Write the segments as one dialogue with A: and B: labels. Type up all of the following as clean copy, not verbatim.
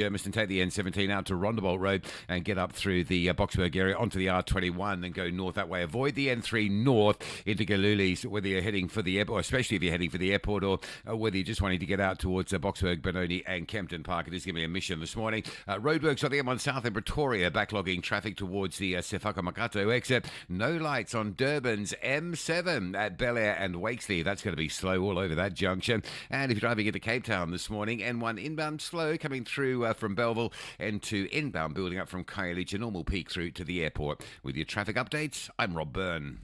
A: Germiston, take the N17 out to Rondebolt Road and get up through the Boxburg area onto the R21 and go north that way. Avoid the N3 north into Galulis, whether you're heading for the airport, especially if you're heading for the airport, or whether you're just wanting to get out towards Boxburg, Benoni and Kempton Park. It is going to be a mission this morning. Roadworks on the M1 South in Pretoria, backlogging traffic towards the Sefaka Makato exit. No lights on Durban's M7 at Bel Air and Wakesley. That's going to be slow all over that junction. And if you're driving into Cape Town this morning, N1 inbound slow coming through from Belleville and to inbound building up from Khayelitsha, normal peak through to the airport. With your traffic updates, I'm Rob Byrne.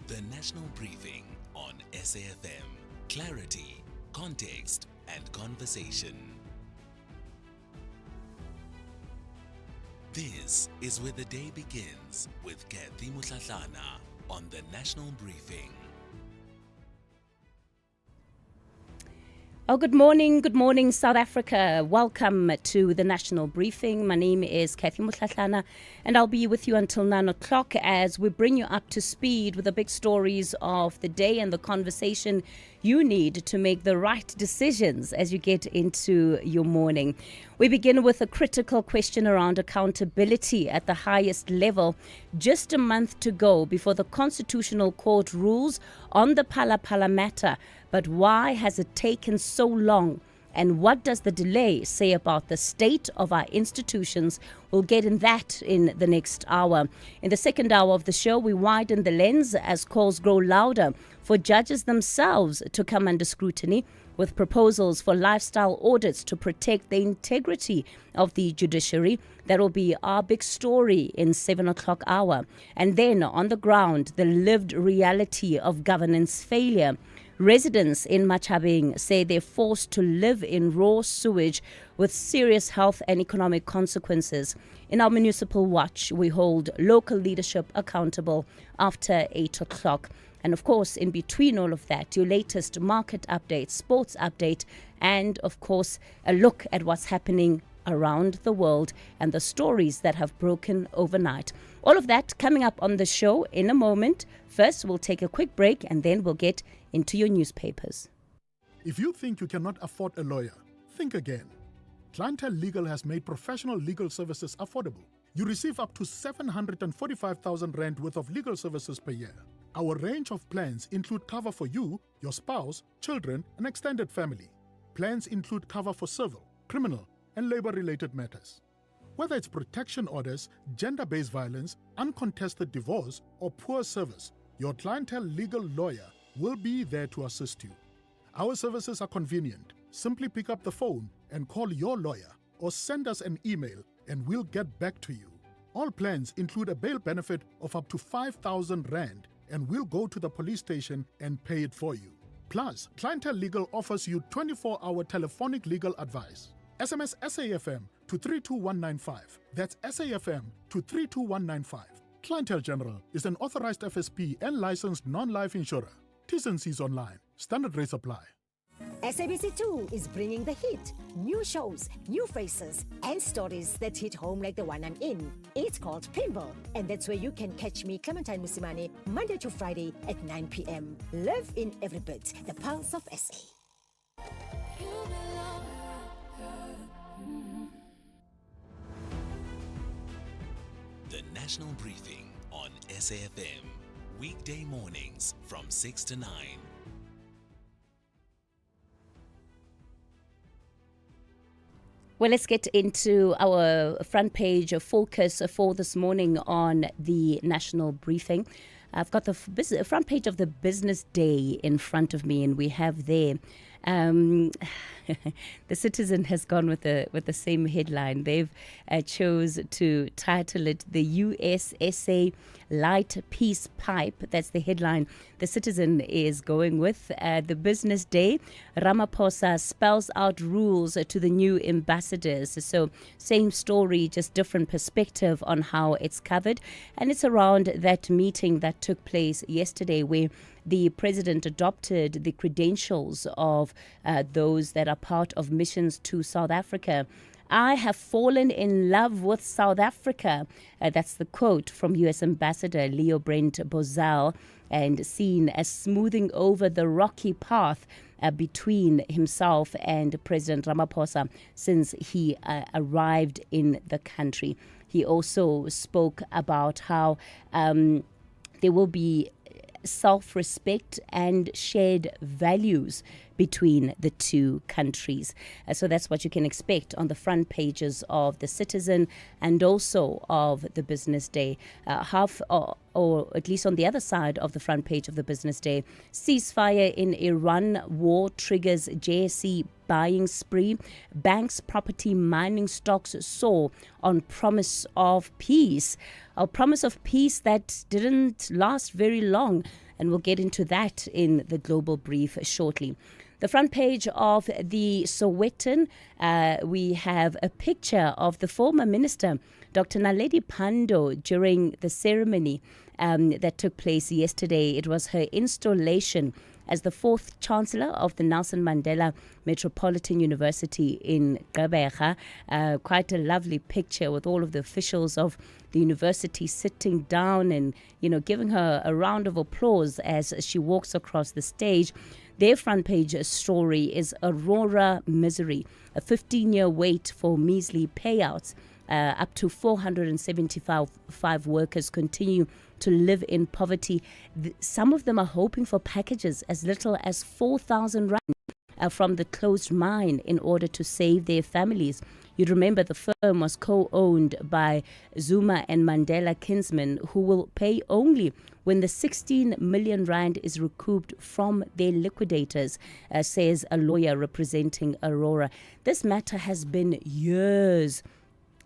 B: The National Briefing on SAFM. Clarity, context and conversation. This is where the day begins with Cathy Mohlahlana on the National Briefing.
C: Oh, good morning, South Africa. Welcome to the National Briefing. My name is Cathy Mohlahlana, and I'll be with you until 9 o'clock as we bring you up to speed with the big stories of the day and the conversation you need to make the right decisions as you get into your morning. We begin with a critical question around accountability at the highest level. Just a month to go before the Constitutional Court rules on the Phala matter. But why has it taken so long? And what does the delay say about the state of our institutions? We'll get in that in the next hour. In the second hour of the show, we widen the lens as calls grow louder for judges themselves to come under scrutiny, with proposals for lifestyle audits to protect the integrity of the judiciary. That will be our big story in 7 o'clock hour. And then on the ground, the lived reality of governance failure. Residents in Machabeng say they're forced to live in raw sewage with serious health and economic consequences. In our municipal watch, we hold local leadership accountable after 8 o'clock. And of course, in between all of that, your latest market update, sports update, and of course, a look at what's happening around the world and the stories that have broken overnight. All of that coming up on the show in a moment. First, we'll take a quick break and then we'll get into your newspapers.
D: If you think you cannot afford a lawyer, think again. Clientele Legal has made professional legal services affordable. You receive up to 745,000 Rand worth of legal services per year. Our range of plans include cover for you, your spouse, children, and extended family. Plans include cover for civil, criminal, and labor-related matters. Whether it's protection orders, gender-based violence, uncontested divorce, or poor service, your Clientele Legal lawyer will be there to assist you. Our services are convenient. Simply pick up the phone and call your lawyer or send us an email and we'll get back to you. All plans include a bail benefit of up to 5,000 Rand and we'll go to the police station and pay it for you. Plus, Clientele Legal offers you 24-hour telephonic legal advice. SMS SAFM to 32195. That's SAFM to 32195. Clientele General is an authorized FSP and licensed non-life insurer. T's and C's online. Standard rates apply.
E: SABC2 is bringing the heat. New shows, new faces, and stories that hit home like the one I'm in. It's called Pinball, and that's where you can catch me, Clementine Musimane, Monday to Friday at 9 p.m. Live in every bit, the pulse of SA.
B: The National Briefing on SAFM. Weekday mornings from 6 to 9.
C: Well, let's get into our front page focus for this morning on the National Briefing. I've got the front page of the Business Day in front of me, and we have there the Citizen has gone with the same headline. They've chose to title it "The USSA Light Peace Pipe." That's the headline the Citizen is going with. The Business Day, Ramaphosa spells out rules to the new ambassadors. So same story, just different perspective on how it's covered. And it's around that meeting that took place yesterday where the president adopted the credentials of those that are part of missions to South Africa. I have fallen in love with South Africa. That's the quote from U.S. Ambassador Leo Brent Bozell, and seen as smoothing over the rocky path between himself and President Ramaphosa since he arrived in the country. He also spoke about how there will be self-respect and shared values between the two countries. So that's what you can expect on the front pages of The Citizen and also of the Business Day. Or at least on the other side of the front page of the Business Day, ceasefire in Iran, war triggers JSE buying spree, banks, property, mining stocks soar on promise of peace. A promise of peace that didn't last very long, and we'll get into that in the Global Brief shortly. The front page of the Sowetan, we have a picture of the former minister, Dr. Naledi Pandor, during the ceremony that took place yesterday. It was her installation as the fourth Chancellor of the Nelson Mandela Metropolitan University in Gqeberha. Quite a lovely picture with all of the officials of the university sitting down and, giving her a round of applause as she walks across the stage. Their front page story is Aurora Misery, a 15-year wait for measly payouts. Up to 475 workers continue to live in poverty. Some of them are hoping for packages as little as 4,000 rand from the closed mine in order to save their families. You'd remember the firm was co-owned by Zuma and Mandela kinsmen, who will pay only when the 16 million rand is recouped from their liquidators, says a lawyer representing Aurora. This matter has been years.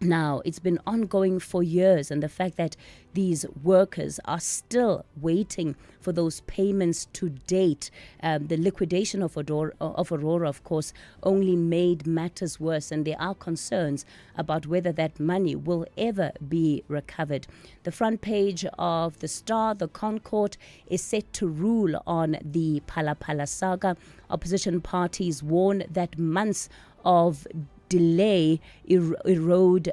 C: Now, it's been ongoing for years, and the fact that these workers are still waiting for those payments to date, the liquidation of Aurora, of course, only made matters worse, and there are concerns about whether that money will ever be recovered. The front page of the Star, the Concord, is set to rule on the Phala saga. Opposition parties warn that months of delay erode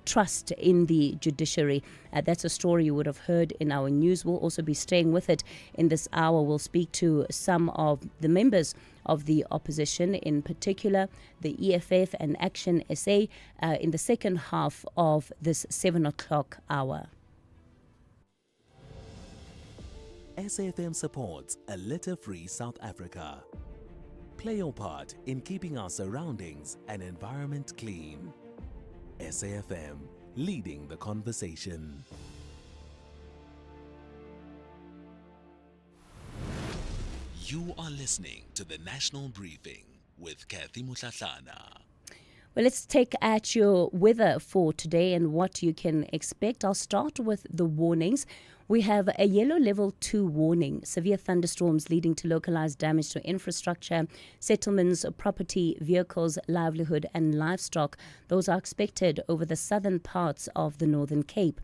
C: trust in the judiciary. That's a story you would have heard in our news. We'll also be staying with it in this hour. We'll speak to some of the members of the opposition, in particular the EFF and Action SA, in the second half of this 7 o'clock hour.
B: SAFM supports a litter-free South Africa. Play your part in keeping our surroundings and environment clean. SAFM, leading the conversation. You are listening to the National Briefing with Cathy Mohlahlana.
C: Well, let's take at your weather for today and what you can expect. I'll start with the warnings. We have a yellow level 2 warning, severe thunderstorms leading to localized damage to infrastructure, settlements, property, vehicles, livelihood and livestock. Those are expected over the southern parts of the Northern Cape.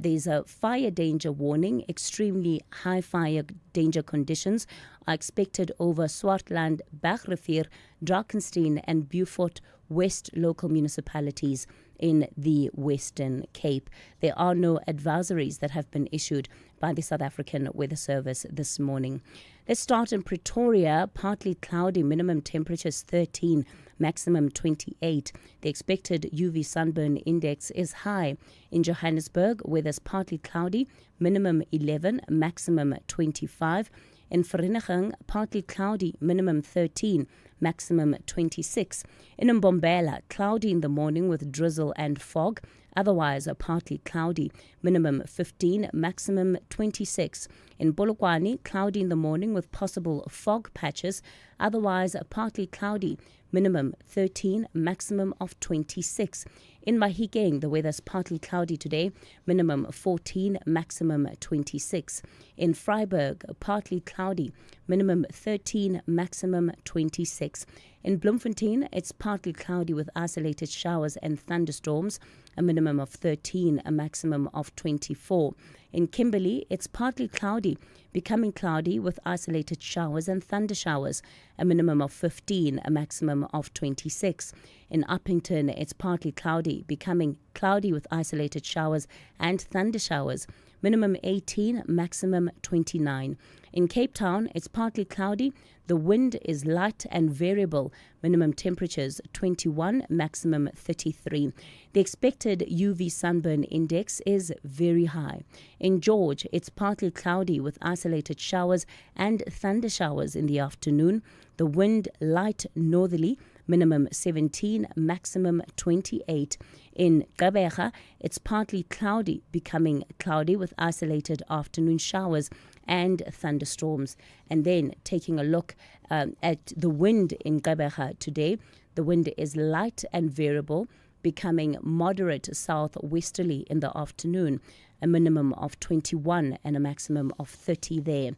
C: There's a fire danger warning. Extremely high fire danger conditions are expected over Swartland, Bergrivier, Drakensberg and Beaufort West local municipalities in the Western Cape. There are no advisories that have been issued by the South African Weather Service this morning. Let's start in Pretoria. Partly cloudy, minimum temperatures 13, maximum 28. The expected UV sunburn index is high. In Johannesburg, weather's partly cloudy, minimum 11, maximum 25. In Vereeniging, partly cloudy, minimum 13, maximum 26. In Mbombela, cloudy in the morning with drizzle and fog. Otherwise, partly cloudy, minimum 15, maximum 26. In Polokwane, cloudy in the morning with possible fog patches. Otherwise, partly cloudy, minimum 13, maximum of 26. In Mahikeng, the weather's partly cloudy today, minimum 14, maximum 26. In Vryburg, partly cloudy, minimum 13, maximum 26. In Bloemfontein, it's partly cloudy with isolated showers and thunderstorms, a minimum of 13, a maximum of 24. In Kimberley, it's partly cloudy, becoming cloudy with isolated showers and thunder showers, a minimum of 15, a maximum of 26. In Uppington, it's partly cloudy, becoming cloudy with isolated showers and thunder showers, minimum 18, maximum 29. In Cape Town, it's partly cloudy. The wind is light and variable. Minimum temperatures 21, maximum 33. The expected UV sunburn index is very high. In George, it's partly cloudy with isolated showers and thunder showers in the afternoon. The wind light northerly. Minimum 17, maximum 28. In Gqeberha, it's partly cloudy, becoming cloudy with isolated afternoon showers and thunderstorms. And then taking a look at the wind in Gqeberha today, the wind is light and variable, becoming moderate southwesterly in the afternoon, a minimum of 21 and a maximum of 30 there.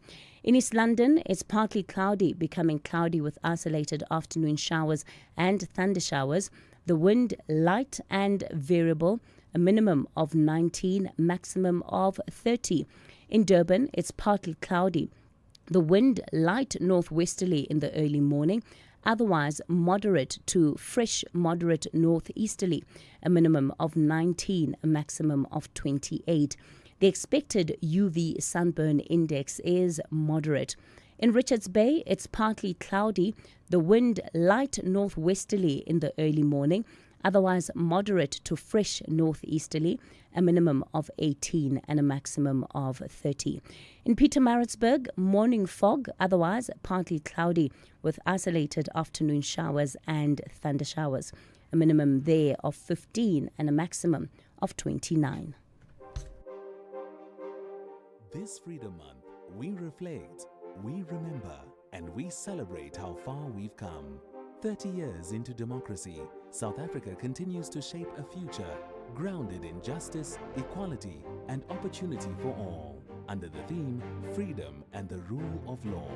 C: In East London, it's partly cloudy, becoming cloudy with isolated afternoon showers and thunder showers. The wind light and variable, a minimum of 19, maximum of 30. In Durban, it's partly cloudy. The wind light northwesterly in the early morning, otherwise moderate to fresh moderate northeasterly, a minimum of 19, a maximum of 28. The expected UV sunburn index is moderate. In Richards Bay, it's partly cloudy. The wind light northwesterly in the early morning, otherwise moderate to fresh northeasterly, a minimum of 18 and a maximum of 30. In Pietermaritzburg, morning fog, otherwise partly cloudy with isolated afternoon showers and thunder showers, a minimum there of 15 and a maximum of 29.
B: This Freedom Month, we reflect, we remember, and we celebrate how far we've come. 30 years into democracy, South Africa continues to shape a future grounded in justice, equality, and opportunity for all, under the theme Freedom and the Rule of Law.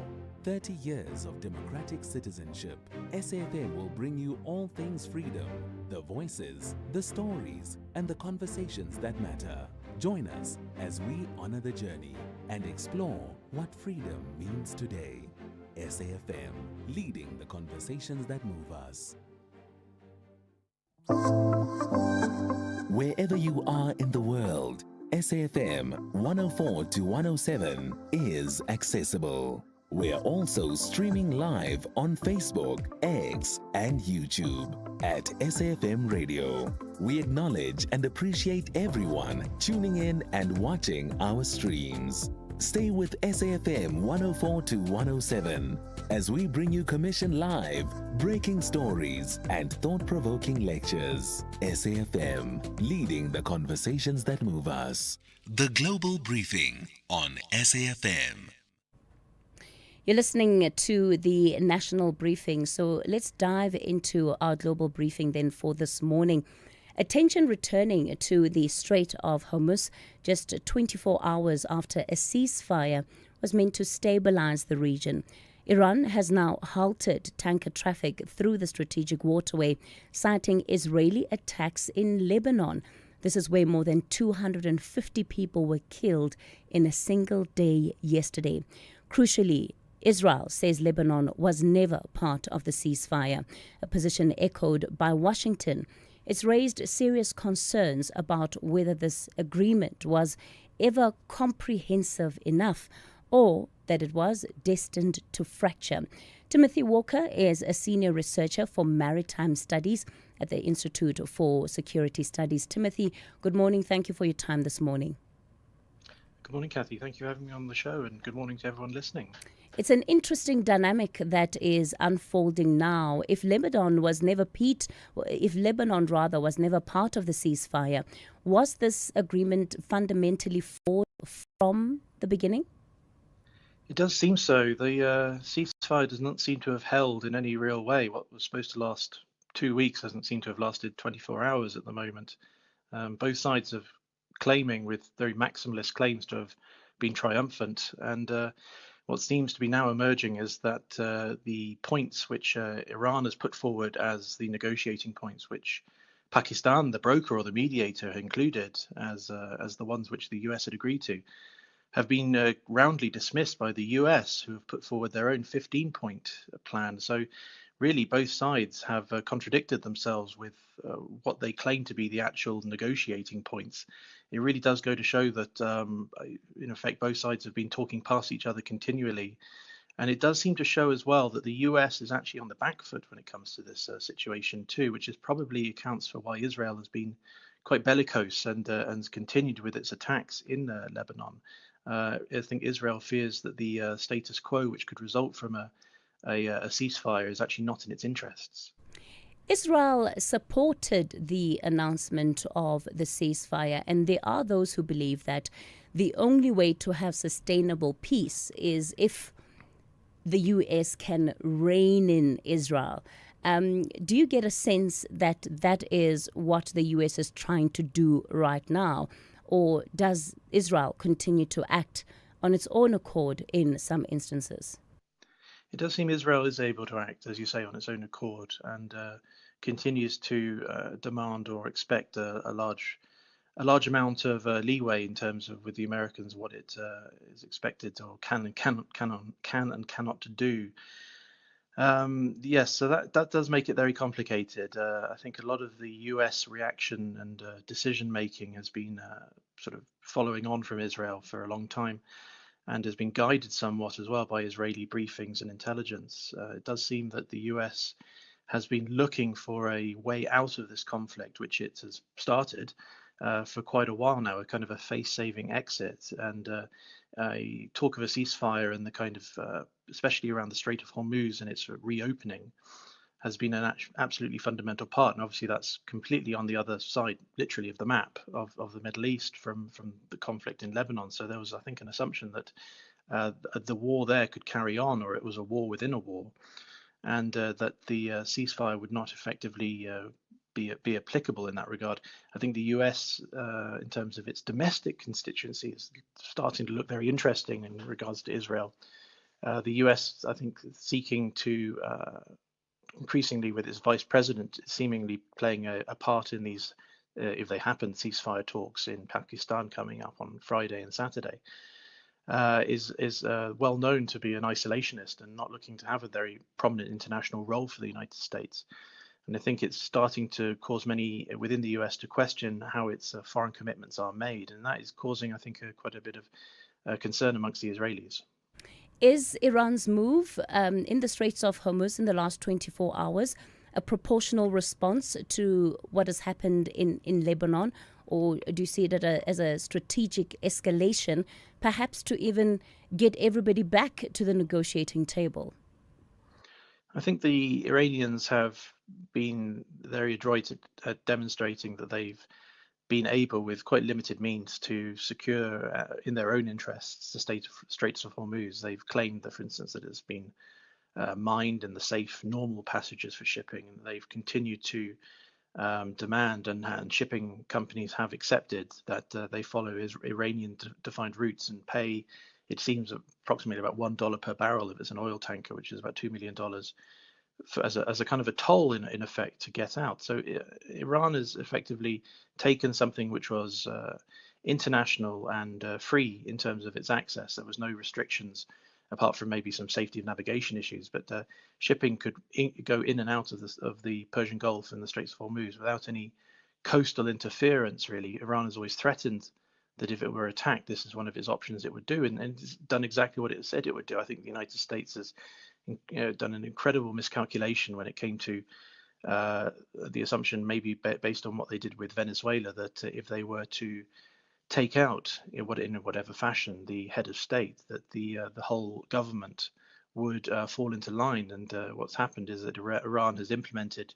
B: 30 years of democratic citizenship. SAFM will bring you all things freedom, the voices, the stories, and the conversations that matter. Join us as we honor the journey and explore what freedom means today. SAFM, leading the conversations that move us. Wherever you are in the world, SAFM 104 to 107 is accessible. We're also streaming live on Facebook, X, and YouTube at SAFM Radio. We acknowledge and appreciate everyone tuning in and watching our streams. Stay with SAFM 104 to 107 as we bring you Commission Live, breaking stories, and thought-provoking lectures. SAFM, leading the conversations that move us. The Global Briefing on SAFM.
C: You're listening to the National Briefing, so let's dive into our global briefing then for this morning. Attention returning to the Strait of Hormuz just 24 hours after a ceasefire was meant to stabilize the region. Iran has now halted tanker traffic through the strategic waterway, citing Israeli attacks in Lebanon. This is where more than 250 people were killed in a single day yesterday. Crucially, Israel says Lebanon was never part of the ceasefire, a position echoed by Washington. It's raised serious concerns about whether this agreement was ever comprehensive enough or that it was destined to fracture. Timothy Walker is a senior researcher for maritime studies at the Institute for Security Studies. Timothy, good morning. Thank you for your time this morning.
F: Good morning, Cathy. Thank you for having me on the show, and good morning to everyone listening.
C: It's an interesting dynamic that is unfolding now. If Lebanon was never part of the ceasefire, was this agreement fundamentally flawed from the beginning?
F: It does seem so. The ceasefire does not seem to have held in any real way. What was supposed to last 2 weeks doesn't seem to have lasted 24 hours at the moment. Both sides are claiming with very maximalist claims to have been triumphant. And what seems to be now emerging is that the points which Iran has put forward as the negotiating points, which Pakistan, the broker or the mediator, included as the ones which the US had agreed to, have been roundly dismissed by the US, who have put forward their own 15-point plan. So really both sides have contradicted themselves with what they claim to be the actual negotiating points it really does go to show that, in effect, both sides have been talking past each other continually. And it does seem to show as well that the US is actually on the back foot when it comes to this situation too, which is probably accounts for why Israel has been quite bellicose and continued with its attacks in Lebanon. I think Israel fears that the status quo, which could result from a ceasefire, is actually not in its interests.
C: Israel supported the announcement of the ceasefire, and there are those who believe that the only way to have sustainable peace is if the US can rein in Israel. Do you get a sense that that is what the US is trying to do right now? Or does Israel continue to act on its own accord in some instances?
F: It does seem Israel is able to act, as you say, on its own accord, and continues to demand or expect a large amount of leeway in terms of, with the Americans, what it is expected or can and cannot do. Yes, so that does make it very complicated. I think a lot of the US reaction and decision making has been sort of following on from Israel for a long time, and has been guided somewhat as well by Israeli briefings and intelligence. It does seem that the US has been looking for a way out of this conflict, which it has started for quite a while now, a kind of a face-saving exit, and a talk of a ceasefire and the kind of, especially around the Strait of Hormuz and its reopening, has been an absolutely fundamental part. And obviously that's completely on the other side, literally, of the map of the Middle East from the conflict in Lebanon. So there was, I think, an assumption that the war there could carry on, or it was a war within a war, and that the ceasefire would not effectively be applicable in that regard. I think the US, in terms of its domestic constituency, is starting to look very interesting in regards to Israel. The US, I think, seeking to increasingly, with its vice president seemingly playing a part in these, if they happen, ceasefire talks in Pakistan coming up on Friday and Saturday, is well known to be an isolationist and not looking to have a very prominent international role for the United States. And I think it's starting to cause many within the US to question how its foreign commitments are made. And that is causing, I think, quite a bit of concern amongst the Israelis.
C: Is Iran's move in the Straits of Hormuz in the last 24 hours a proportional response to what has happened in Lebanon? Or do you see it as a strategic escalation, perhaps to even get everybody back to the negotiating table?
F: I think the Iranians have been very adroit at demonstrating that they've been able, with quite limited means, to secure, in their own interests, the Straits of Hormuz. They've claimed that, for instance, that it's been mined and the safe, normal passages for shipping. And they've continued to demand, and shipping companies have accepted that they follow Iranian-defined routes and pay, it seems, approximately about $1 per barrel if it's an oil tanker, which is about $2 million, as a kind of a toll in effect to get out. So Iran has effectively taken something which was international and free in terms of its access. There was no restrictions apart from maybe some safety of navigation issues, but shipping could go in and out of the Persian Gulf and the Straits of Hormuz without any coastal interference, really. Iran has always threatened that if it were attacked, this is one of its options it would do, and it's done exactly what it said it would do. I think the United States has done an incredible miscalculation when it came to the assumption, maybe based on what they did with Venezuela, that if they were to take out, in whatever fashion, the head of state, that the whole government would fall into line. And what's happened is that Iran has implemented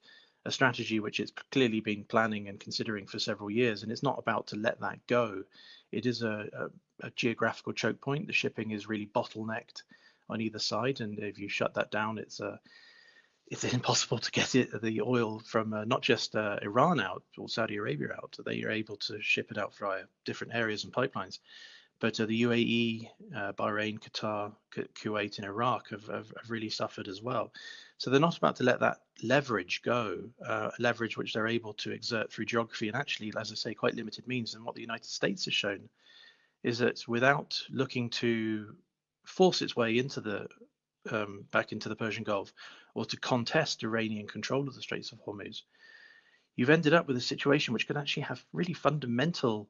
F: a strategy which it's clearly been planning and considering for several years, and it's not about to let that go. It is a geographical choke point. The shipping is really bottlenecked on either side, and if you shut that down, it's impossible to get the oil from not just Iran out or Saudi Arabia out. They are able to ship it out via different areas and pipelines. But the UAE, Bahrain, Qatar, Kuwait, and Iraq have really suffered as well. So they're not about to let that leverage go, leverage which they're able to exert through geography and actually, as I say, quite limited means. And what the United States has shown is that without looking to force its way into back into the Persian Gulf, or to contest Iranian control of the Straits of Hormuz, you've ended up with a situation which could actually have really fundamental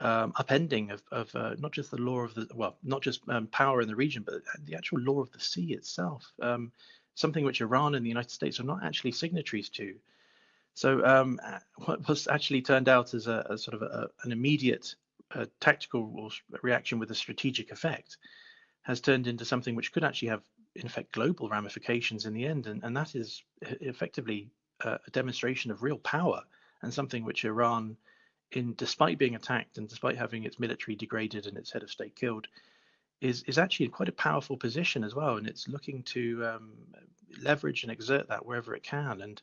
F: upending of not just the law of not just power in the region, but the actual law of the sea itself. Something which Iran and the United States are not actually signatories to. So what was actually turned out as a sort of an immediate tactical reaction with a strategic effect has turned into something which could actually have, in effect, global ramifications in the end. And that is effectively a demonstration of real power, and something which Iran, despite being attacked and despite having its military degraded and its head of state killed, is actually in quite a powerful position as well. And it's looking to leverage and exert that wherever it can. And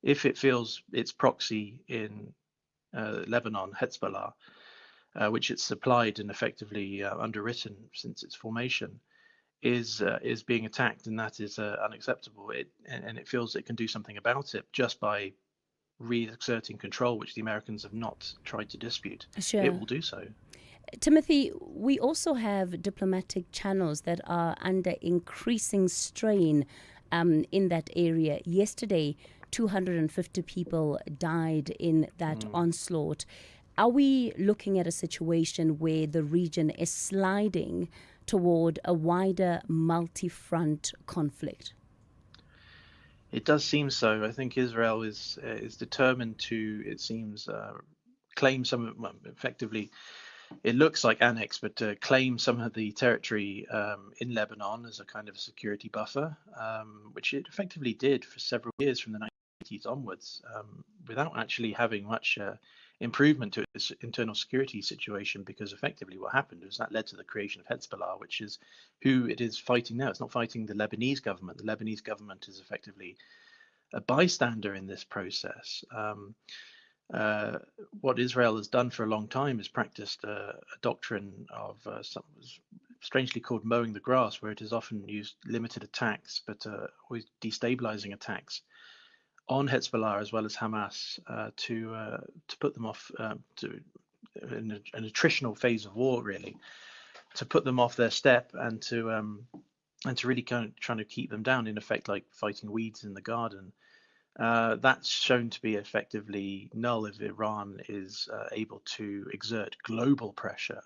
F: if it feels its proxy in Lebanon, Hezbollah, which it's supplied and effectively underwritten since its formation, is being attacked, and that is unacceptable. And it feels it can do something about it just by re-exerting control, which the Americans have not tried to dispute.
C: Sure.
F: It will do so.
C: Timothy, we also have diplomatic channels that are under increasing strain in that area. Yesterday, 250 people died in that onslaught. Are we looking at a situation where the region is sliding toward a wider multi-front conflict?
F: It does seem so. I think Israel is determined to, it seems, claim effectively, it looks like annex, but claim some of the territory in Lebanon as a kind of security buffer, which it effectively did for several years from the 1980s onwards, without actually having much improvement to its internal security situation, because effectively what happened was that led to the creation of Hezbollah, which is who it is fighting now. It's not fighting the Lebanese government. The Lebanese government is effectively a bystander in this process. What Israel has done for a long time is practiced a doctrine of strangely called mowing the grass, where it has often used limited attacks, but always destabilizing attacks on Hezbollah as well as Hamas to put them off to an attritional phase of war, really, to put them off their step and to really kind of trying to keep them down, in effect, like fighting weeds in the garden. That's shown to be effectively null if Iran is able to exert global pressure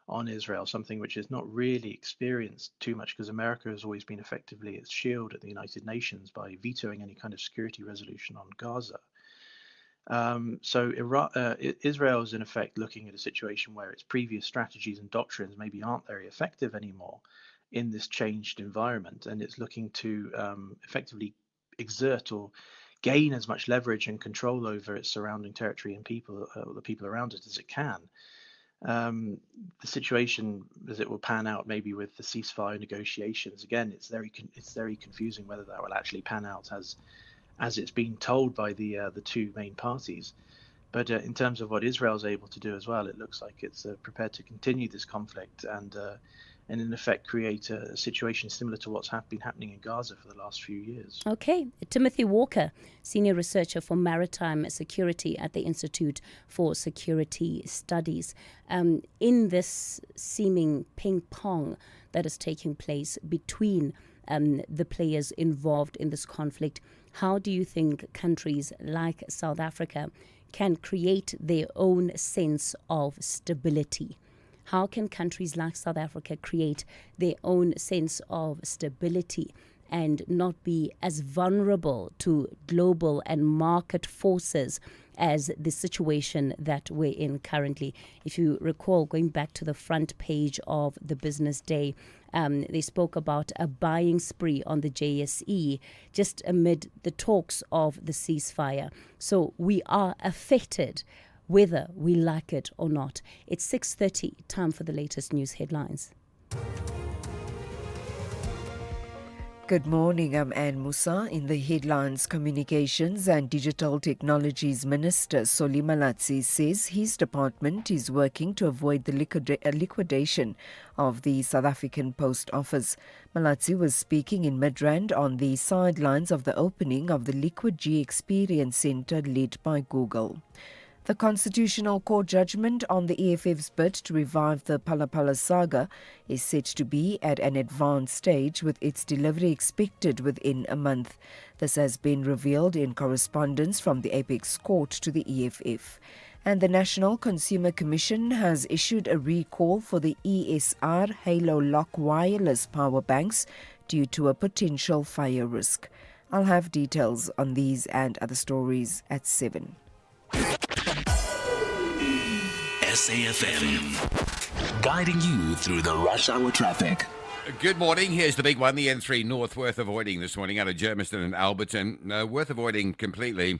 F: on Israel, something which is not really experienced too much, because America has always been effectively its shield at the United Nations by vetoing any kind of security resolution on Gaza. So Israel is in effect looking at a situation where its previous strategies and doctrines maybe aren't very effective anymore in this changed environment, and it's looking to effectively exert or gain as much leverage and control over its surrounding territory and people, the people around it, as it can. The situation as it will pan out, maybe with the ceasefire negotiations, again, it's very confusing whether that will actually pan out as it's been told by the two main parties. But in terms of what Israel is able to do as well, it looks like it's prepared to continue this conflict and in effect create a situation similar to what's been happening in Gaza for the last few years.
C: Okay. Timothy Walker, Senior Researcher for Maritime Security at the Institute for Security Studies. In this seeming ping-pong that is taking place between the players involved in this conflict, how do you think countries like South Africa can create their own sense of stability? How can countries like South Africa create their own sense of stability and not be as vulnerable to global and market forces as the situation that we're in currently? If you recall, going back to the front page of the Business Day, they spoke about a buying spree on the JSE just amid the talks of the ceasefire. So we are affected whether we like it or not. It's 6:30, time for the latest news headlines.
G: Good morning, I'm Anne Musa. In the headlines, Communications and Digital Technologies Minister Solly Malatsi says his department is working to avoid the liquidation of the South African Post Office. Malatsi was speaking in Midrand on the sidelines of the opening of the Liquid G Experience Centre led by Google. The Constitutional Court judgment on the EFF's bid to revive the Phala saga is set to be at an advanced stage, with its delivery expected within a month. This has been revealed in correspondence from the Apex Court to the EFF. And the National Consumer Commission has issued a recall for the ESR Halo Lock wireless power banks due to a potential fire risk. I'll have details on these and other stories at 7.
B: SAFM, guiding you through the rush hour traffic.
A: Good morning. Here's the big one, the N3 North, worth avoiding this morning out of Germiston and Alberton. Worth avoiding completely.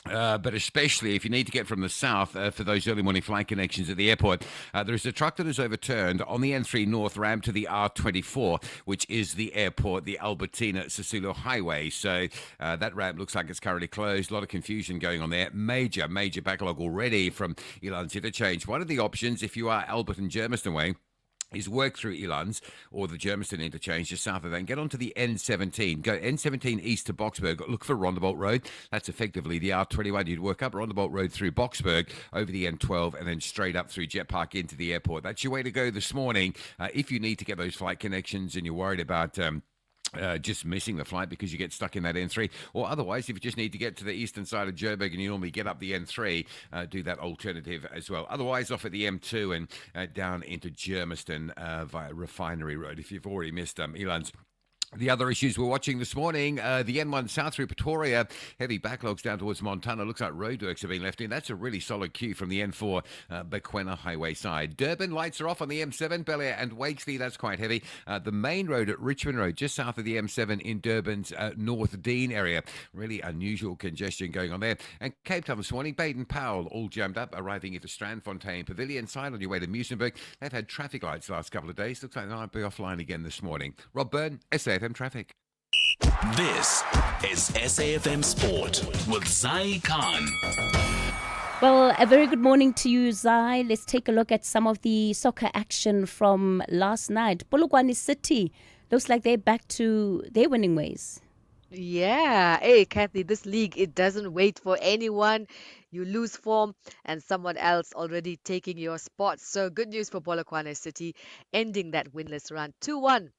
A: But especially if you need to get from the south for those early morning flight connections at the airport. There is a truck that is overturned on the N3 North ramp to the R24, which is the airport, the Albertina Sisulu Highway. So that ramp looks like it's currently closed. A lot of confusion going on there. Major backlog already from Elands Interchange. One of the options, if you are Alberton Germiston way, is work through Elands or the Germiston interchange just south of that and get onto the N17. Go N17 east to Boksburg. Look for Rondebolt Road. That's effectively the R21. You'd work up Rondebolt Road through Boksburg over the N12 and then straight up through Jet Park into the airport. That's your way to go this morning if you need to get those flight connections and you're worried about just missing the flight because you get stuck in that N3, or otherwise, if you just need to get to the eastern side of Joburg and you normally get up the N3, do that alternative as well. Otherwise, off at the M2 and down into Germiston via Refinery Road if you've already missed Elands. The other issues we're watching this morning, the N1 south through Pretoria, heavy backlogs down towards Montana. Looks like roadworks have been left in. That's a really solid queue from the N4 Bequena Highway side. Durban, lights are off on the M7, Bel Air and Wakesley. That's quite heavy. The main road at Richmond Road, just south of the M7 in Durban's North Dean area. Really unusual congestion going on there. And Cape Town this morning, Baden Powell, all jammed up, arriving at the Strandfontein Pavilion side on your way to Musenberg. They've had traffic lights the last couple of days. Looks like they might be offline again this morning. Rob Byrne, SAFM Traffic.
B: This is SAFM Sport with Zai Khan.
C: Well, a very good morning to you, Zai. Let's take a look at some of the soccer action from last night. Polokwane City looks like they're back to their winning ways.
H: Yeah. Hey, Kathy, this league, it doesn't wait for anyone. You lose form and someone else already taking your spot. So good news for Polokwane City, ending that winless run 2-1.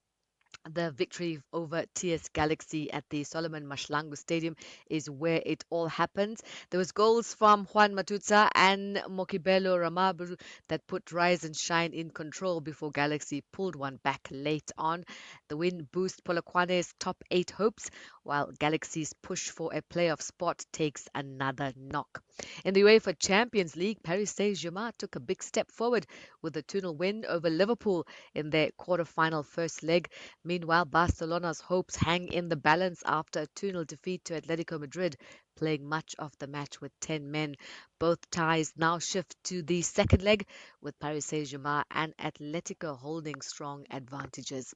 H: The victory over TS Galaxy at the Solomon Mahlangu Stadium is where it all happens. There was goals from Juan Matuta and Mokibelo Ramabu that put Rise and Shine in control before Galaxy pulled one back late on. The win boosts Polokwane's top 8 hopes, while Galaxy's push for a playoff spot takes another knock. In the UEFA Champions League, Paris Saint-Germain took a big step forward with a 2-0 win over Liverpool in their quarter-final first leg. Meanwhile, Barcelona's hopes hang in the balance after a 2-0 defeat to Atletico Madrid, playing much of the match with 10 men. Both ties now shift to the second leg, with Paris Saint-Germain and Atletico holding strong advantages.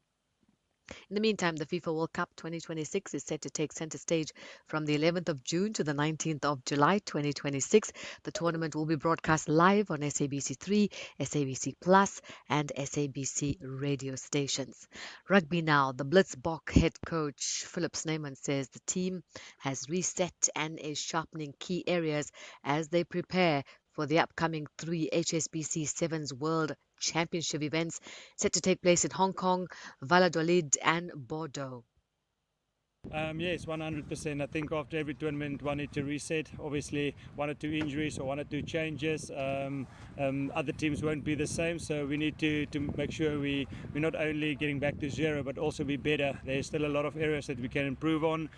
H: In the meantime, the FIFA World Cup 2026 is set to take center stage from the 11th of June to the 19th of July 2026. The tournament will be broadcast live on SABC3, SABC Plus, and SABC radio stations. Rugby now. The Blitzbok head coach Philip Snyman says the team has reset and is sharpening key areas as they prepare for the upcoming 3 HSBC Sevens World Championship events set to take place in Hong Kong, Valladolid and Bordeaux.
I: Yes, 100%. I think after every tournament, one need to reset. Obviously, 1 or 2 injuries or 1 or 2 changes. Other teams won't be the same, so we need to make sure we're not only getting back to zero, but also be better. There's still a lot of areas that we can improve on.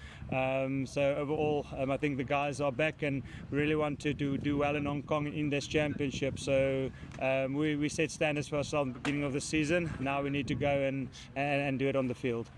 I: So overall, I think the guys are back and really want to do well in Hong Kong in this championship. So we set standards for ourselves at the beginning of the season. Now we need to go and do it on the field.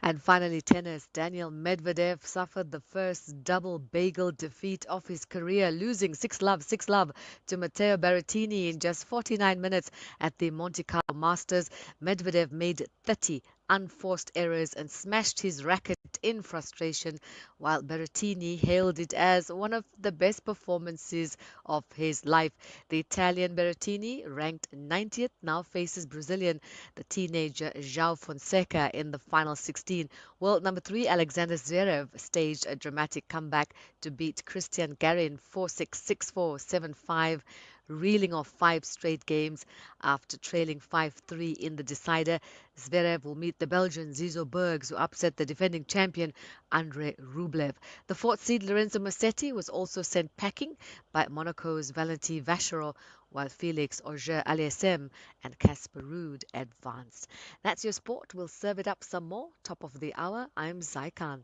H: And finally, tennis. Daniel Medvedev suffered the first double bagel defeat of his career, losing 6-love to Matteo Berrettini in just 49 minutes at the Monte Carlo Masters. Medvedev made 30 unforced errors and smashed his racket in frustration, while Berrettini hailed it as one of the best performances of his life. The Italian Berrettini, ranked 90th, now faces Brazilian, the teenager João Fonseca in the final 16. World number 3 Alexander Zverev staged a dramatic comeback to beat Christian Garin 4-6, 6-4, 7-5. reeling off 5 straight games after trailing 5-3 in the decider. Zverev will meet the Belgian Zizo Bergs, who upset the defending champion Andrei Rublev. The fourth seed Lorenzo Musetti was also sent packing by Monaco's Valentin Vacheron, while Felix Auger-Aliassime and Casper Ruud advanced. That's your sport. We'll serve it up some more. Top of the hour, I'm Zaikan.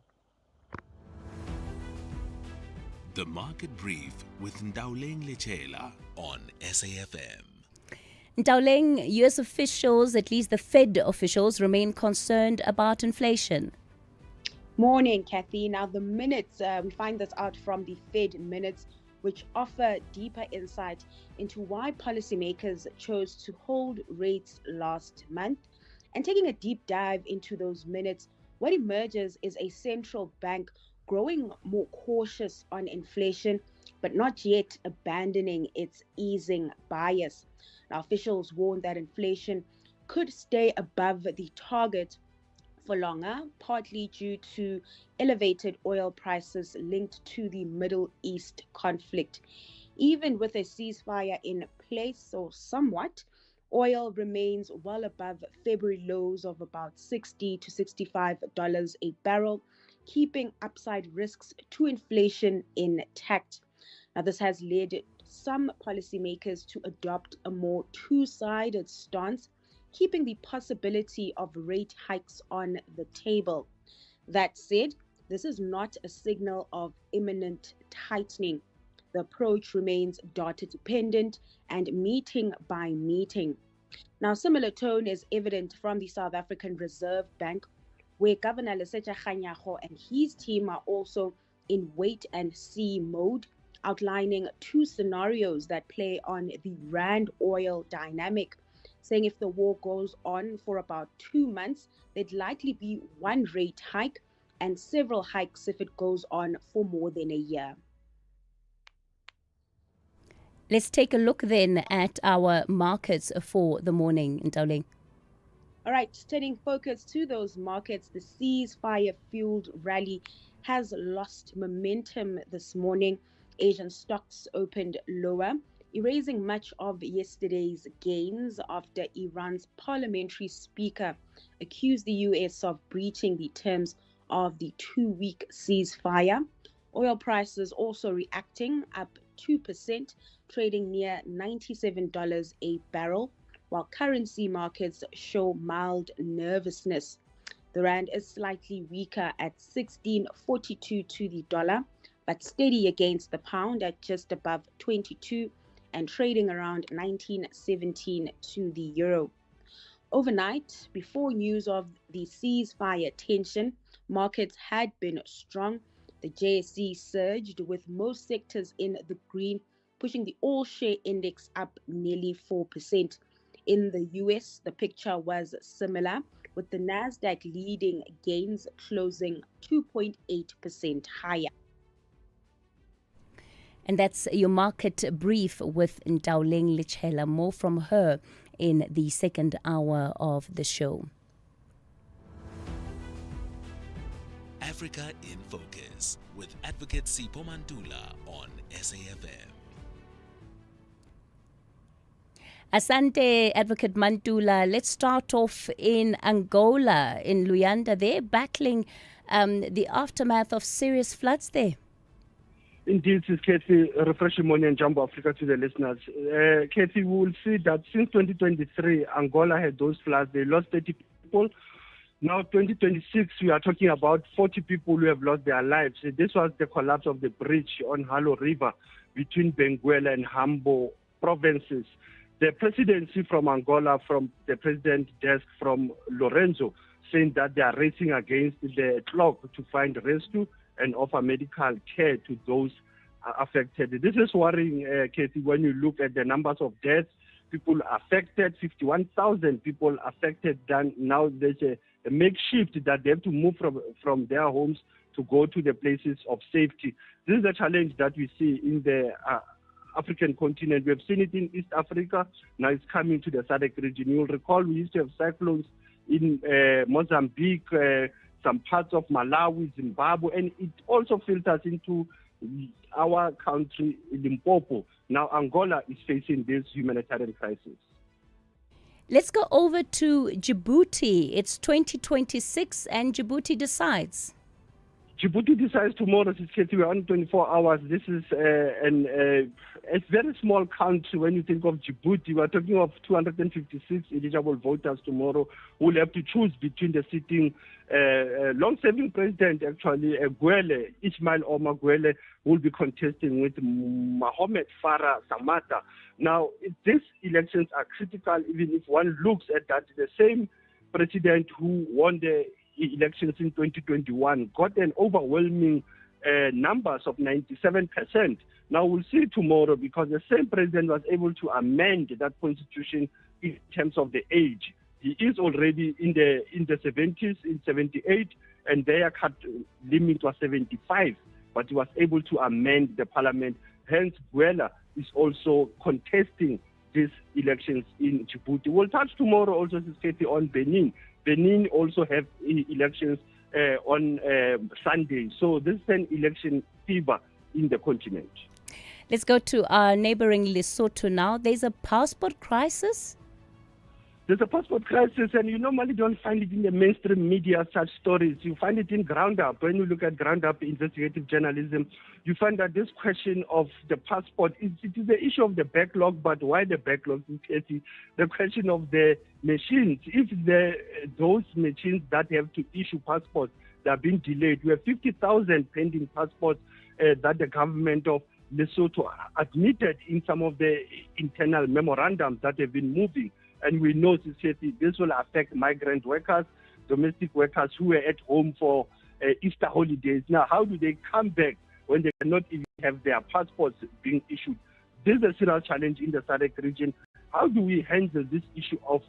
B: The Market Brief with Ndauleng Lechela on SAFM.
C: Ndauleng, US officials, at least the Fed officials, remain concerned about inflation.
J: Morning, Cathy. Now, the minutes, we find this out from the Fed minutes, which offer deeper insight into why policymakers chose to hold rates last month. And taking a deep dive into those minutes, what emerges is a central bank growing more cautious on inflation, but not yet abandoning its easing bias. Now, officials warn that inflation could stay above the target for longer, partly due to elevated oil prices linked to the Middle East conflict. Even with a ceasefire in place, or somewhat, oil remains well above February lows of about $60 to $65 a barrel, keeping upside risks to inflation intact. Now, this has led some policymakers to adopt a more two-sided stance, keeping the possibility of rate hikes on the table. That said, this is not a signal of imminent tightening. The approach remains data dependent and meeting by meeting. Now, similar tone is evident from the South African Reserve Bank, where Governor Lesetja Kganyago and his team are also in wait-and-see mode, outlining two scenarios that play on the Rand oil dynamic, saying if the war goes on for about 2 months, there'd likely be one rate hike and several hikes if it goes on for more than a year.
C: Let's take a look then at our markets for the morning, Ndauleng.
J: All right, turning focus to those markets, the ceasefire-fueled rally has lost momentum this morning. Asian stocks opened lower, erasing much of yesterday's gains after Iran's parliamentary speaker accused the US of breaching the terms of the 2-week ceasefire. Oil prices also reacting, up 2%, trading near $97 a barrel, while currency markets show mild nervousness. The rand is slightly weaker at 16.42 to the dollar, but steady against the pound at just above 22 and trading around 19.17 to the euro. Overnight, before news of the ceasefire tension, markets had been strong. The JSE surged with most sectors in the green, pushing the all-share index up nearly 4%. In the US, the picture was similar, with the Nasdaq leading gains, closing 2.8% higher.
C: And that's your market brief with Ndauleng Lechela. More from her in the second hour of the show.
B: Africa in Focus with Advocate Sipho Mantula on SAFM.
C: Asante, Advocate Mantula. Let's start off in Angola, in Luanda. They're battling the aftermath of serious floods there.
K: Indeed, Sis Cathy, refreshing morning and Jumbo Africa to the listeners. Cathy, we will see that since 2023, Angola had those floods. They lost 30 people. Now, 2026, we are talking about 40 people who have lost their lives. This was the collapse of the bridge on Halo River between Benguela and Hambo provinces. The presidency from Angola, from the president's desk, from Lorenzo, saying that they are racing against the clock to find rescue and offer medical care to those affected. This is worrying, Cathy, when you look at the numbers of deaths, people affected, 51,000 people affected. Now there's a makeshift that they have to move from their homes to go to the places of safety. This is a challenge that we see in the African continent. We have seen it in East Africa. Now it's coming to the SADC region. You'll recall we used to have cyclones in Mozambique, some parts of Malawi, Zimbabwe, and it also filters into our country, Limpopo. Now Angola is facing this humanitarian crisis.
C: Let's go over to Djibouti. It's 2026 and Djibouti decides.
K: Djibouti decides tomorrow. We're on 24 hours. This is a very small country. When you think of Djibouti, we're talking of 256 eligible voters tomorrow who will have to choose between the sitting long-serving president, actually, Gwele, Ismail Omar Gwele, who will be contesting with Mohamed Farah Samata. Now, these elections are critical, even if one looks at that, the same president who won the elections in 2021 got an overwhelming numbers of 97%. Now we'll see tomorrow, because the same president was able to amend that constitution in terms of the age. He is already in the 70s, in 78, and their cut limit was 75, but he was able to amend the parliament. Hence, Gwela is also contesting these elections in Djibouti. We'll touch tomorrow also, Cathy, on Benin. Benin also have elections on Sunday. So this is an election fever in the continent.
C: Let's go to our neighboring Lesotho now. There's a passport crisis.
K: There's a passport crisis, and you normally don't find it in the mainstream media, such stories. You find it in Ground Up. When you look at Ground Up investigative journalism, you find that this question of the passport, it is the issue of the backlog, but why the backlog? The question of the machines. If those machines that have to issue passports that are being delayed, we have 50,000 pending passports that the government of Lesotho admitted in some of the internal memorandums that have been moving. And we know this will affect migrant workers, domestic workers who are at home for Easter holidays. Now, how do they come back when they cannot even have their passports being issued? This is a serious challenge in the SADC region. How do we handle this issue of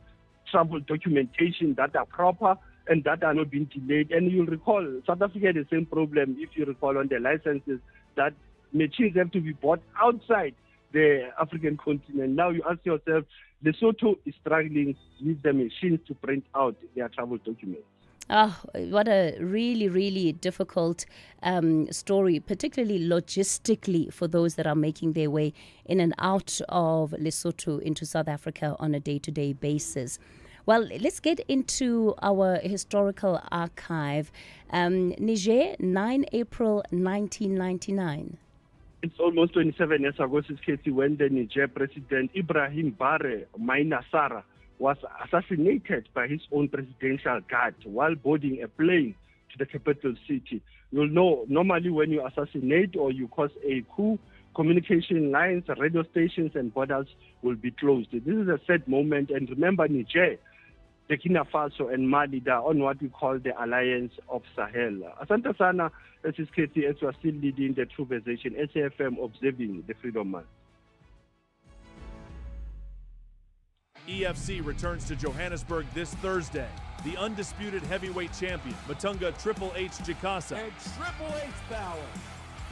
K: travel documentation that are proper and that are not being delayed? And you'll recall, South Africa had the same problem, if you recall, on the licenses, that machines have to be bought outside the African continent. Now you ask yourself, Lesotho is struggling with the machines to print out their travel documents.
C: Oh, what a really, really difficult story, particularly logistically for those that are making their way in and out of Lesotho into South Africa on a day-to-day basis. Well, let's get into our historical archive. Niger, 9 April 1999.
K: It's almost 27 years ago, Cathy, when the Niger president Ibrahim Barre Mainasara was assassinated by his own presidential guard while boarding a plane to the capital city. You'll know, normally when you assassinate or you cause a coup, communication lines, radio stations and borders will be closed. This is a sad moment, and remember Niger, Burkina Faso and Mali, they are on what we call the Alliance of Sahel. Asante sana, as is Cathy, as we are still leading the true conversation, SAFM observing the Freedom Month.
L: EFC returns to Johannesburg this Thursday. The undisputed heavyweight champion, Matunga Triple H Jikasa,
M: and Triple H Power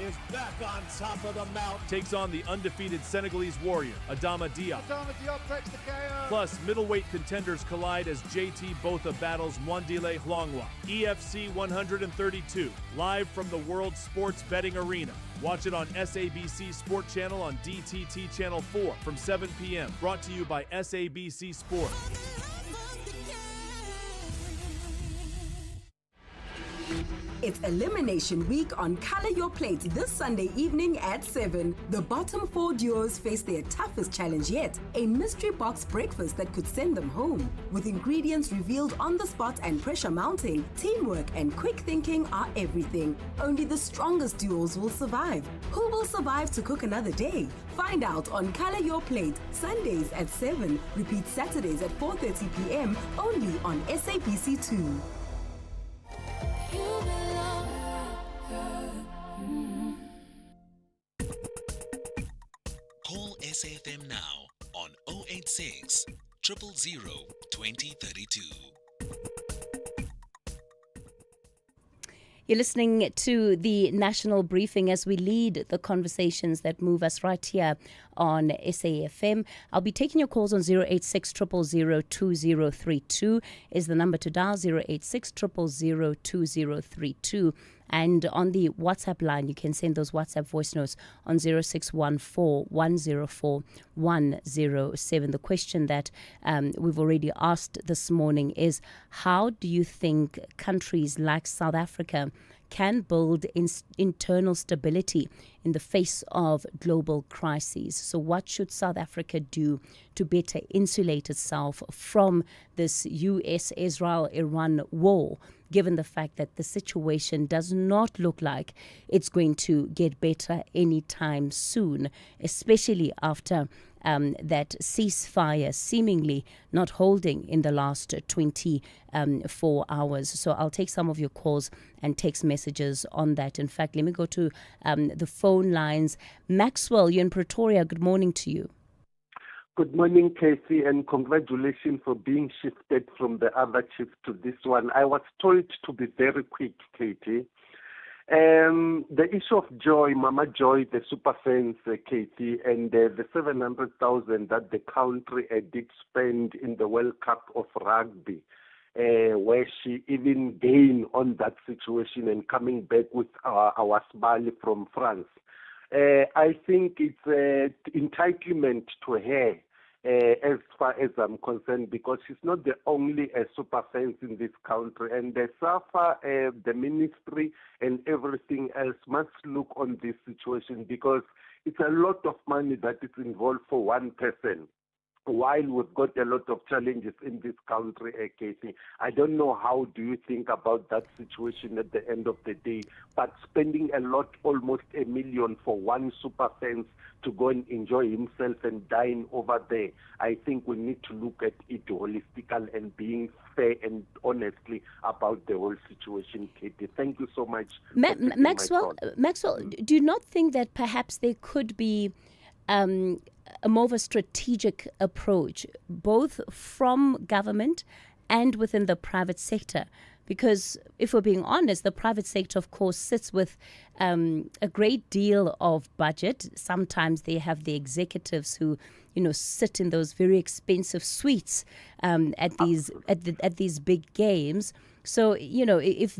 M: is back on top of the mountain.
L: Takes on the undefeated Senegalese warrior, Adama Diop.
M: Adama Diop takes the KO.
L: Plus, middleweight contenders collide as JT Botha battles Mwandile Hlongwa. EFC 132, live from the World Sports Betting Arena. Watch it on SABC Sport Channel on DTT Channel 4 from 7 p.m. Brought to you by SABC Sport.
N: It's Elimination Week on Color Your Plate this Sunday evening at 7. The bottom 4 duos face their toughest challenge yet, a mystery box breakfast that could send them home. With ingredients revealed on the spot and pressure mounting, teamwork and quick thinking are everything. Only the strongest duos will survive. Who will survive to cook another day? Find out on Color Your Plate, Sundays at 7. Repeat Saturdays at 4:30 p.m. only on SABC 2.
B: Call SAFM now on 086 000 2032.
C: You're listening to the National Briefing as we lead the conversations that move us right here on SAFM. I'll be taking your calls on 086 000 2032 is the number to dial, 086 000 2032. And on the WhatsApp line, you can send those WhatsApp voice notes on 0614 104 107. The question that we've already asked this morning is, how do you think countries like South Africa can build internal stability in the face of global crises? So what should South Africa do to better insulate itself from this US-Israel-Iran war, given the fact that the situation does not look like it's going to get better anytime soon, especially after that ceasefire seemingly not holding in the last 24 hours. So I'll take some of your calls and text messages on that. In fact, let me go to the phone lines. Maxwell, you're in Pretoria. Good morning to you.
O: Good morning, Cathy, and congratulations for being shifted from the other chief to this one. I was told to be very quick, Cathy. The issue of Joy, Mama Joy, the super fans, Cathy, and the 700,000 that the country did spend in the World Cup of Rugby, where she even gained on that situation and coming back with our Smiley from France. I think it's entitlement to her, as far as I'm concerned, because she's not the only super fans in this country, and the SAFA, the ministry, and everything else must look on this situation, because it's a lot of money that is involved for one person. While we've got a lot of challenges in this country, Cathy, I don't know how do you think about that situation at the end of the day, but spending a lot, almost $1 million for one super fans to go and enjoy himself and dine over there, I think we need to look at it holistically and being fair and honestly about the whole situation, Katie. Thank you so much.
C: Maxwell, do you not think that perhaps there could be a more of a strategic approach, both from government and within the private sector? Because if we're being honest, the private sector, of course, sits with a great deal of budget. Sometimes they have the executives who, sit in those very expensive suites at these big games. So, if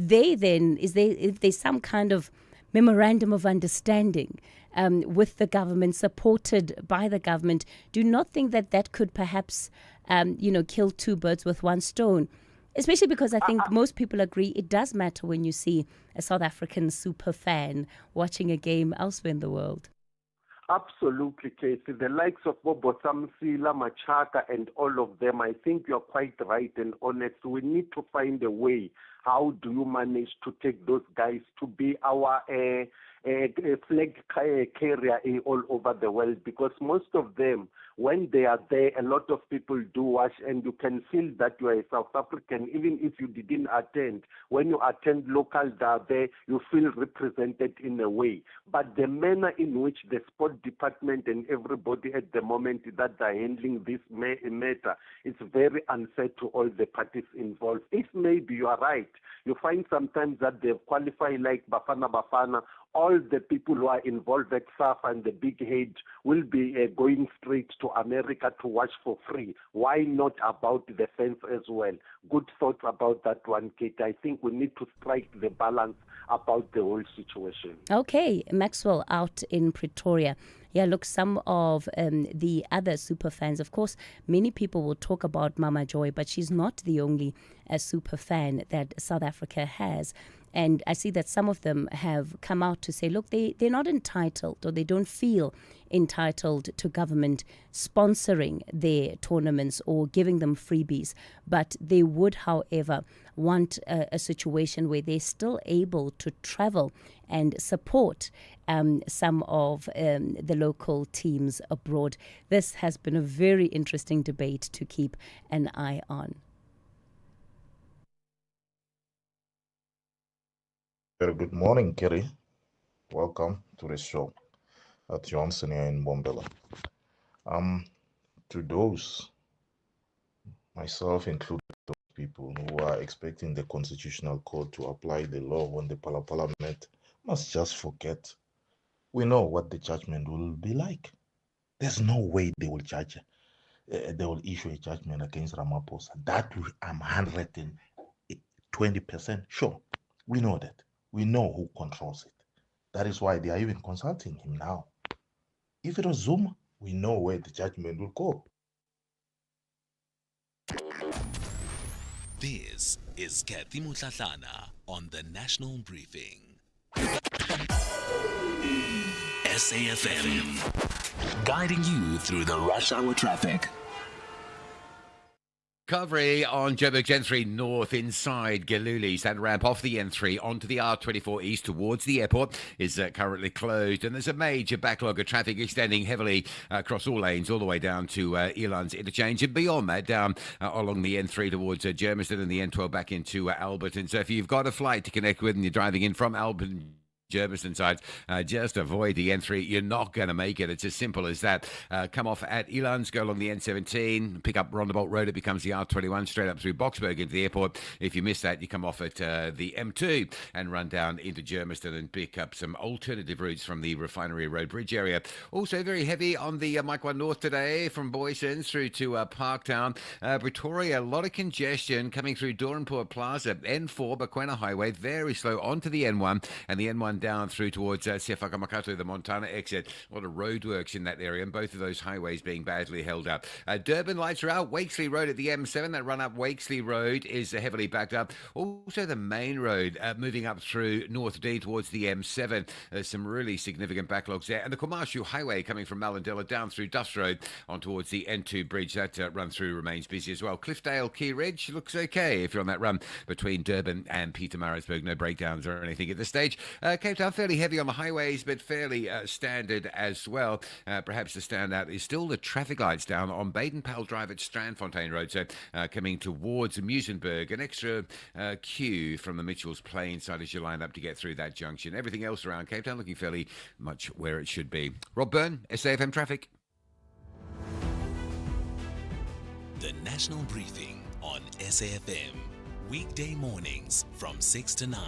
C: there's some kind of memorandum of understanding with the government, supported by the government, do you not think that could perhaps, kill two birds with one stone? Especially because I think most people agree it does matter when you see a South African super fan watching a game elsewhere in the world.
O: Absolutely, Casey. The likes of Bobo Samsila, Machaka, and all of them, I think you're quite right and honest. We need to find a way. How do you manage to take those guys to be our flag carrier all over the world? Because most of them, when they are there, a lot of people do watch, and you can feel that you are a South African, even if you didn't attend. When you attend local there, you feel represented in a way. But the manner in which the sport department and everybody at the moment that are handling this matter, it's very unfair to all the parties involved. If maybe you are right, you find sometimes that they qualify like Bafana, all the people who are involved at SAF and the big head will be going straight to America to watch for free. Why not about the fans as well? Good thoughts about that one, Kate. I think we need to strike the balance about the whole situation.
C: Okay, Maxwell out in Pretoria. Yeah, look, some of the other super fans, of course, many people will talk about Mama Joy, but she's not the only super fan that South Africa has. And I see that some of them have come out to say, look, they're not entitled, or they don't feel entitled to government sponsoring their tournaments or giving them freebies. But they would, however, want a situation where they're still able to travel and support some of the local teams abroad. This has been a very interesting debate to keep an eye on.
P: Very good morning, Kerry. Welcome to the show at Johnson here in Bombela. To those, myself included, people who are expecting the Constitutional Court to apply the law on the Parliament must just forget. We know what the judgment will be like. There's no way they will judge. They will issue a judgment against Ramaphosa. I'm 120% sure. We know that. We know who controls it. That is why they are even consulting him now. If it was Zuma, we know where the judgment will go.
B: This is Cathy Mohlahlana on the National Briefing. SAFM, guiding you through the rush hour traffic.
A: Recovery on Joburg N3 North inside Galulis. That ramp off the N3 onto the R24 East towards the airport is currently closed. And there's a major backlog of traffic extending heavily across all lanes all the way down to Elands Interchange. And beyond that, down along the N3 towards Germiston and the N12 back into Alberton. So if you've got a flight to connect with and you're driving in from Alberton, Germiston side, just avoid the N3. You're not going to make it. It's as simple as that. Come off at Elands, go along the N17, pick up Rondebolt Road. It becomes the R21 straight up through Boksburg into the airport. If you miss that, you come off at the M2 and run down into Germiston and pick up some alternative routes from the Refinery Road Bridge area. Also very heavy on the Mike 1 North today from Boysons through to Parktown. Pretoria, a lot of congestion coming through Doranpur Plaza. N4, Bakwena Highway, very slow onto the N1 and the N1 down through towards Sefakamakatu, the Montana exit. A lot of roadworks in that area, and both of those highways being badly held up. Durban lights are out. Wakesley Road at the M7, that run up Wakesley Road is heavily backed up. Also the main road moving up through North D towards the M7. There's some really significant backlogs there. And the Kwamashu Highway coming from Malindela down through Duffs Road on towards the N2 bridge. That run through remains busy as well. Cliffdale Key Ridge looks okay if you're on that run between Durban and Pietermaritzburg. No breakdowns or anything at this stage. Cape Town fairly heavy on the highways, but fairly standard as well. Perhaps the standout is still the traffic lights down on Baden-Powell Drive at Strandfontein Road. So coming towards Muizenberg, an extra queue from the Mitchell's Plain side as you line up to get through that junction. Everything else around Cape Town looking fairly much where it should be. Rob Byrne, SAFM Traffic.
B: The National Briefing on SAFM. Weekday mornings from 6 to 9.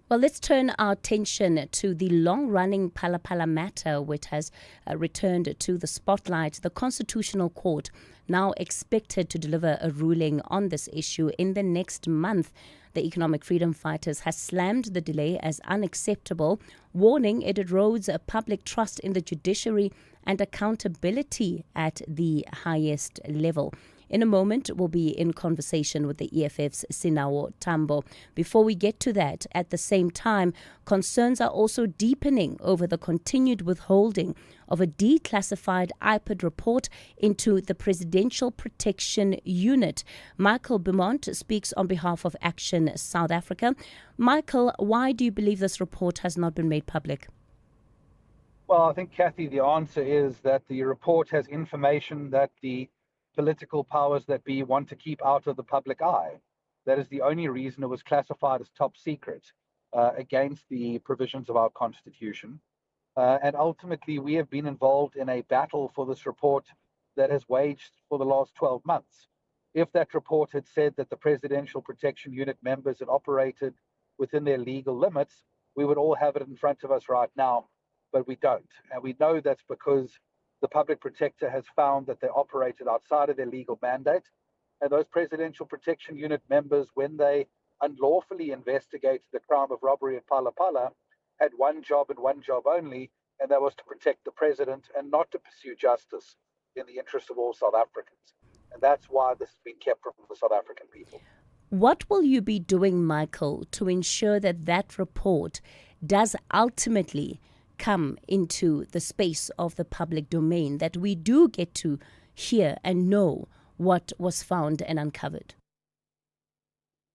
C: Well, let's turn our attention to the long-running Phala matter, which has returned to the spotlight. The Constitutional Court now expected to deliver a ruling on this issue in the next month. The Economic Freedom Fighters has slammed the delay as unacceptable, warning it erodes public trust in the judiciary and accountability at the highest level. In a moment, we'll be in conversation with the EFF's Sinawo Tambo. Before we get to that, at the same time, concerns are also deepening over the continued withholding of a declassified IPID report into the Presidential Protection Unit. Michael Beaumont speaks on behalf of Action South Africa. Michael, why do you believe this report has not been made public?
Q: Well, I think, Cathy, the answer is that the report has information that the political powers that be want to keep out of the public eye. That is the only reason it was classified as top secret against the provisions of our Constitution. And ultimately, we have been involved in a battle for this report that has waged for the last 12 months. If that report had said that the Presidential Protection Unit members had operated within their legal limits, we would all have it in front of us right now, but we don't. And we know that's because the public protector has found that they operated outside of their legal mandate. And those Presidential Protection Unit members, when they unlawfully investigated the crime of robbery at Phala, had one job and one job only, and that was to protect the president and not to pursue justice in the interest of all South Africans. And that's why this has been kept from the South African people.
C: What will you be doing, Michael, to ensure that that report does ultimately come into the space of the public domain, that we do get to hear and know what was found and uncovered?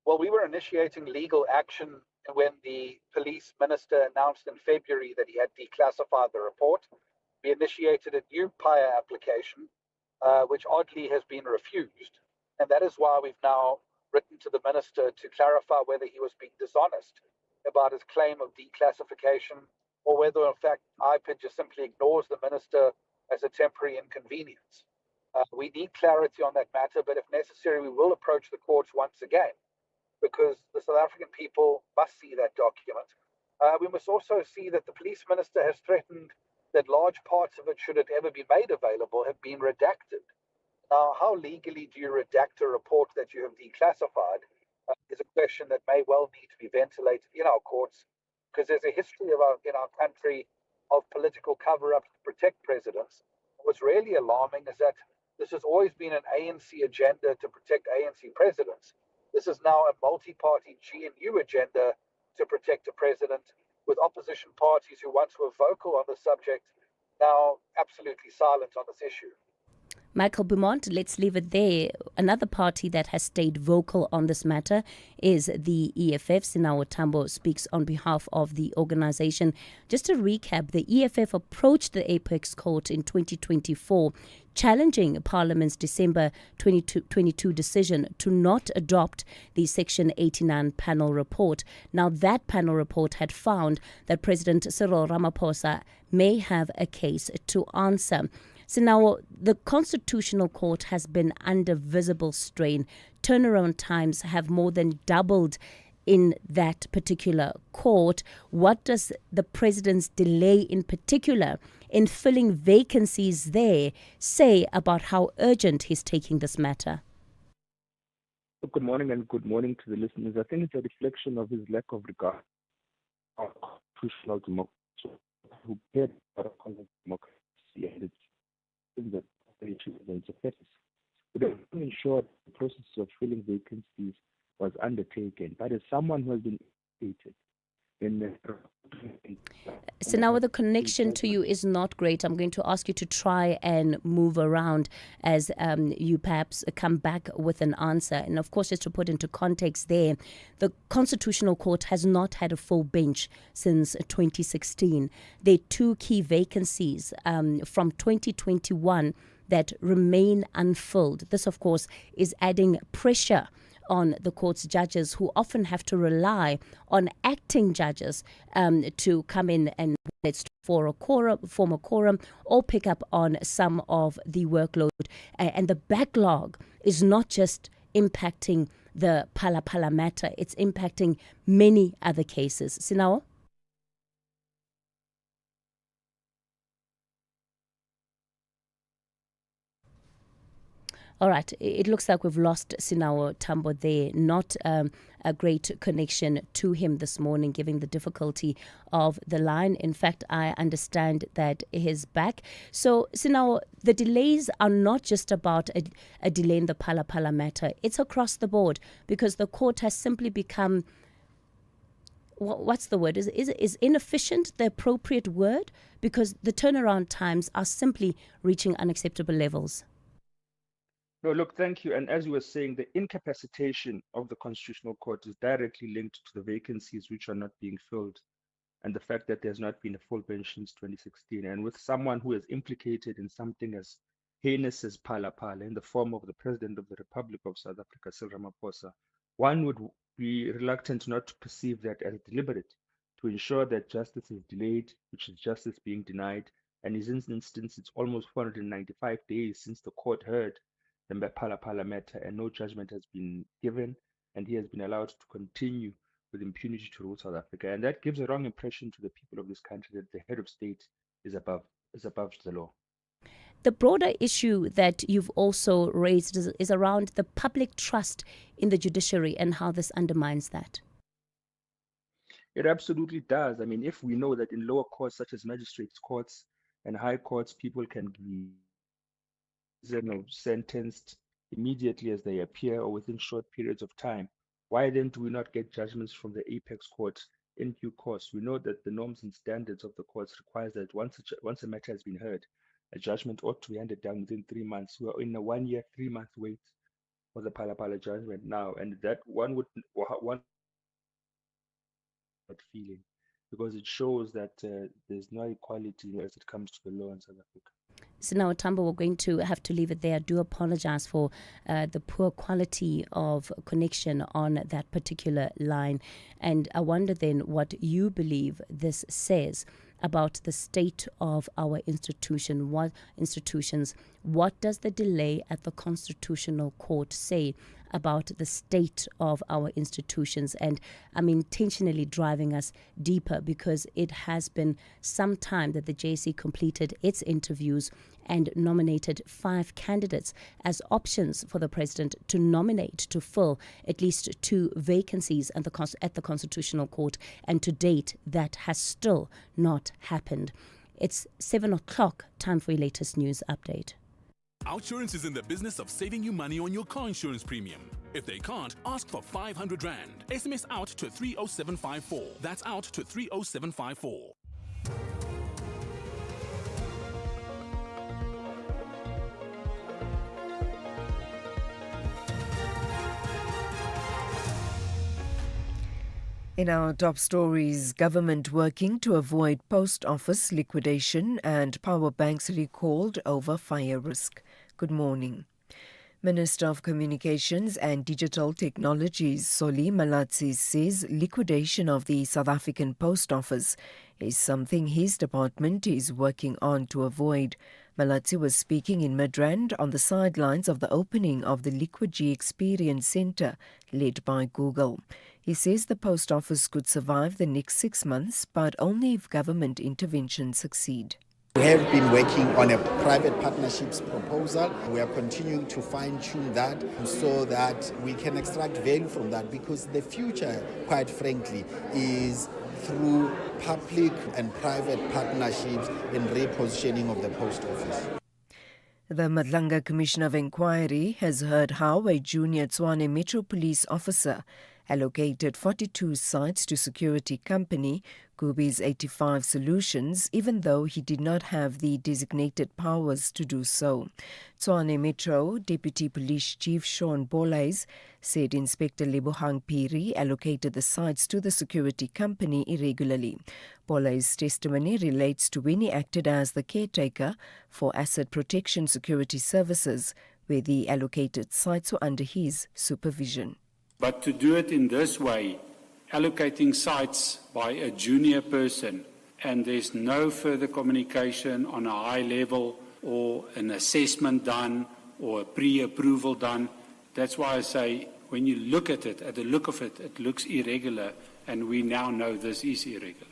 Q: Well, we were initiating legal action when the police minister announced in February that he had declassified the report. We initiated a new PIA application, which oddly has been refused. And that is why we've now written to the minister to clarify whether he was being dishonest about his claim of declassification, or whether, in fact, IPID just simply ignores the minister as a temporary inconvenience. We need clarity on that matter, but if necessary, we will approach the courts once again because the South African people must see that document. We must also see that the police minister has threatened that large parts of it, should it ever be made available, have been redacted. Now, how legally do you redact a report that you have declassified is a question that may well need to be ventilated in our courts, because there's a history in our country of political cover-ups to protect presidents. What's really alarming is that this has always been an ANC agenda to protect ANC presidents. This is now a multi-party GNU agenda to protect a president, with opposition parties who once were vocal on the subject now absolutely silent on this issue.
C: Michael Beaumont, let's leave it there. Another party that has stayed vocal on this matter is the EFF. Sinawo Tambo speaks on behalf of the organization. Just to recap, the EFF approached the Apex Court in 2024, challenging Parliament's December 2022 decision to not adopt the Section 89 panel report. Now, that panel report had found that President Cyril Ramaphosa may have a case to answer. So now the Constitutional Court has been under visible strain. Turnaround times have more than doubled in that particular court. What does the president's delay in particular in filling vacancies there say about how urgent he's taking this matter?
K: Good morning and good morning to the listeners. I think it's a reflection of his lack of regard for constitutional democracy, who cared about democracy and its that and successes. But I'm ensured the process of filling vacancies was undertaken. But as someone who has been educated in
C: so now the connection to you is not great. I'm going to ask you to try and move around as you perhaps come back with an answer. And of course, just to put into context there, the Constitutional Court has not had a full bench since 2016. There are two key vacancies from 2021 that remain unfilled. This, of course, is adding pressure on the court's judges, who often have to rely on acting judges to come in and form a quorum or pick up on some of the workload. And the backlog is not just impacting the Phala matter, it's impacting many other cases. Sinawo? All right, it looks like we've lost Sinawo Tambo there. Not a great connection to him this morning, given the difficulty of the line. In fact, I understand that he's back. So, Sinawo, the delays are not just about a delay in the Phala matter. It's across the board, because the court has simply become, what's the word? Is inefficient the appropriate word? Because the turnaround times are simply reaching unacceptable levels.
R: No, look, thank you. And as you were saying, the incapacitation of the Constitutional Court is directly linked to the vacancies which are not being filled, and the fact that there's not been a full bench since 2016. And with someone who is implicated in something as heinous as Phala in the form of the President of the Republic of South Africa, Cyril Ramaphosa, one would be reluctant not to perceive that as deliberate, to ensure that justice is delayed, which is justice being denied. And in this instance, it's almost 495 days since the court heard the Phala matter, and no judgment has been given, and he has been allowed to continue with impunity to rule South Africa. And that gives a wrong impression to the people of this country that the head of state is above the law.
C: The broader issue that you've also raised is around the public trust in the judiciary and how this undermines that.
R: It absolutely does. I mean, if we know that in lower courts such as magistrates' courts and high courts, people can be sentenced immediately as they appear or within short periods of time, why then do we not get judgments from the Apex Court in due course? We know that the norms and standards of the courts requires that once a matter has been heard, a judgment ought to be handed down within 3 months. We are in a 1 year, 3 month wait for the Phala judgment now, and that one feeling, because it shows that there's no equality as it comes to the law in South Africa.
C: So now, Tambo, we're going to have to leave it there. I do apologize for the poor quality of connection on that particular line. And I wonder then what you believe this says about the state of our institutions. What does the delay at the Constitutional Court say about the state of our institutions? And I'm intentionally driving us deeper because it has been some time that the JSE completed its interviews and nominated 5 candidates as options for the president to nominate to fill at least 2 vacancies at the Constitutional Court. And to date, that has still not happened. It's 7 o'clock, time for your latest news update.
S: Outsurance is in the business of saving you money on your car insurance premium. If they can't, ask for 500 Rand. SMS out to 30754. That's out to 30754.
G: In our top stories, government working to avoid post office liquidation and power banks recalled over fire risk. Good morning. Minister of Communications and Digital Technologies Solly Malatsi says liquidation of the South African Post Office is something his department is working on to avoid. Malatsi was speaking in Midrand on the sidelines of the opening of the Liquid-G Experience Centre led by Google. He says the post office could survive the next 6 months, but only if government interventions succeed.
T: We have been working on a private partnerships proposal. We are continuing to fine-tune that so that we can extract value from that, because the future, quite frankly, is through public and private partnerships in repositioning of the post office.
G: The Madlanga Commission of Inquiry has heard how a junior Tshwane Metro Police officer allocated 42 sites to security company Gubi's 85 Solutions, even though he did not have the designated powers to do so. Tshwane Metro Deputy Police Chief Sean Bolais said Inspector Lebohang Piri allocated the sites to the security company irregularly. Bolais' testimony relates to when he acted as the caretaker for Asset Protection Security Services, where the allocated sites were under his supervision.
U: But to do it in this way, allocating sites by a junior person, and there's no further communication on a high level or an assessment done or a pre-approval done, that's why I say when you look at it, at the look of it, it looks irregular, and we now know this is irregular.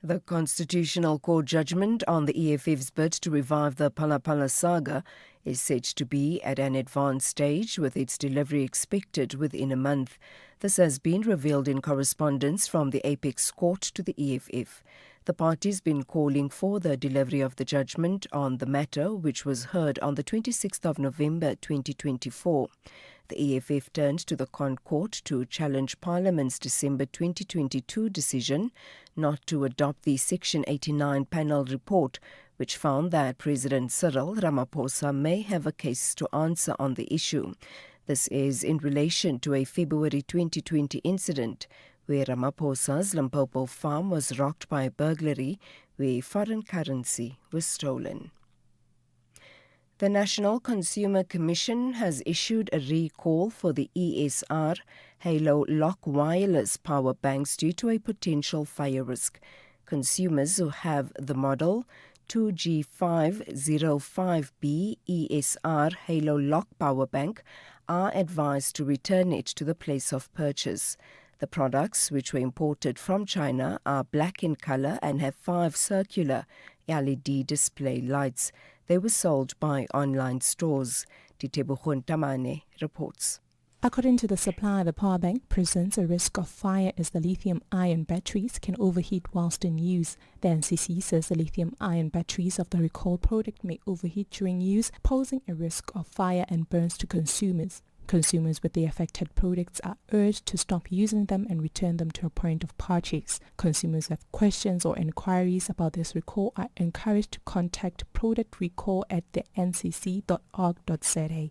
G: The Constitutional Court judgment on the EFF's bid to revive the Phala saga is said to be at an advanced stage, with its delivery expected within a month. This has been revealed in correspondence from the Apex Court to the EFF. The party's been calling for the delivery of the judgment on the matter, which was heard on the 26th of November 2024. The EFF turned to the Court to challenge Parliament's December 2022 decision not to adopt the Section 89 panel report, which found that President Cyril Ramaphosa may have a case to answer on the issue. This is in relation to a February 2020 incident where Ramaphosa's Limpopo farm was rocked by a burglary where foreign currency was stolen. The National Consumer Commission has issued a recall for the ESR Halo Lock wireless power banks due to a potential fire risk. Consumers who have the model 2G505B ESR Halo Lock power bank are advised to return it to the place of purchase. The products, which were imported from China, are black in color and have 5 circular LED display lights. They were sold by online stores. Ditebohon Tamane reports.
V: According to the supplier, the power bank presents a risk of fire as the lithium-ion batteries can overheat whilst in use. The NCC says the lithium-ion batteries of the recalled product may overheat during use, posing a risk of fire and burns to consumers. Consumers with the affected products are urged to stop using them and return them to a point of purchase. Consumers who have questions or inquiries about this recall are encouraged to contact Product Recall at the ncc.org.za.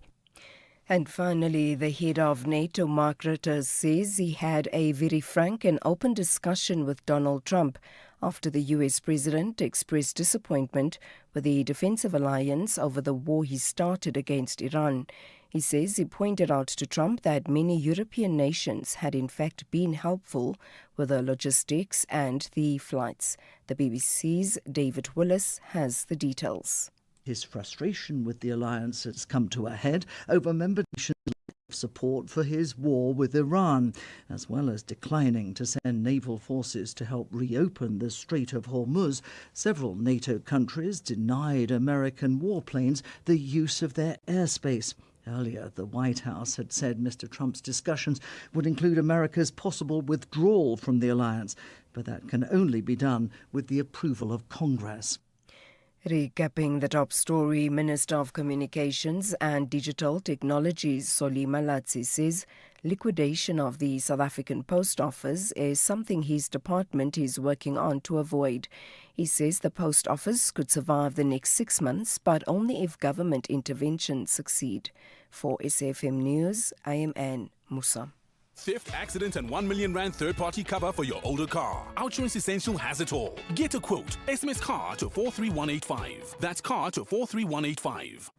G: And finally, the head of NATO, Mark Rutte, says he had a very frank and open discussion with Donald Trump after the US president expressed disappointment with the defensive alliance over the war he started against Iran. He says he pointed out to Trump that many European nations had in fact been helpful with the logistics and the flights. The BBC's David Willis has the details.
D: His frustration with the alliance has come to a head over member nations' lack of support for his war with Iran, as well as declining to send naval forces to help reopen the Strait of Hormuz. Several NATO countries denied American warplanes the use of their airspace. Earlier, the White House had said Mr. Trump's discussions would include America's possible withdrawal from the alliance, but that can only be done with the approval of Congress.
G: Recapping the top story, Minister of Communications and Digital Technologies Solly Malatsi says liquidation of the South African Post Office is something his department is working on to avoid. He says the Post Office could survive the next 6 months, but only if government interventions succeed. For SAFM News, I am Anne Musa.
S: Theft, accident, and 1 million rand third-party cover for your older car. Outsurance Essential has it all. Get a quote. SMS car to 43185. That's car to 43185.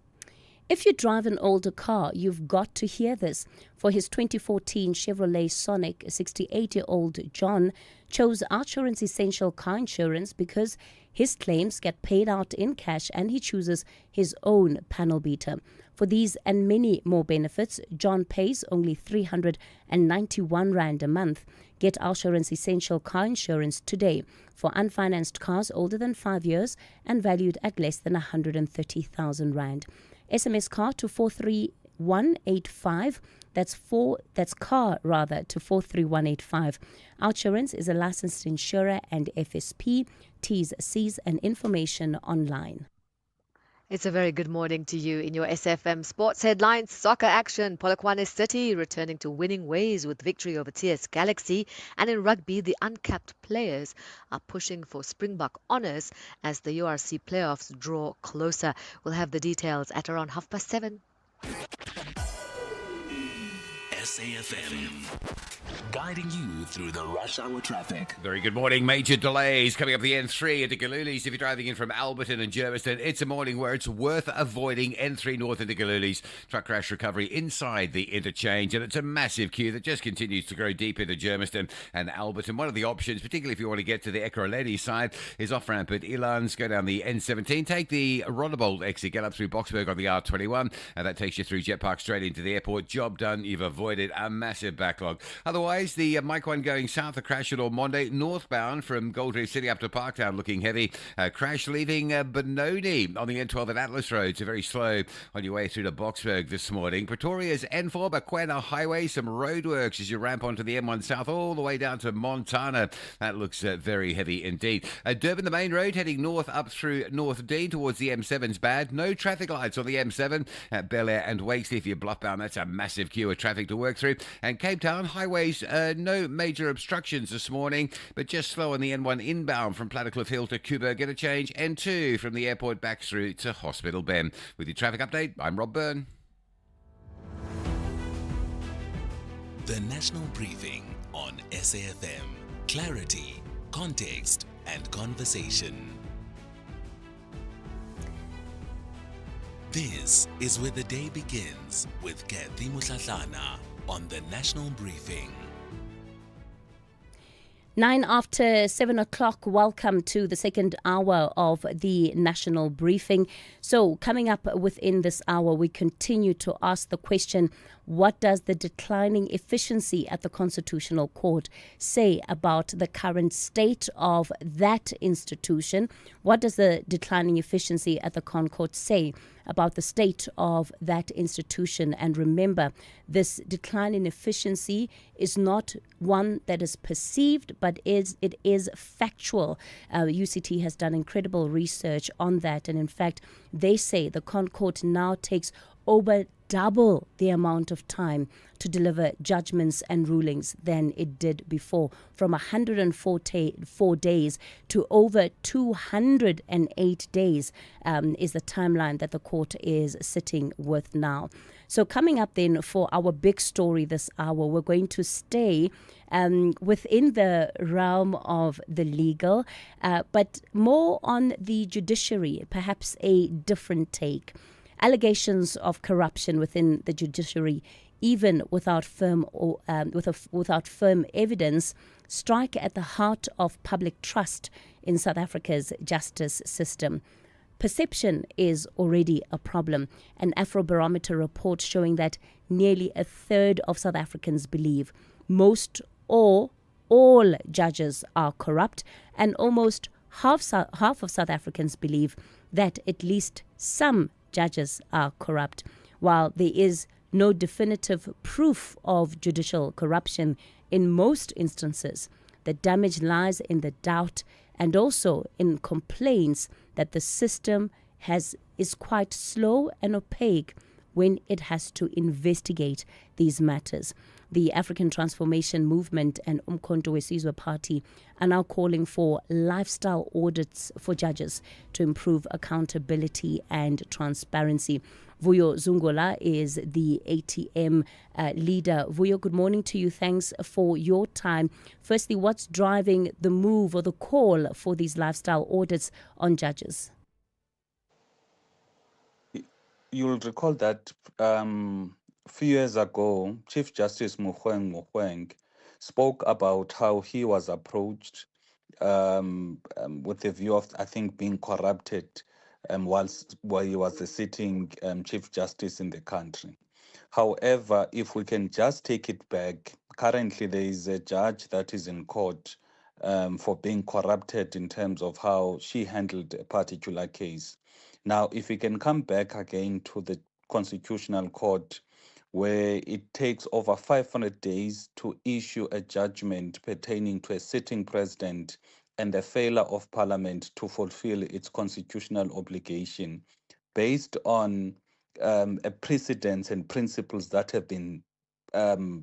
C: If you drive an older car, you've got to hear this. For his 2014 Chevrolet Sonic, 68-year-old John chose Outsurance Essential Car Insurance because his claims get paid out in cash and he chooses his own panel beater. For these and many more benefits, John pays only 391 Rand a month. Get Outsurance Essential Car Insurance today for unfinanced cars older than 5 years and valued at less than 130,000 Rand. SMS car to 43185. That's car to 43185. Outsurance is a licensed insurer and FSP. T's, C's and information online.
H: It's a very good morning to you. In your SFM Sports Headlines, soccer action. Polokwane City returning to winning ways with victory over TS Galaxy. And in rugby, the uncapped players are pushing for Springbok honours as the URC playoffs draw closer. We'll have the details at around 7:30.
B: SAFM, guiding you through the rush hour traffic.
A: Very good morning. Major delays coming up the N3 into Galulis. If you're driving in from Alberton and Germiston, it's a morning where it's worth avoiding N3 North into Galulis. Truck crash recovery inside the interchange, and it's a massive queue that just continues to grow deep into Germiston and Alberton. One of the options, particularly if you want to get to the Ekurhuleni side, is off-ramp at Elands. Go down the N17, take the Rondebolt exit, get up through Boksburg on the R21, and that takes you through Jet Park straight into the airport. Job done. You've avoided a massive backlog. Otherwise, the Mike 1 going south, a crash at Ormonde, northbound from Gold Reef City up to Parktown looking heavy. Crash leaving Benoni on the N12 at Atlas Road, so very slow on your way through to Boksburg this morning. Pretoria's N4, Bakwena Highway, some roadworks as you ramp onto the M1 south all the way down to Montana. That looks very heavy indeed. Durban, the main road, heading north up through North D towards the M7's bad. No traffic lights on the M7 at Bel Air and Wakesley. If you're bluffbound, that's a massive queue of traffic to work through. And Cape Town highways, no major obstructions this morning, but just slow on the N1 inbound from Plattercliff Hill to Kuba. Get a change. N2 from the airport back through to Hospital Bend. With your traffic update, I'm Rob Byrne.
B: The National Briefing on SAFM. Clarity, context, and conversation. This is where the day begins with Cathy Mohlahlana on the National Briefing.
C: 9 after 7 o'clock, welcome to the second hour of the National Briefing. So coming up within this hour, we continue to ask the question, what does the declining efficiency at the Constitutional Court say about the current state of that institution? What does the declining efficiency at the Con Court say about the state of that institution? And remember, this decline in efficiency is not one that is perceived, but it is factual. UCT has done incredible research on that, and in fact, they say the Con Court now takes over double the amount of time to deliver judgments and rulings than it did before, from 104 days to over 208 days is the timeline that the court is sitting with now. So coming up then for our big story this hour, we're going to stay within the realm of the legal, but more on the judiciary, perhaps a different take. Allegations of corruption within the judiciary, even without firm without firm evidence, strike at the heart of public trust in South Africa's justice system. Perception is already a problem. An Afrobarometer report showing that nearly a third of South Africans believe most or all judges are corrupt, and almost half of South Africans believe that at least some judges are corrupt. While there is no definitive proof of judicial corruption in most instances, the damage lies in the doubt and also in complaints that the system is quite slow and opaque when it has to investigate these matters. The African Transformation Movement and Umkhonto weSizwe Party are now calling for lifestyle audits for judges to improve accountability and transparency. Vuyo Zungola is the ATM leader. Vuyo, good morning to you. Thanks for your time. Firstly, what's driving the move or the call for these lifestyle audits on judges?
E: You'll recall that a few years ago, Chief Justice Mogoeng spoke about how he was approached with the view of, I think, being corrupted while he was the sitting Chief Justice in the country. However, if we can just take it back, currently there is a judge that is in court for being corrupted in terms of how she handled a particular case. Now, if we can come back again to the Constitutional Court, where it takes over 500 days to issue a judgment pertaining to a sitting president and the failure of Parliament to fulfill its constitutional obligation, based on a precedence and principles that have been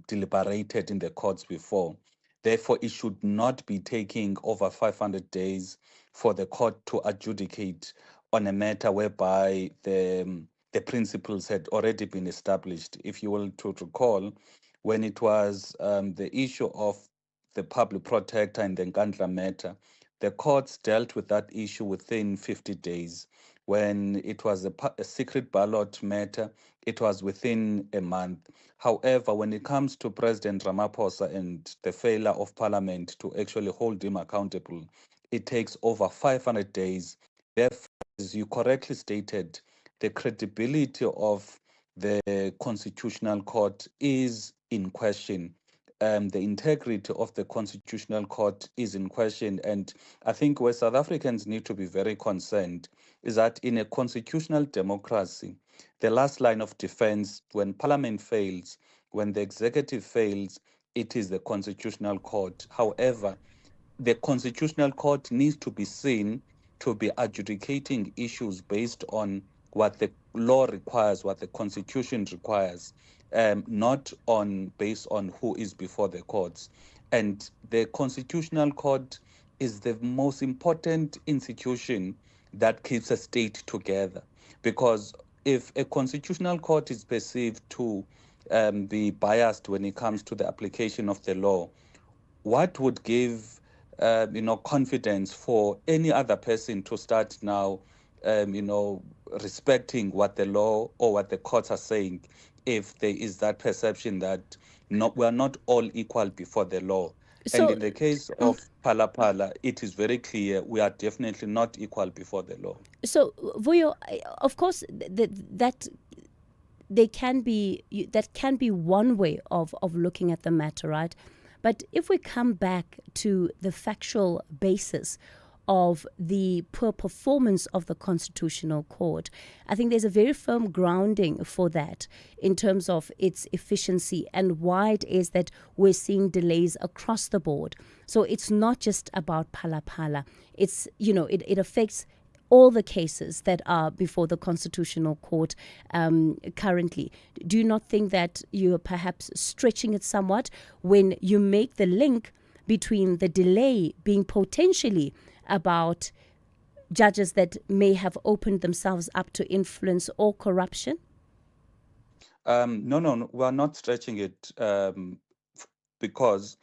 E: deliberated in the courts before. Therefore, it should not be taking over 500 days for the court to adjudicate on a matter whereby the principles had already been established. If you will to recall, when it was the issue of the public protector and the Nkandla matter, the courts dealt with that issue within 50 days. When it was a secret ballot matter, it was within a month. However, when it comes to President Ramaphosa and the failure of Parliament to actually hold him accountable, it takes over 500 days. Therefore, as you correctly stated, the credibility of the Constitutional Court is in question. The integrity of the Constitutional Court is in question. And I think where South Africans need to be very concerned is that in a constitutional democracy, the last line of defense, when Parliament fails, when the executive fails, it is the Constitutional Court. However, the Constitutional Court needs to be seen to be adjudicating issues based on what the law requires, what the Constitution requires, not based on who is before the courts. And the Constitutional Court is the most important institution that keeps a state together. Because if a Constitutional Court is perceived to be biased when it comes to the application of the law, what would give confidence for any other person to start now, respecting what the law or what the courts are saying, if there is that perception that we are not all equal before the law.
C: So,
E: and in the case of Phala, it is very clear we are definitely not equal before the law.
C: So, Vuyo, of course, that can be one way of looking at the matter, right? But if we come back to the factual basis of the poor performance of the Constitutional Court, I think there's a very firm grounding for that in terms of its efficiency and why it is that we're seeing delays across the board. So it's not just about Phala. It's, it affects all the cases that are before the Constitutional Court currently. Do you not think that you're perhaps stretching it somewhat when you make the link between the delay being potentially about judges that may have opened themselves up to influence or corruption?
E: No, we're not stretching it because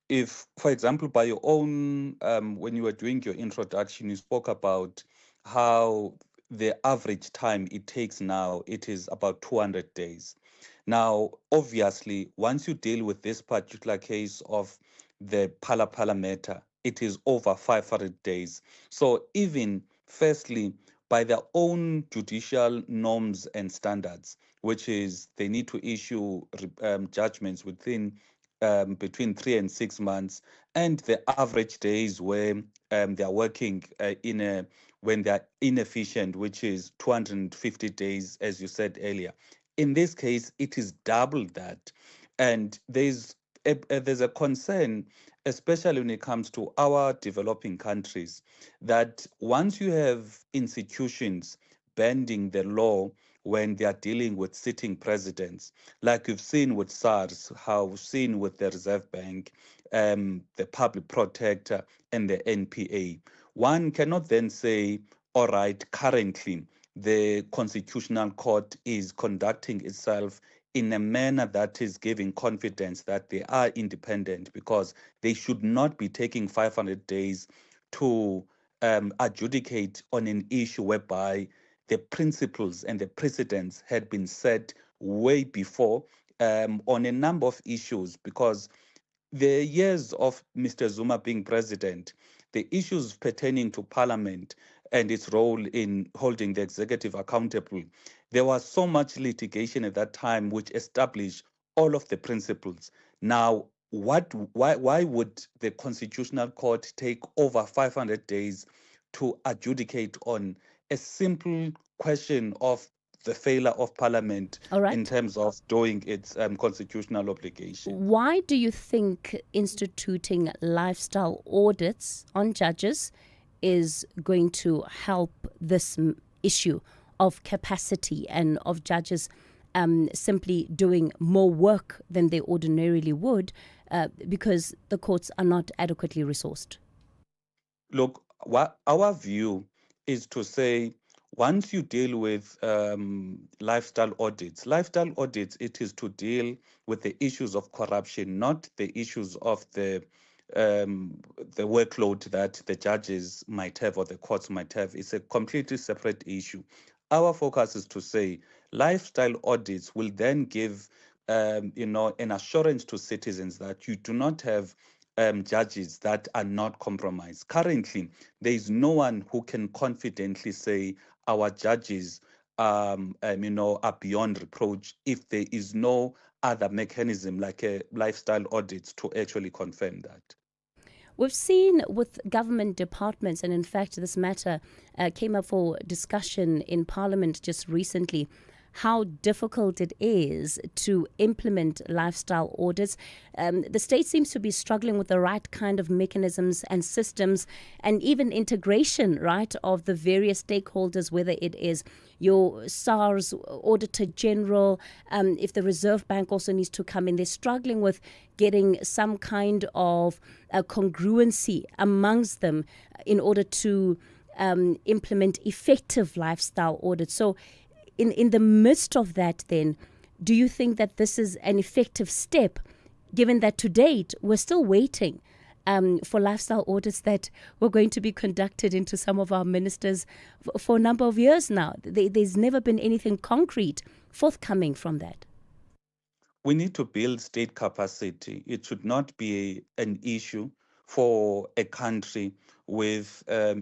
E: if, for example, by your own, when you were doing your introduction, you spoke about how the average time it takes now, it is about 200 days. Now, obviously, once you deal with this particular case of the Phala matter, it is over 500 days. So even firstly, by their own judicial norms and standards, which is they need to issue judgments within between 3 and 6 months, and the average days where they are working when they are inefficient, which is 250 days, as you said earlier. In this case, it is double that, and there's a concern, especially when it comes to our developing countries, that once you have institutions bending the law when they are dealing with sitting presidents, like we've seen with SARS, how we've seen with the Reserve Bank, the Public Protector, and the NPA. One cannot then say, all right, currently the Constitutional Court is conducting itself in a manner that is giving confidence that they are independent, because they should not be taking 500 days to adjudicate on an issue whereby the principles and the precedents had been set way before on a number of issues. Because the years of Mr. Zuma being president, the issues pertaining to parliament and its role in holding the executive accountable, there was so much litigation at that time which established all of the principles. Now, why would the Constitutional Court take over 500 days to adjudicate on a simple question of the failure of parliament
C: All right.
E: in terms of doing its constitutional obligation?
C: Why do you think instituting lifestyle audits on judges is going to help this issue of capacity and of judges simply doing more work than they ordinarily would because the courts are not adequately resourced?
E: Look, our view is to say, once you deal with lifestyle audits, it is to deal with the issues of corruption, not the issues of the workload that the judges might have or the courts might have. It's a completely separate issue. Our focus is to say lifestyle audits will then give an assurance to citizens that you do not have judges that are not compromised. Currently, there is no one who can confidently say our judges are beyond reproach if there is no other mechanism like a lifestyle audit to actually confirm that.
C: We've seen with government departments, and in fact this matter came up for discussion in Parliament just recently, how difficult it is to implement lifestyle audits. The state seems to be struggling with the right kind of mechanisms and systems and even integration, right, of the various stakeholders, whether it is your SARS Auditor General, if the Reserve Bank also needs to come in. They're struggling with getting some kind of congruency amongst them in order to implement effective lifestyle audits. So in the midst of that, then, do you think that this is an effective step, given that to date we're still waiting for lifestyle audits that were going to be conducted into some of our ministers for a number of years now? There's never been anything concrete forthcoming from that.
E: We need to build state capacity. It should not be an issue for a country with a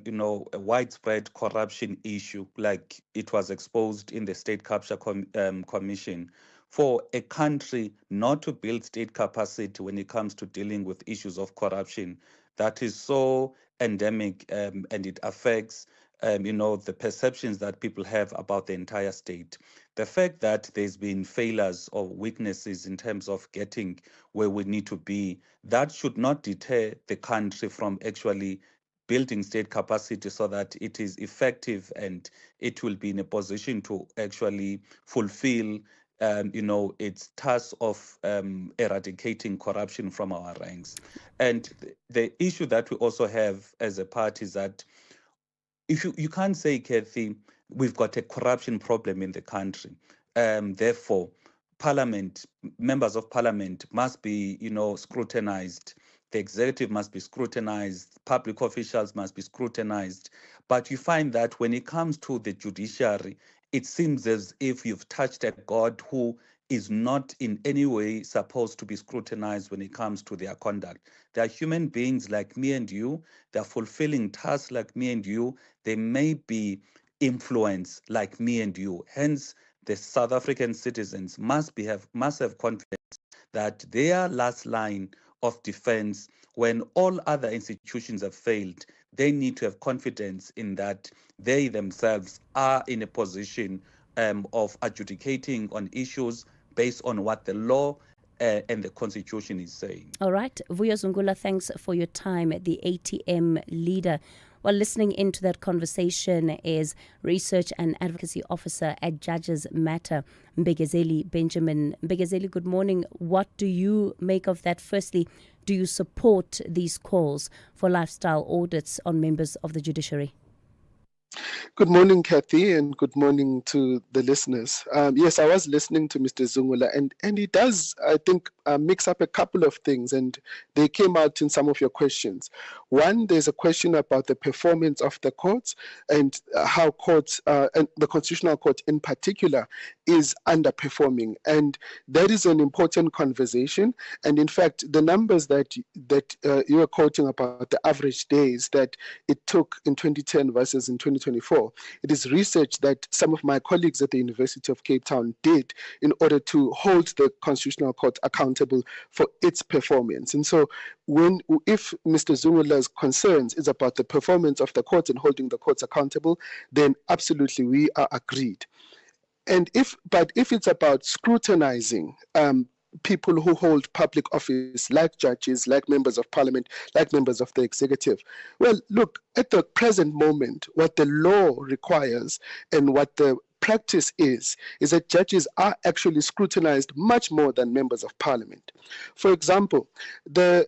E: widespread corruption issue like it was exposed in the State Capture Commission, for a country not to build state capacity when it comes to dealing with issues of corruption that is so endemic and it affects the perceptions that people have about the entire state. The fact that there's been failures or weaknesses in terms of getting where we need to be, that should not deter the country from actually building state capacity so that it is effective and it will be in a position to actually fulfill its task of eradicating corruption from our ranks. And the issue that we also have as a party is that if you can't say, Cathy, we've got a corruption problem in the country. Therefore, Parliament, members of Parliament must be, scrutinized. The executive must be scrutinized. Public officials must be scrutinized. But you find that when it comes to the judiciary, it seems as if you've touched a God who is not in any way supposed to be scrutinized when it comes to their conduct. They are human beings like me and you. They are fulfilling tasks like me and you. They may be influenced like me and you. Hence, the South African citizens must have confidence that their last line of defense, when all other institutions have failed, they need to have confidence in that they themselves are in a position of adjudicating on issues based on what the law and the Constitution is saying.
C: All right. Vuyo Zungula, thanks for your time. The ATM leader. Well, listening into that conversation is Research and Advocacy Officer at Judges Matter, Mbegezeli Benjamin. Mbegezeli, good morning. What do you make of that? Firstly, do you support these calls for lifestyle audits on members of the judiciary?
F: Good morning, Cathy, and good morning to the listeners. Yes, I was listening to Mr. Zungula, and he does, I think, mix up a couple of things, and they came out in some of your questions. One, there's a question about the performance of the courts and how courts, and the Constitutional Court in particular, is underperforming. And that is an important conversation. And in fact, the numbers that you were quoting about the average days that it took in 2010 versus in 2024, it is research that some of my colleagues at the University of Cape Town did in order to hold the Constitutional Court accountable for its performance. And so if Mr. Zungula's concerns is about the performance of the courts and holding the courts accountable, then absolutely we are agreed. But if it's about scrutinizing people who hold public office, like judges, like members of parliament, like members of the executive, well, look, at the present moment, what the law requires and what the practice is that judges are actually scrutinized much more than members of parliament. For example, the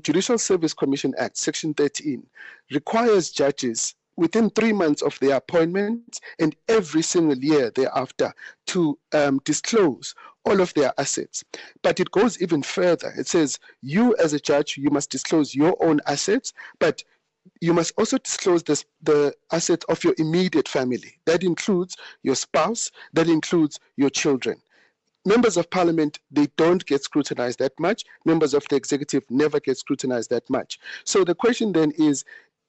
F: Judicial Service Commission Act, Section 13, requires judges within 3 months of their appointment and every single year thereafter to disclose all of their assets. But it goes even further. It says you as a judge, you must disclose your own assets, but you must also disclose the assets of your immediate family. That includes your spouse, that includes your children. Members of parliament, they don't get scrutinized that much. Members of the executive never get scrutinized that much. So the question then is,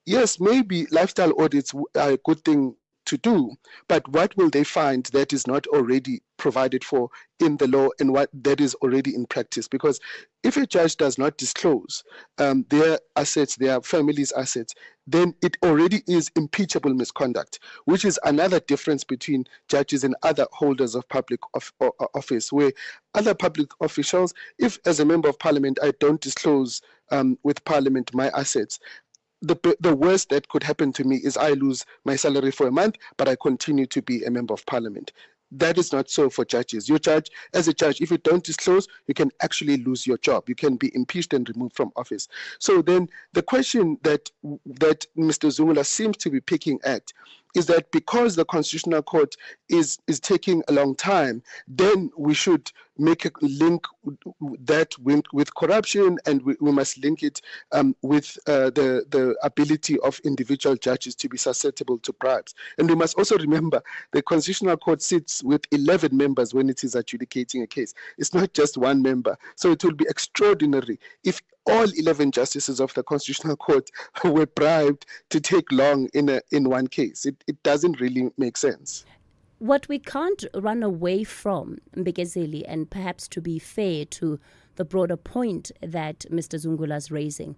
F: yes, maybe lifestyle audits are a good thing to do, but what will they find that is not already provided for in the law and what that is already in practice? Because if a judge does not disclose their assets, their family's assets, then it already is impeachable misconduct, which is another difference between judges and other holders of public office, where other public officials, if as a member of parliament I don't disclose with parliament my assets, the worst that could happen to me is I lose my salary for a month, but I continue to be a member of parliament. That is not so for judges. As a judge, if you don't disclose, you can actually lose your job. You can be impeached and removed from office. So then the question that Mr. Zungula seems to be picking at is that because the Constitutional Court is taking a long time, then we should make a link that with corruption, and we must link it with the ability of individual judges to be susceptible to bribes. And we must also remember the Constitutional Court sits with 11 members when it is adjudicating a case. It's not just one member. So it will be extraordinary if all 11 justices of the Constitutional Court were bribed to take long in one case. It doesn't really make sense.
C: What we can't run away from, Mbegezeli, and perhaps to be fair to the broader point that Mr. Zungula is raising,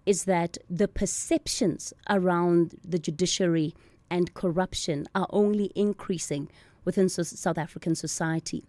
C: is that the perceptions around the judiciary and corruption are only increasing within South African society.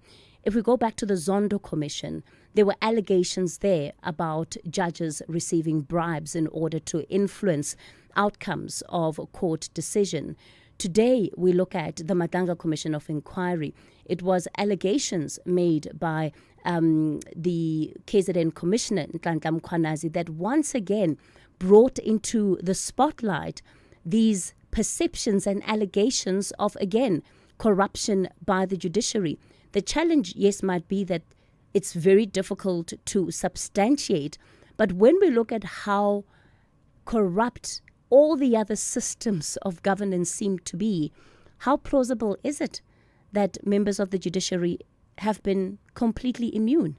C: If we go back to the Zondo Commission, there were allegations there about judges receiving bribes in order to influence outcomes of a court decision. Today, we look at the Madanga Commission of Inquiry. It was allegations made by the KZN Commissioner, Nhlanhla Mkhwanazi, that once again brought into the spotlight these perceptions and allegations of, again, corruption by the judiciary. The challenge, yes, might be that it's very difficult to substantiate. But when we look at how corrupt all the other systems of governance seem to be, how plausible is it that members of the judiciary have been completely immune?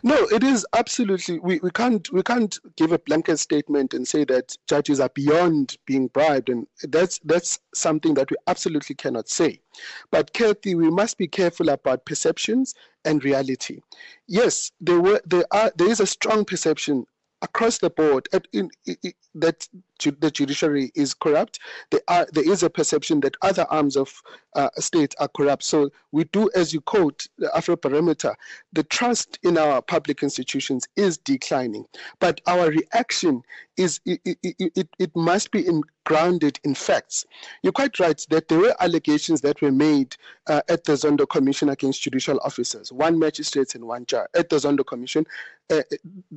F: No, it is absolutely. We can't give a blanket statement and say that judges are beyond being bribed, and that's something that we absolutely cannot say. But Cathy, we must be careful about perceptions and reality. Yes, there is a strong perception across the board that the judiciary is corrupt. There is a perception that other arms of state are corrupt. So we do, as you quote the Afrobarometer, the trust in our public institutions is declining. But our reaction is it must be grounded in facts. You're quite right that there were allegations that were made at the Zondo Commission against judicial officers, one magistrate and one judge. At the Zondo Commission,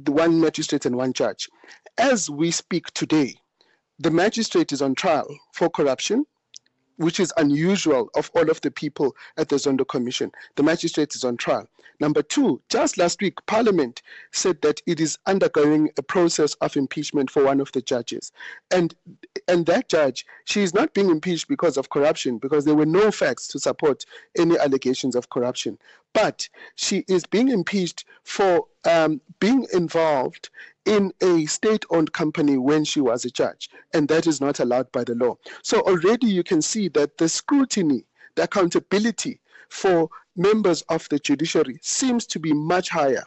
F: one magistrate and one judge. As we speak today, the magistrate is on trial for corruption, which is unusual of all of the people at the Zondo Commission. The magistrate is on trial. Number two, just last week, Parliament said that it is undergoing a process of impeachment for one of the judges. And that judge, she is not being impeached because of corruption, because there were no facts to support any allegations of corruption. But she is being impeached for being involved in a state-owned company when she was a judge, and that is not allowed by the law. So already you can see that the scrutiny, the accountability for members of the judiciary seems to be much higher,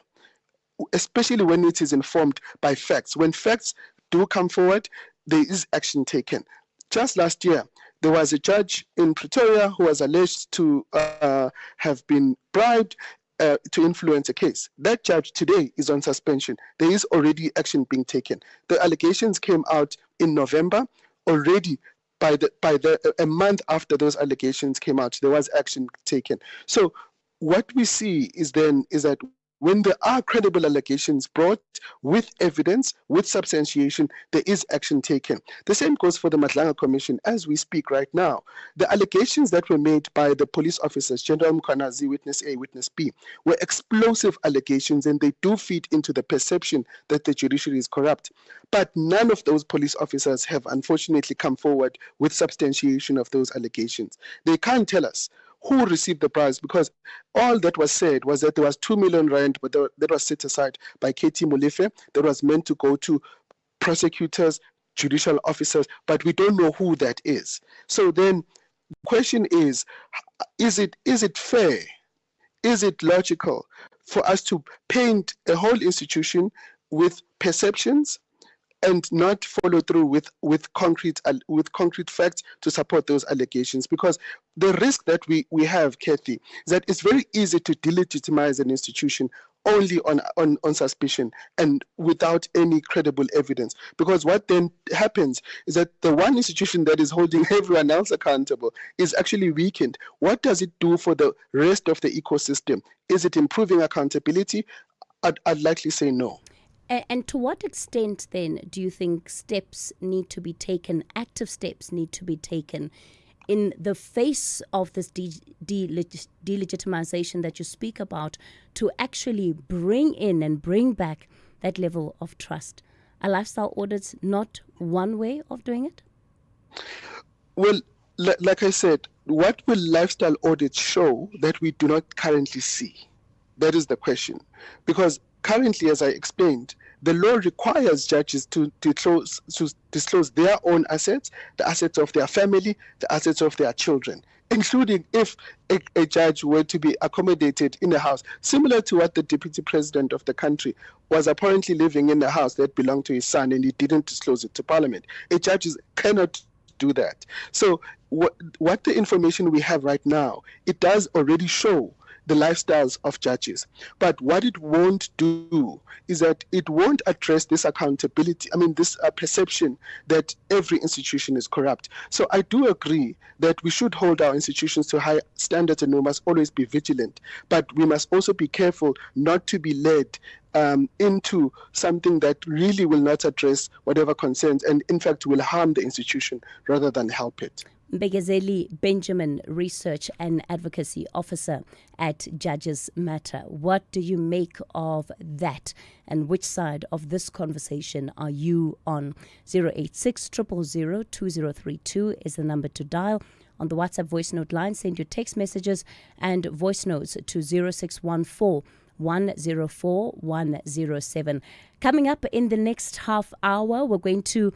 F: especially when it is informed by facts. When facts do come forward, there is action taken. Just last year, there was a judge in Pretoria who was alleged to have been bribed to influence a case. That judge today is on suspension. There is already action being taken. The allegations came out in November. Already, a month after those allegations came out, there was action taken. So what we see is that when there are credible allegations brought with evidence, with substantiation, there is action taken. The same goes for the Mohlahlana Commission as we speak right now. The allegations that were made by the police officers, General Mkhwanazi, Witness A, Witness B, were explosive allegations, and they do feed into the perception that the judiciary is corrupt. But none of those police officers have unfortunately come forward with substantiation of those allegations. They can't tell us who received the prize, because all that was said was that there was 2 million rand, but that was set aside by Cathy Mohlahlana, that was meant to go to prosecutors, judicial officers, but we don't know who that is. So then the question is it fair? Is it logical for us to paint a whole institution with perceptions and not follow through with concrete facts to support those allegations? Because the risk that we have, Cathy, is that it's very easy to delegitimize an institution only on suspicion and without any credible evidence. Because what then happens is that the one institution that is holding everyone else accountable is actually weakened. What does it do for the rest of the ecosystem? Is it improving accountability? I'd likely say no.
C: And to what extent then do you think steps need to be taken, active steps need to be taken in the face of this delegitimization that you speak about to actually bring in and bring back that level of trust? Are lifestyle audits not one way of doing it?
F: Well, like I said, what will lifestyle audits show that we do not currently see? That is the question. Because currently, as I explained, the law requires judges to disclose their own assets, the assets of their family, the assets of their children, including if a judge were to be accommodated in a house, similar to what the deputy president of the country was apparently living in a house that belonged to his son, and he didn't disclose it to Parliament. A judge cannot do that. So what the information we have right now, it does already show the lifestyles of judges. But what it won't do is that it won't address this accountability, this perception that every institution is corrupt. So I do agree that we should hold our institutions to high standards and we must always be vigilant. But we must also be careful not to be led into something that really will not address whatever concerns and, in fact, will harm the institution rather than help it.
C: Mbegezeli Benjamin, Research and Advocacy Officer at Judges Matter. What do you make of that? And which side of this conversation are you on? 086 000 2032 is the number to dial. On the WhatsApp voice note line, send your text messages and voice notes to 0614 104 107. Coming up in the next half hour, we're going to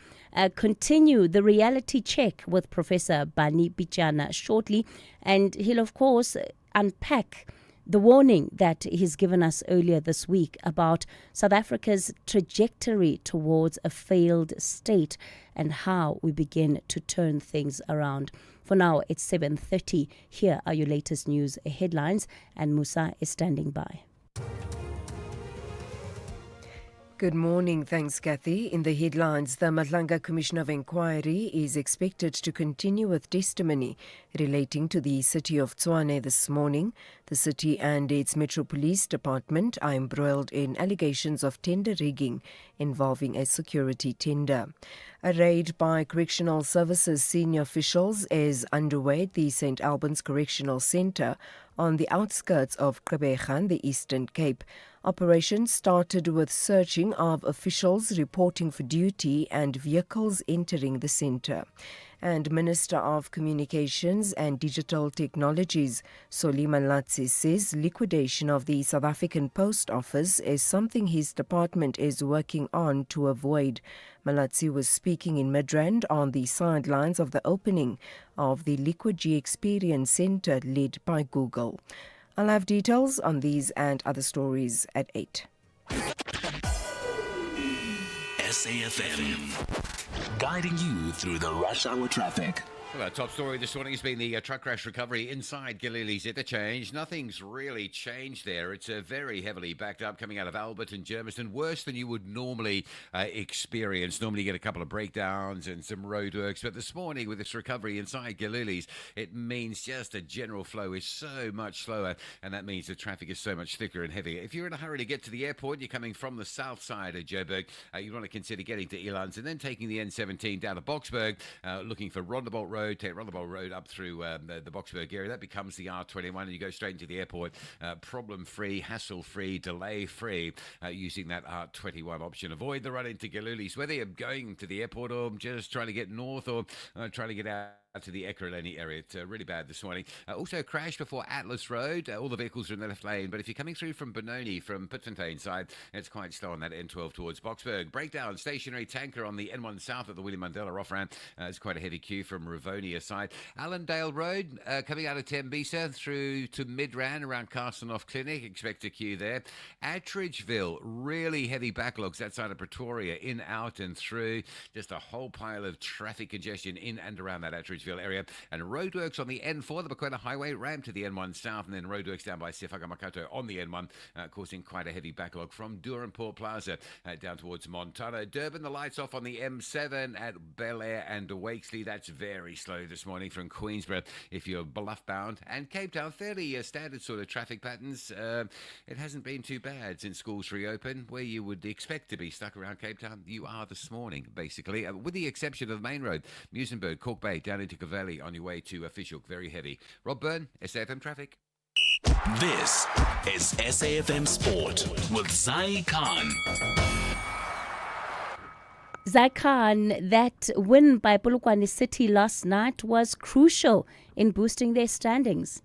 C: continue the reality check with Professor Bani Bichana shortly, and he'll, of course, unpack the warning that he's given us earlier this week about South Africa's trajectory towards a failed state and how we begin to turn things around. For now, it's 7:30. Here are your latest news headlines, and Musa is standing by.
G: Good morning. Thanks, Cathy. In the headlines, the Madlanga Commission of Inquiry is expected to continue with testimony relating to the city of Tshwane this morning. The city and its Metro Police Department are embroiled in allegations of tender rigging involving a security tender. A raid by Correctional Services senior officials is underway at the St. Albans Correctional Centre on the outskirts of Gqeberha, the Eastern Cape. Operations started with searching of officials reporting for duty and vehicles entering the centre. And Minister of Communications and Digital Technologies, Mohlahlana, says liquidation of the South African Post Office is something his department is working on to avoid. Mohlahlana was speaking in Midrand on the sidelines of the opening of the Liquid G Experience Centre led by Google. I'll have details on these and other stories at 8.
B: SAFM, guiding you through the rush hour traffic.
A: Well, our top story this morning has been the truck crash recovery inside Galilee's interchange. Nothing's really changed there. It's very heavily backed up coming out of Albert and Germiston, worse than you would normally experience. Normally you get a couple of breakdowns and some roadworks, but this morning with this recovery inside Galilee's, it means just the general flow is so much slower, and that means the traffic is so much thicker and heavier. If you're in a hurry to get to the airport, you're coming from the south side of Joburg, you want to consider getting to Elands and then taking the N17 down to Boksburg, looking for Rondebolt Road, take Rondebolt Road up through the Boksburg area. That becomes the R21 and you go straight into the airport, problem-free, hassle-free, delay-free, using that R21 option. Avoid the run into Galilee's, whether you're going to the airport or just trying to get north or trying to get out to the Ekurhuleni area. It's really bad this morning. Also crashed before Atlas Road. All the vehicles are in the left lane, but if you're coming through from Benoni, from Pitfontein side, it's quite slow on that N12 towards Boksburg. Breakdown, stationary tanker on the N1 south of the William Mandela off-ramp. It's quite a heavy queue from Rivonia side. Allendale Road, coming out of Tembisa through to Midrand around Carstenoff Clinic. Expect a queue there. Attridgeville, really heavy backlogs that side of Pretoria, in, out and through. Just a whole pile of traffic congestion in and around that Attridgeville area, and roadworks on the N4, the Bakwena Highway, ramp to the N1 south, and then roadworks down by Sefaka Makato on the N1, causing quite a heavy backlog from Durham Port Plaza down towards Montana. Durban, the lights off on the M7 at Bel Air and Wakesley. That's very slow this morning from Queensborough if you're bluff bound, and Cape Town, fairly standard sort of traffic patterns. It hasn't been too bad since schools reopen. Where you would expect to be stuck around Cape Town, you are this morning, basically, with the exception of the main road, Muizenberg, Cork Bay, down into Valley on your way to Fischhoek. Very heavy. Rob Byrne, SAFM Traffic.
B: This is SAFM Sport with Zai Khan.
C: Zai Khan, that win by Polokwane City last night was crucial in boosting their standings.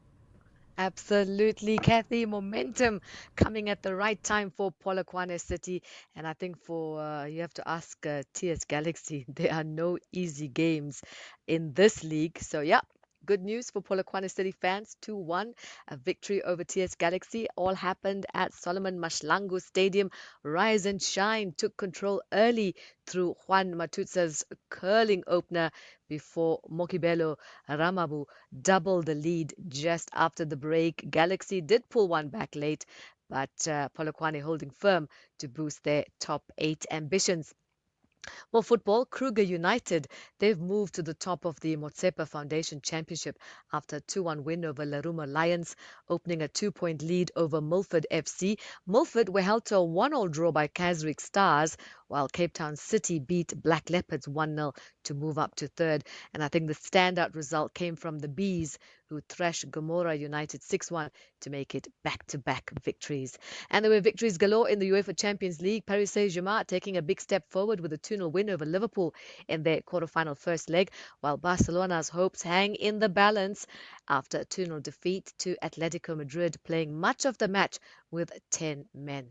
H: Absolutely, Cathy. Momentum coming at the right time for Polokwane City. And I think you have to ask TS Galaxy, there are no easy games in this league. So, yeah, good news for Polokwane City fans. 2-1, a victory over TS Galaxy. All happened at Solomon Mahlangu Stadium. Rise and Shine took control early through Juan Matutsa's curling opener before Mokibelo Ramabu doubled the lead just after the break. Galaxy did pull one back late, but Polokwane holding firm to boost their top 8 ambitions. Well, football, Kruger United, they've moved to the top of the Motsepa Foundation Championship after a 2-1 win over Laruma Lions, opening a 2-point lead over Milford FC. Milford were held to a 1-1 draw by Keswick Stars, while Cape Town City beat Black Leopards 1-0 to move up to third. And I think the standout result came from the Bees, who thrashed Gomorrah United 6-1 to make it back-to-back victories. And there were victories galore in the UEFA Champions League. Paris Saint-Germain taking a big step forward with a 2-0 win over Liverpool in their quarter-final first leg, while Barcelona's hopes hang in the balance after a 2-0 defeat to Atletico Madrid, playing much of the match with 10 men.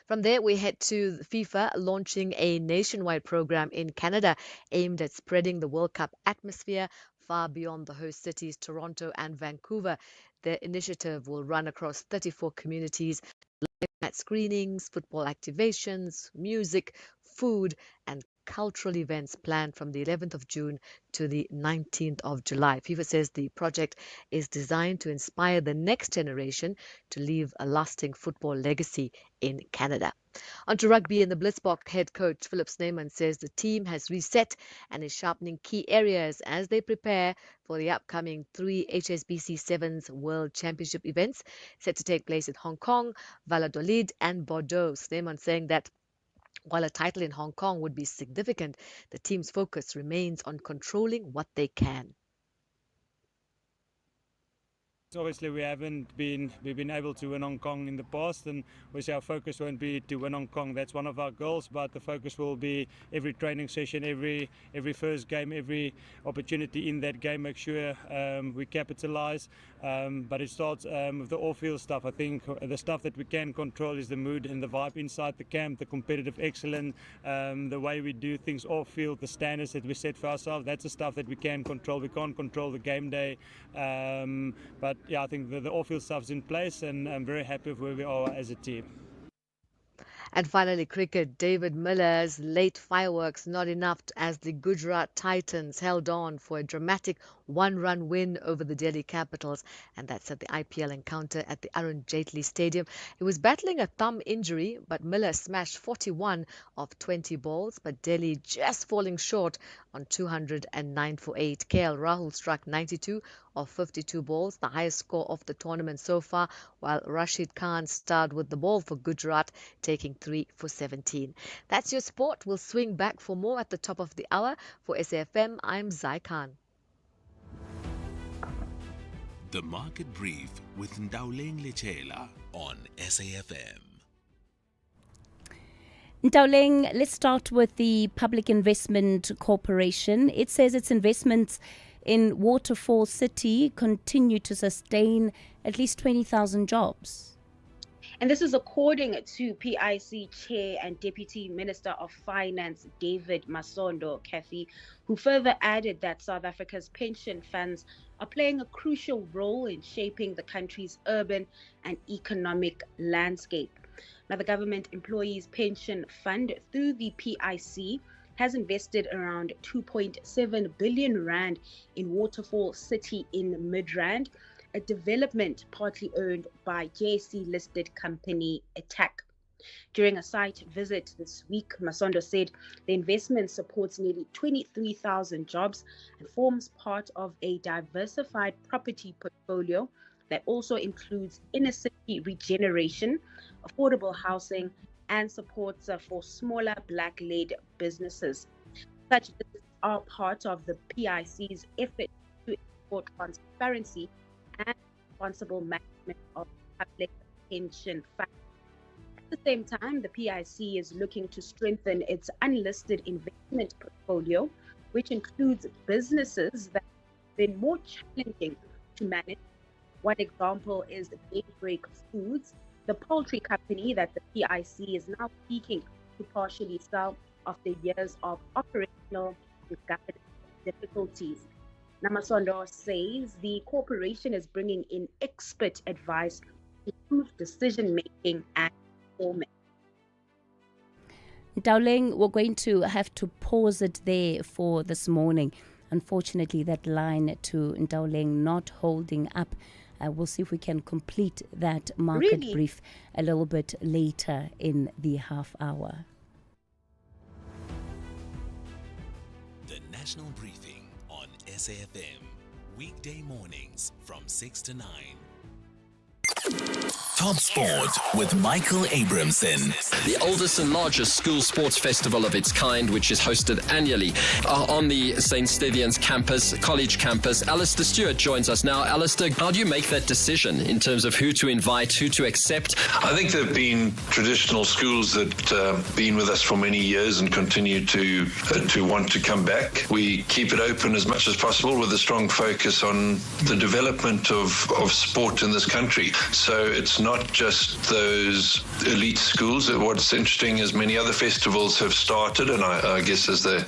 H: From there, we head to FIFA launching a nationwide program in Canada aimed at spreading the World Cup atmosphere far beyond the host cities Toronto and Vancouver. The initiative will run across 34 communities, live match screenings, football activations, music, food, and cultural events planned from the 11th of June to the 19th of July. FIFA says the project is designed to inspire the next generation to leave a lasting football legacy in Canada. On to rugby, and the Blitzbok head coach Philip Snyman says the team has reset and is sharpening key areas as they prepare for the upcoming 3 HSBC Sevens World Championship events set to take place in Hong Kong, Valladolid and Bordeaux. Snyman saying that while a title in Hong Kong would be significant, the team's focus remains on controlling what they can.
I: Obviously, we've been able to win Hong Kong in the past, and obviously our focus won't be to win Hong Kong. That's one of our goals, but the focus will be every training session, every first game, every opportunity in that game, make sure we capitalise. But it starts with the off-field stuff. I think the stuff that we can control is the mood and the vibe inside the camp, the competitive excellence, the way we do things off-field, the standards that we set for ourselves. That's the stuff that we can control. We can't control the game day, but yeah, I think the off-field stuff's in place, and I'm very happy with where we are as a team.
H: And finally, cricket. David Miller's late fireworks not enough as the Gujarat Titans held on for a dramatic one-run win over the Delhi Capitals, and that's at the IPL encounter at the Arun Jaitley Stadium. He was battling a thumb injury, but Miller smashed 41 of 20 balls, but Delhi just falling short on 209 for 8. KL Rahul struck 92 of 52 balls, the highest score of the tournament so far, while Rashid Khan starred with the ball for Gujarat, taking 3 for 17. That's your sport. We'll swing back for more at the top of the hour. For SAFM, I'm Zai Khan.
B: The Market Brief with Ndauleng Lechela on SAFM.
C: Ndauleng, let's start with the Public Investment Corporation. It says its investments in Waterfall City continue to sustain at least 20,000 jobs.
J: And this is according to PIC Chair and Deputy Minister of Finance David Masondo, Cathy, who further added that South Africa's pension funds are playing a crucial role in shaping the country's urban and economic landscape. Now, the Government Employees Pension Fund, through the PIC, has invested around 2.7 billion rand in Waterfall City in Midrand, a development partly owned by JSE-listed company Attack. During a site visit this week, Masondo said the investment supports nearly 23,000 jobs and forms part of a diversified property portfolio that also includes inner-city regeneration, affordable housing, and supports for smaller Black-led businesses. Such businesses are part of the PIC's effort to ensure transparency and responsible management of public pension funds. At the same time, the PIC is looking to strengthen its unlisted investment portfolio, which includes businesses that have been more challenging to manage. One example is Daybreak Foods, the poultry company that the PIC is now seeking to partially sell after years of operational and governance difficulties. Namasondo says the corporation is bringing in expert advice to improve decision-making and performance.
C: Ndauleng, we're going to have to pause it there for this morning. Unfortunately, that line to Ndauleng not holding up. We'll see if we can complete that market brief a little bit later in the half hour.
B: The National Briefing on SAFM. Weekday mornings from 6 to 9. Top Sport with Michael Abramson.
L: The oldest and largest school sports festival of its kind, which is hosted annually on the St. Stithians campus, college campus. Alistair Stewart joins us now. Alistair, how do you make that decision in terms of who to invite, who to accept?
M: I think there have been traditional schools that have been with us for many years and continue to want to come back. We keep it open as much as possible with a strong focus on the development of sport in this country. So it's not just those elite schools. What's interesting is many other festivals have started, and I guess as they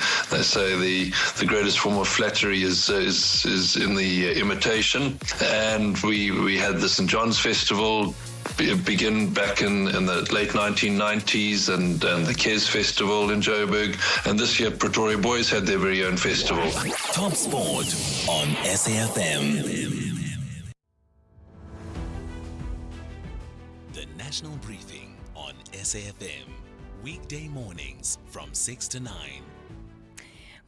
M: say, the greatest form of flattery is in the imitation. And we had the St. John's Festival begin back in the late 1990s, and the Kes Festival in Joburg, and this year Pretoria Boys had their very own festival.
B: Top Sport on SAFM. The National Briefing on SAFM. Weekday mornings from 6 to 9.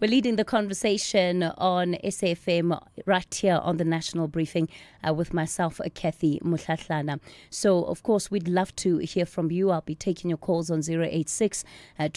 C: We're leading the conversation on SAFM right here on the National Briefing with myself, Cathy Mohlahlana. So, of course, we'd love to hear from you. I'll be taking your calls on 086 000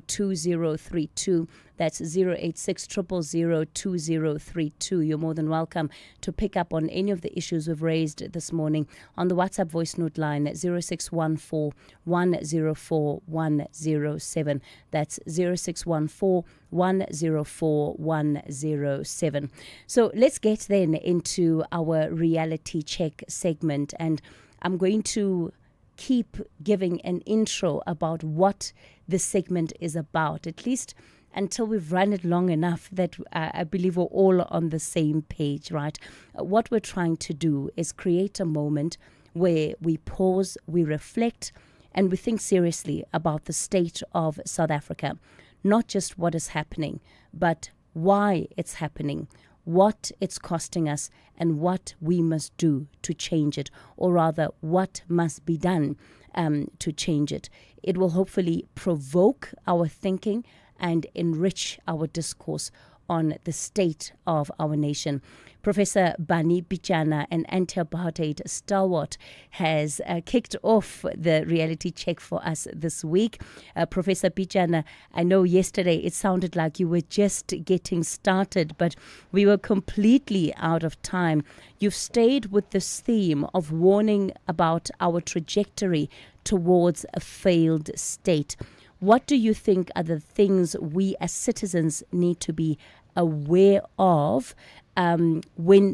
C: 2032. That's 086 000 2032. You're more than welcome to pick up on any of the issues we've raised this morning on the WhatsApp voice note line 0614 104 107. That's 0614 104 107. So let's get then into our reality check segment, and I'm going to keep giving an intro about what this segment is about, at least until we've run it long enough that I believe we're all on the same page, right? What we're trying to do is create a moment where we pause, we reflect, and we think seriously about the state of South Africa. Not just what is happening, but why it's happening, what it's costing us, and what we must do to change it, or rather, what must be done to change it. It will hopefully provoke our thinking and enrich our discourse on the state of our nation. Professor Bani Bichana, an anti-apartheid stalwart, has kicked off the reality check for us this week. Professor Bichana, I know yesterday it sounded like you were just getting started, but we were completely out of time. You've stayed with this theme of warning about our trajectory towards a failed state. What do you think are the things we as citizens need to be aware of where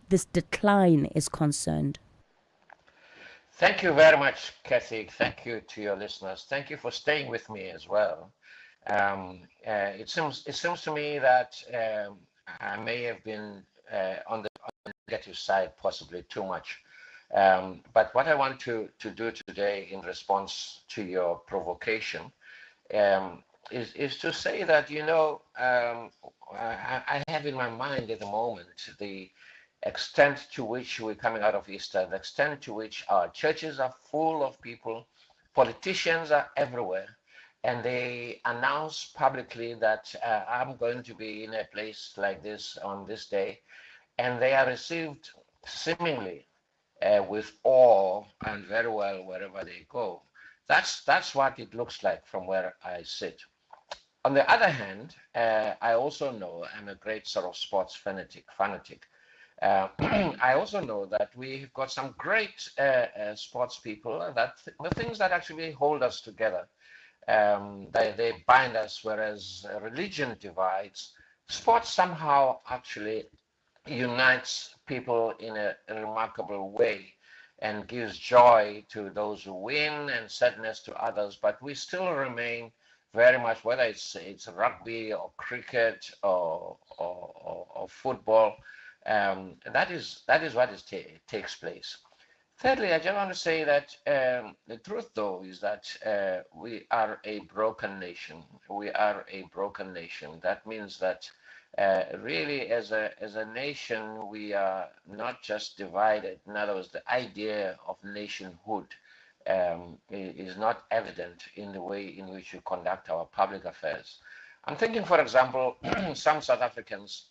C: this decline is concerned?
W: Thank you very much, Cathy. Thank you to your listeners. Thank you for staying with me as well. It seems to me that I may have been on the negative side possibly too much. But what I want to do today in response to your provocation is to say that, I have in my mind at the moment the extent to which we're coming out of Easter, the extent to which our churches are full of people, politicians are everywhere, and they announce publicly that I'm going to be in a place like this on this day, and they are received seemingly with awe and very well wherever they go. That's what it looks like from where I sit. On the other hand, I also know I'm a great sort of sports fanatic. I also know that we've got some great sports people, that the things that actually hold us together, they bind us, whereas religion divides. Sports somehow actually unites people in a remarkable way and gives joy to those who win and sadness to others, but we still remain very much, whether it's rugby or cricket or football, that is what takes place. Thirdly, I just want to say that the truth, though, is that we are a broken nation. We are a broken nation. That means that really, as a nation, we are not just divided. In other words, the idea of nationhood is not evident in the way in which we conduct our public affairs. I'm thinking, for example, some South Africans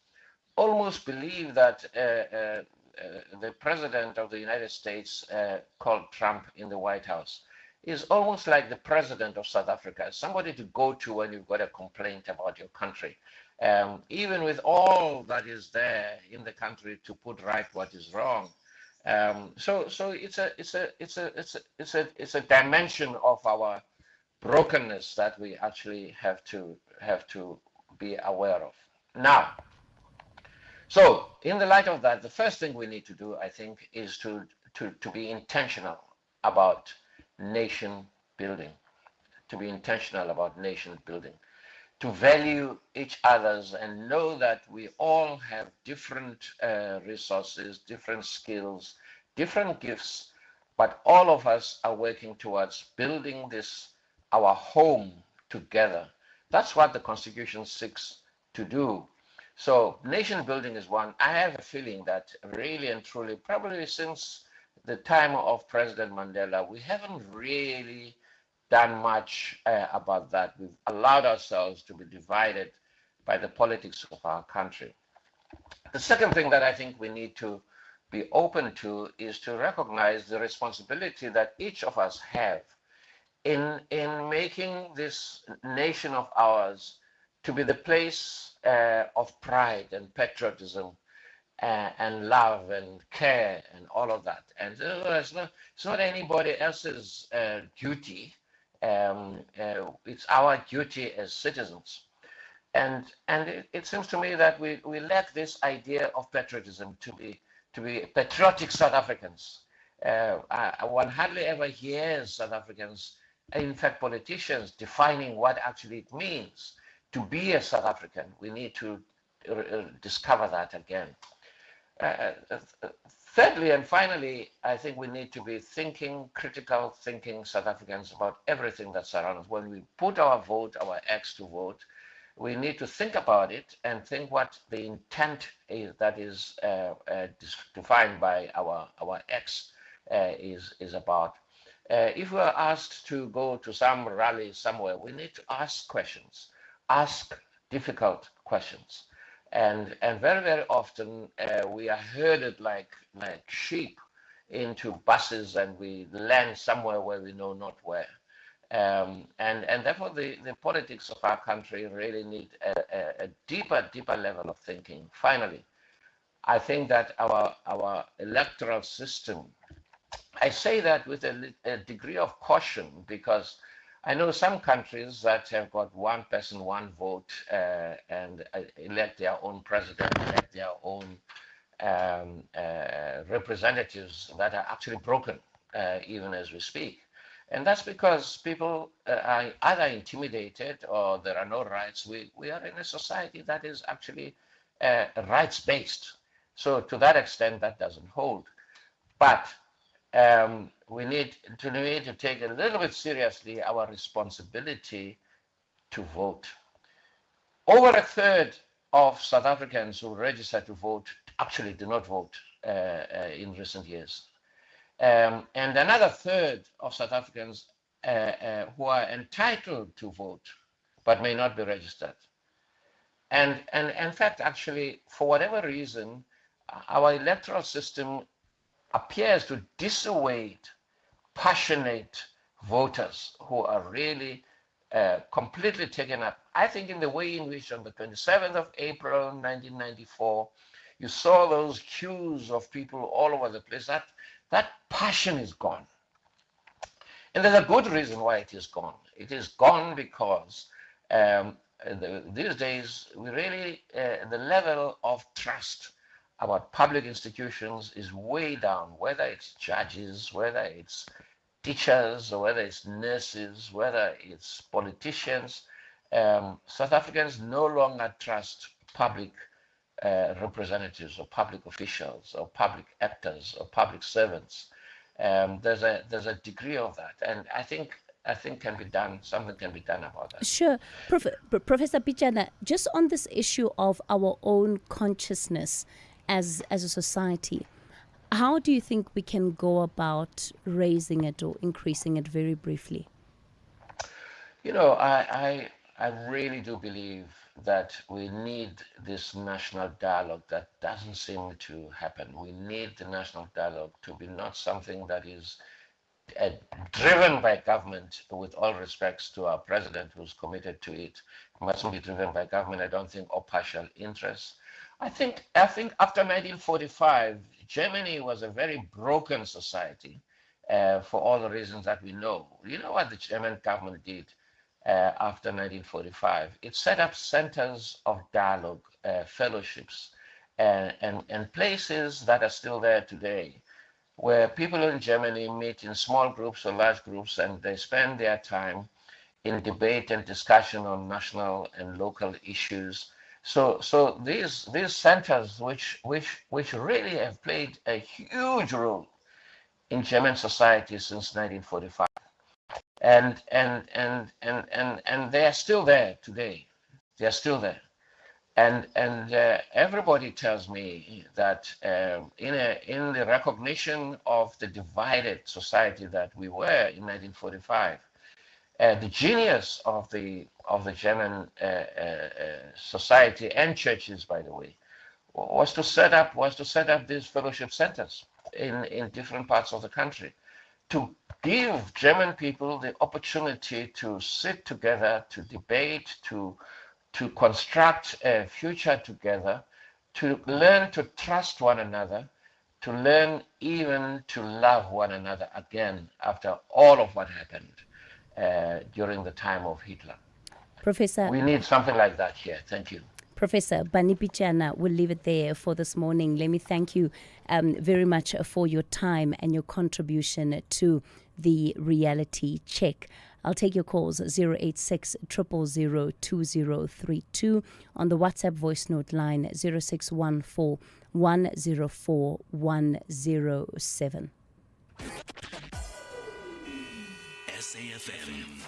W: almost believe that the president of the United States, called Trump in the White House, is almost like the president of South Africa, somebody to go to when you've got a complaint about your country. Even with all that is there in the country to put right what is wrong. So it's a dimension of our brokenness that we actually have to be aware of. Now, so in the light of that, the first thing we need to do, I think, is to be intentional about nation building, to be intentional about nation building, to value each other's and know that we all have different resources, different skills, different gifts, but all of us are working towards building this, our home together. That's what the Constitution seeks to do. So nation building is one. I have a feeling that really and truly, probably since the time of President Mandela, we haven't really done much about that. We've allowed ourselves to be divided by the politics of our country. The second thing that I think we need to be open to is to recognize the responsibility that each of us have in making this nation of ours to be the place of pride and patriotism and love and care and all of that. And it's not anybody else's duty. It's our duty as citizens. And it seems to me that we lack this idea of patriotism, to be patriotic South Africans. One hardly ever hears South Africans, in fact politicians, defining what actually it means to be a South African. We need to discover that again. Thirdly and finally, I think we need to be critical thinking South Africans about everything that surrounds us. When we put our vote, our X to vote, we need to think about it and think what the intent is that is defined by our X is about. If we are asked to go to some rally somewhere, we need to ask questions, ask difficult questions. And very, very often we are herded like sheep into buses and we land somewhere where we know not where. And therefore the politics of our country really need a deeper level of thinking. Finally, I think that our electoral system, I say that with a degree of caution, because I know some countries that have got one person, one vote, and elect their own president, elect their own representatives that are actually broken, even as we speak. And that's because people are either intimidated or there are no rights. We are in a society that is actually rights-based. So to that extent, that doesn't hold. But we need to take a little bit seriously our responsibility to vote. Over a third of South Africans who register to vote actually do not vote in recent years. And another third of South Africans who are entitled to vote but may not be registered. And in fact, actually, for whatever reason, our electoral system appears to dissuade passionate voters who are really completely taken up. I think in the way in which on the 27th of April 1994, you saw those queues of people all over the place, that passion is gone. And there's a good reason why it is gone. It is gone because these days, we really, the level of trust about public institutions is way down, whether it's judges, whether it's teachers, or whether it's nurses, whether it's politicians. South Africans no longer trust public representatives or public officials or public actors or public servants. There's a degree of that, and I think something can be done about that.
C: Sure. Professor Pichana, just on this issue of our own consciousness as a society, how do you think we can go about raising it or increasing it, very briefly?
W: You know, I I really do believe that we need this national dialogue that doesn't seem to happen. We need the national dialogue to be not something that is uh, driven by government, with all respects to our president who's committed to it. It mustn't be driven by government, I don't think, or partial interests. I think after 1945, Germany was a very broken society for all the reasons that we know. You know what the German government did after 1945? It set up centers of dialogue, fellowships, and places that are still there today, where people in Germany meet in small groups or large groups, and they spend their time in debate and discussion on national and local issues. So these centers, which really have played a huge role in German society since 1945, and they are still there today. They are still there. And everybody tells me that in the recognition of the divided society that we were in 1945, the genius of the German society and churches, by the way, was to set up these fellowship centers in different parts of the country, to give German people the opportunity to sit together, to debate, to construct a future together, to learn to trust one another, to learn even to love one another again after all of what happened during the time of Hitler.
C: Professor,
W: we need something like that here. Thank you.
C: Professor Bani Pichana, we'll leave it there for this morning. Let me thank you very much for your time and your contribution to the reality check. I'll take your calls 086 000 2032 on the WhatsApp voice note line 0614 104 107.
B: SAFM,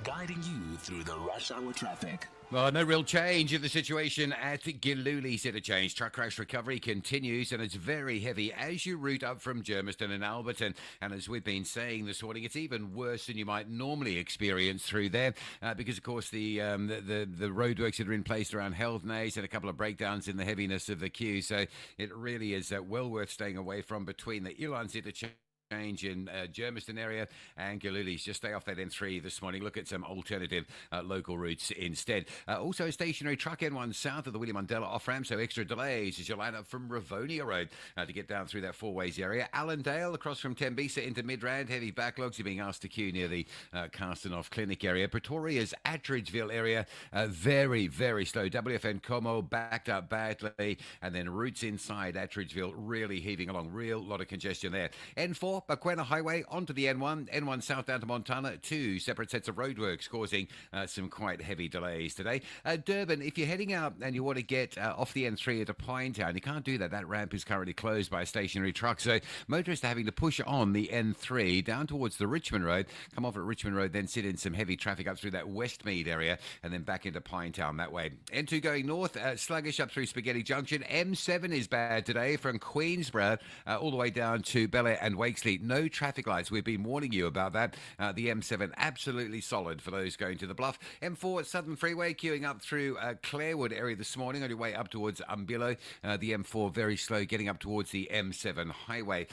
B: guiding you through the rush hour traffic.
A: Well, no real change in the situation at Giluli Centre Change. Truck crash recovery continues, and it's very heavy as you route up from Germiston and Alberton. And as we've been saying this morning, it's even worse than you might normally experience through there, because, of course, the roadworks that are in place around Heldnays and a couple of breakdowns in the heaviness of the queue. So it really is well worth staying away from between the Ilan Centre Change in Germiston area and Giluli. Just stay off that N3 this morning. Look at some alternative local routes instead. Also, a stationary truck N1 south of the William Mandela off-ramp, so extra delays as you line up from Rivonia Road to get down through that four-ways area. Allendale across from Tembisa into Midrand. Heavy backlogs. You're being asked to queue near the Carstenoff Clinic area. Pretoria's Attridgeville area, very, very slow. WFN Como backed up badly, and then routes inside Attridgeville really heaving along. Real lot of congestion there. N4 Bakwena Highway onto the N1 south down to Montana. Two separate sets of roadworks causing some quite heavy delays today. Durban, if you're heading out and you want to get off the N3 into Pinetown, you can't do that. That ramp is currently closed by a stationary truck, so motorists are having to push on the N3 down towards the Richmond Road, come off at Richmond Road, then sit in some heavy traffic up through that Westmead area, and then back into Pinetown that way. N2 going north, sluggish up through Spaghetti Junction. M7 is bad today from Queensborough all the way down to Bel Air and Wakesley. No traffic lights. We've been warning you about that. The M7 absolutely solid for those going to the Bluff. M4 Southern Freeway queuing up through Clarewood area this morning on your way up towards Umbilo. The M4 very slow getting up towards the M7 highway.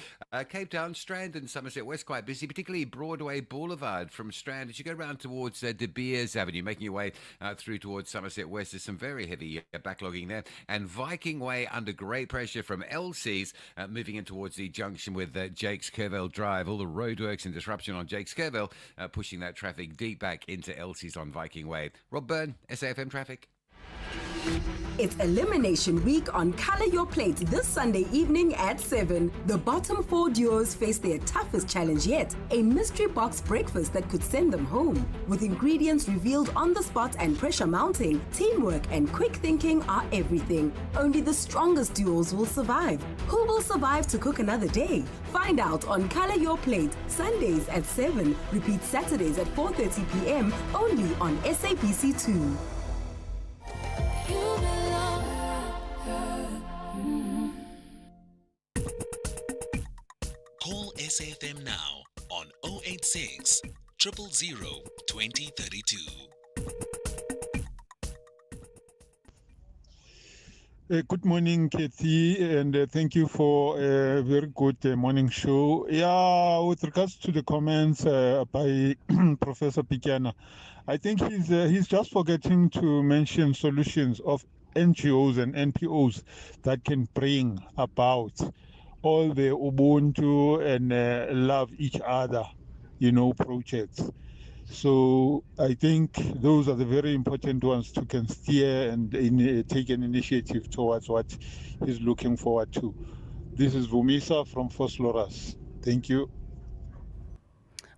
A: Cape Town, Strand and Somerset West quite busy, particularly Broadway Boulevard from Strand as you go around towards De Beers Avenue, making your way through towards Somerset West. There's some very heavy backlogging there. And Viking Way under great pressure from LC's moving in towards the junction with Jake's Kerville Drive. All the roadworks and disruption on Jake's Kerville pushing that traffic deep back into LC's on Viking Way. Rob Byrne, SAFM Traffic.
N: It's Elimination Week on Color Your Plate this Sunday evening at 7. The bottom 4 duos face their toughest challenge yet, a mystery box breakfast that could send them home. With ingredients revealed on the spot and pressure mounting, teamwork and quick thinking are everything. Only the strongest duos will survive. Who will survive to cook another day? Find out on Color Your Plate, Sundays at 7. Repeat Saturdays at 4:30 p.m. only on SABC 2.
B: Call SAFM now on 086 000 2032.
O: Good morning, Cathy, and thank you for a very good morning show. Yeah, with regards to the comments by Professor Pikiana, I think he's just forgetting to mention solutions of NGOs and NPOs that can bring about all the Ubuntu and love each other, projects. So I think those are the very important ones to can steer and take an initiative towards what he's looking forward to. This is Vumisa from Fosloras. Thank you.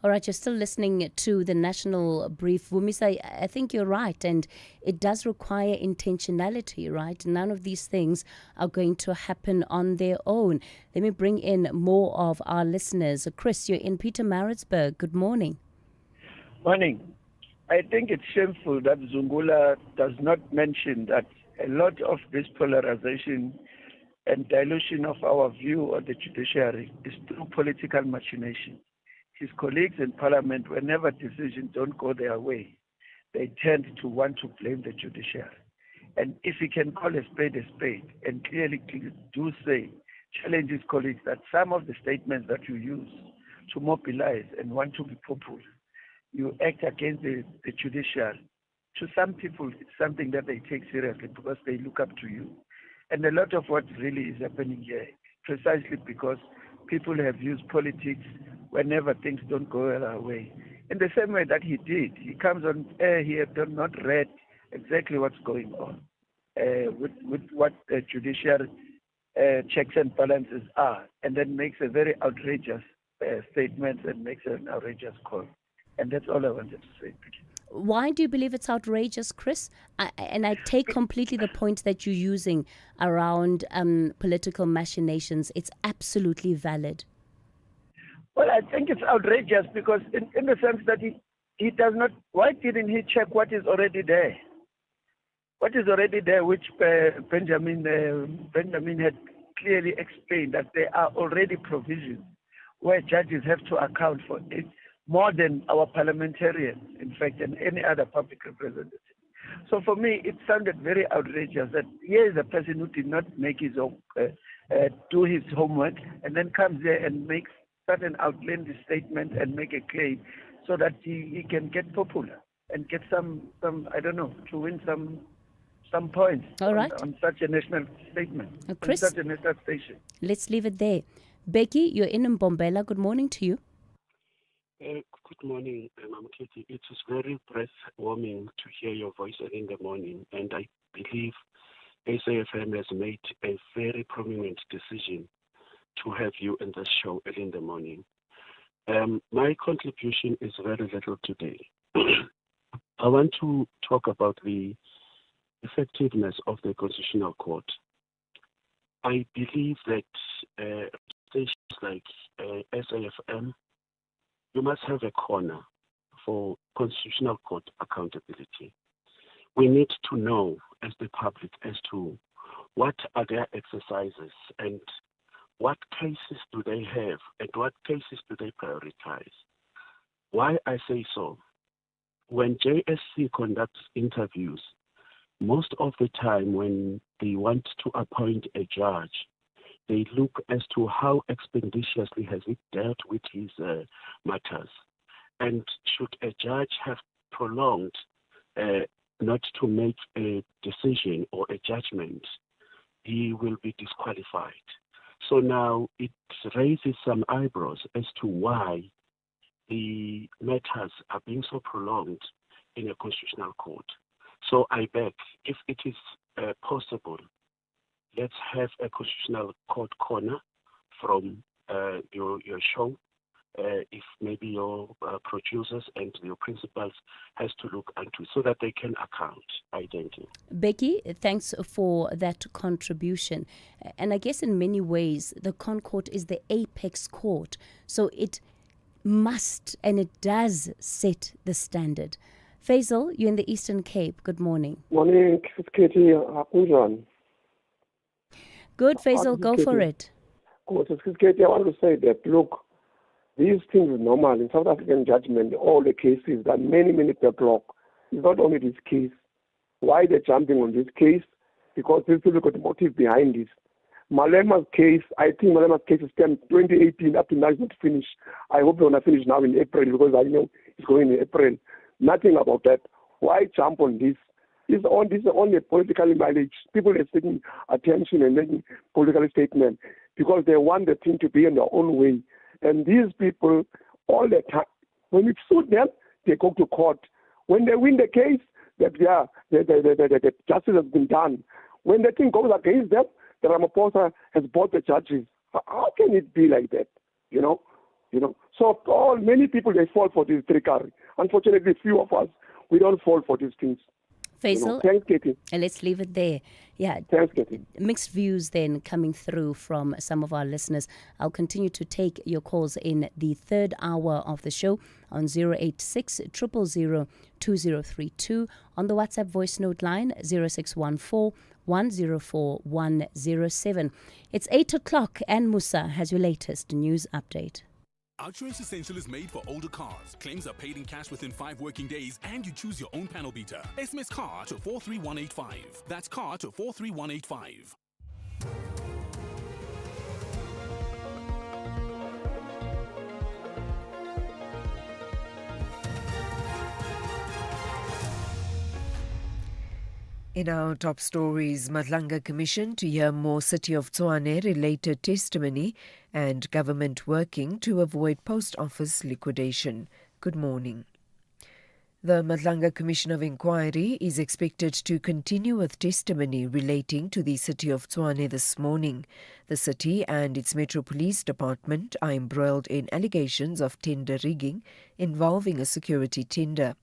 C: All right, you're still listening to the National Brief. Vumisa, I think you're right, and it does require intentionality, right? None of these things are going to happen on their own. Let me bring in more of our listeners. Chris, you're in Pietermaritzburg. Good morning.
P: Morning. I think it's shameful that Zungula does not mention that a lot of this polarization and dilution of our view of the judiciary is through political machination. His colleagues in parliament, whenever decisions don't go their way, they tend to want to blame the judiciary. And if he can call a spade and clearly do say, challenge his colleagues that some of the statements that you use to mobilize and want to be popular, you act against the judiciary. To some people, it's something that they take seriously because they look up to you. And a lot of what really is happening here, precisely because people have used politics whenever things don't go their way. In the same way that he did, he comes on air here, not read exactly what's going on with what the judiciary checks and balances are, and then makes a very outrageous statement and makes an outrageous call. And that's all I wanted to say.
C: Why do you believe it's outrageous, Chris? I take completely the point that you're using around political machinations. It's absolutely valid.
P: Well, I think it's outrageous because in the sense that he does not, why didn't he check what is already there? What is already there, which Benjamin had clearly explained, that there are already provisions where judges have to account for it, more than our parliamentarians, in fact, and any other public representative. So for me, it sounded very outrageous that here is a person who did not make his own, do his homework, and then comes there and makes such an outlandish statement and make a claim so that he can get popular and get some I don't know, to win some points.
C: All right.
P: on such a national statement,
C: Chris,
P: on such a national station.
C: Let's leave it there. Becky, you're in Mbombela. Good morning to you.
Q: Good morning, Ma'am Cathy. It is very breath-warming to hear your voice early in the morning, and I believe SAFM has made a very prominent decision to have you in this show early in the morning. My contribution is very little today. I want to talk about the effectiveness of the Constitutional Court. I believe that stations like SAFM, you must have a corner for Constitutional Court accountability. We need to know as the public as to what are their exercises and what cases do they have and what cases do they prioritize. Why I say so, when JSC conducts interviews, most of the time when they want to appoint a judge, they look as to how expeditiously has it dealt with his matters. And should a judge have prolonged not to make a decision or a judgment, he will be disqualified. So now it raises some eyebrows as to why the matters are being so prolonged in a constitutional court. So I beg, if it is possible, let's have a constitutional court corner from your show. If maybe your producers and your principals has to look into so that they can account. I thank you.
C: Becky, thanks for that contribution. And I guess in many ways, the Concourt is the apex court. So it must and it does set the standard. Faisal, you're in the Eastern Cape. Good morning.
X: Morning, Katie.
C: Good, Faisal, go for it.
X: Good, Katie. I want to say that, look, these things are normal. In South African judgment, all the cases, there are many backlog. It's not only this case. Why they're jumping on this case? because these people got a motive behind this. Malema's case, I think Malema's case is 2018 up to now is not finished. I hope they're going to finish now in April because I know it's going in April. Nothing about that. Why jump on this? This is only a political mileage. People are taking attention and making political statements because they want the thing to be in their own way. And these people, all the time, when it suits them, they go to court. When they win the case, the justice has been done. When the thing goes against them, the Ramaphosa has bought the judges. How can it be like that? You know. So many people, they fall for this trickery. Unfortunately, few of us, we don't fall for these things.
C: Faisal,
X: thanks, Katie.
C: And let's leave it there. Yeah.
X: Thanks, Katie.
C: Mixed views then coming through from some of our listeners. I'll continue to take your calls in the third hour of the show on 086 000 2032, on the WhatsApp voice note line 0614 104 107. It's 8 o'clock and Musa has your latest news update.
S: Outsurance Essential is made for older cars. Claims are paid in cash within 5 working days, and you choose your own panel beater. SMS CAR to 43185. That's CAR to 43185.
G: In our top stories, Madlanga Commission to hear more City of Tshwane related testimony and government working to avoid post office liquidation. Good morning. The Madlanga Commission of Inquiry is expected to continue with testimony relating to the City of Tshwane this morning. The city and its Metro Police Department are embroiled in allegations of tender rigging involving a security tender.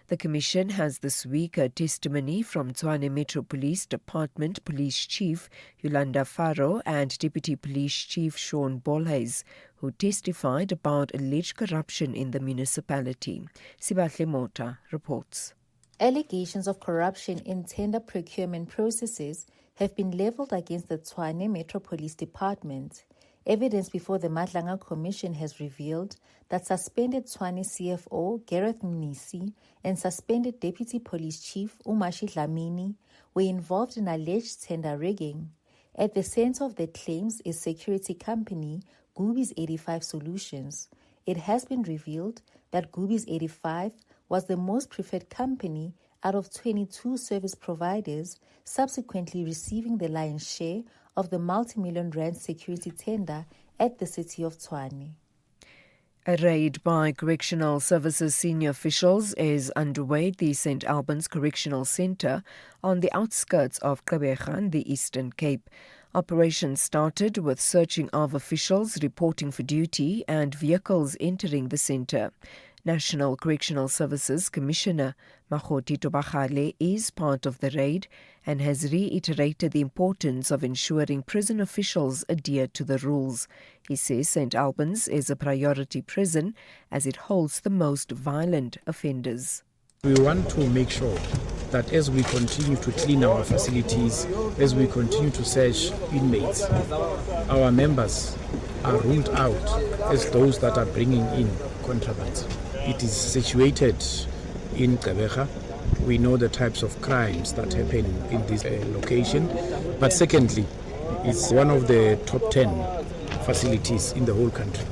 G: The Commission has this week a testimony from Tshwane Metro Police Department Police Chief Yolanda Faro and Deputy Police Chief Sean Bolhuis, who testified about alleged corruption in the municipality. Sibahle Mota reports.
K: Allegations of corruption in tender procurement processes have been levelled against the Tshwane Metro Police Department. Evidence before the Madlanga Commission has revealed that suspended Tshwane CFO Gareth Mnisi and suspended Deputy Police Chief Umashi Dlamini were involved in alleged tender rigging. At the centre of the claims is security company Goobies 85 Solutions. It has been revealed that Goobies 85 was the most preferred company out of 22 service providers, subsequently receiving the lion's share of the multi-million rand security tender at the City of Tshwane.
G: A raid by Correctional Services senior officials is underway at the St. Albans Correctional Centre on the outskirts of Gqeberha in the Eastern Cape. Operations started with searching of officials reporting for duty and vehicles entering the centre. National Correctional Services Commissioner Makgoti Tobagale is part of the raid and has reiterated the importance of ensuring prison officials adhere to the rules. He says St. Albans is a priority prison as it holds the most violent offenders.
R: We want to make sure that as we continue to clean our facilities, as we continue to search inmates, our members are ruled out as those that are bringing in contraband. It is situated in Gqeberha. We know the types of crimes that happen in this location. But secondly, it's one of the top 10 facilities in the whole country.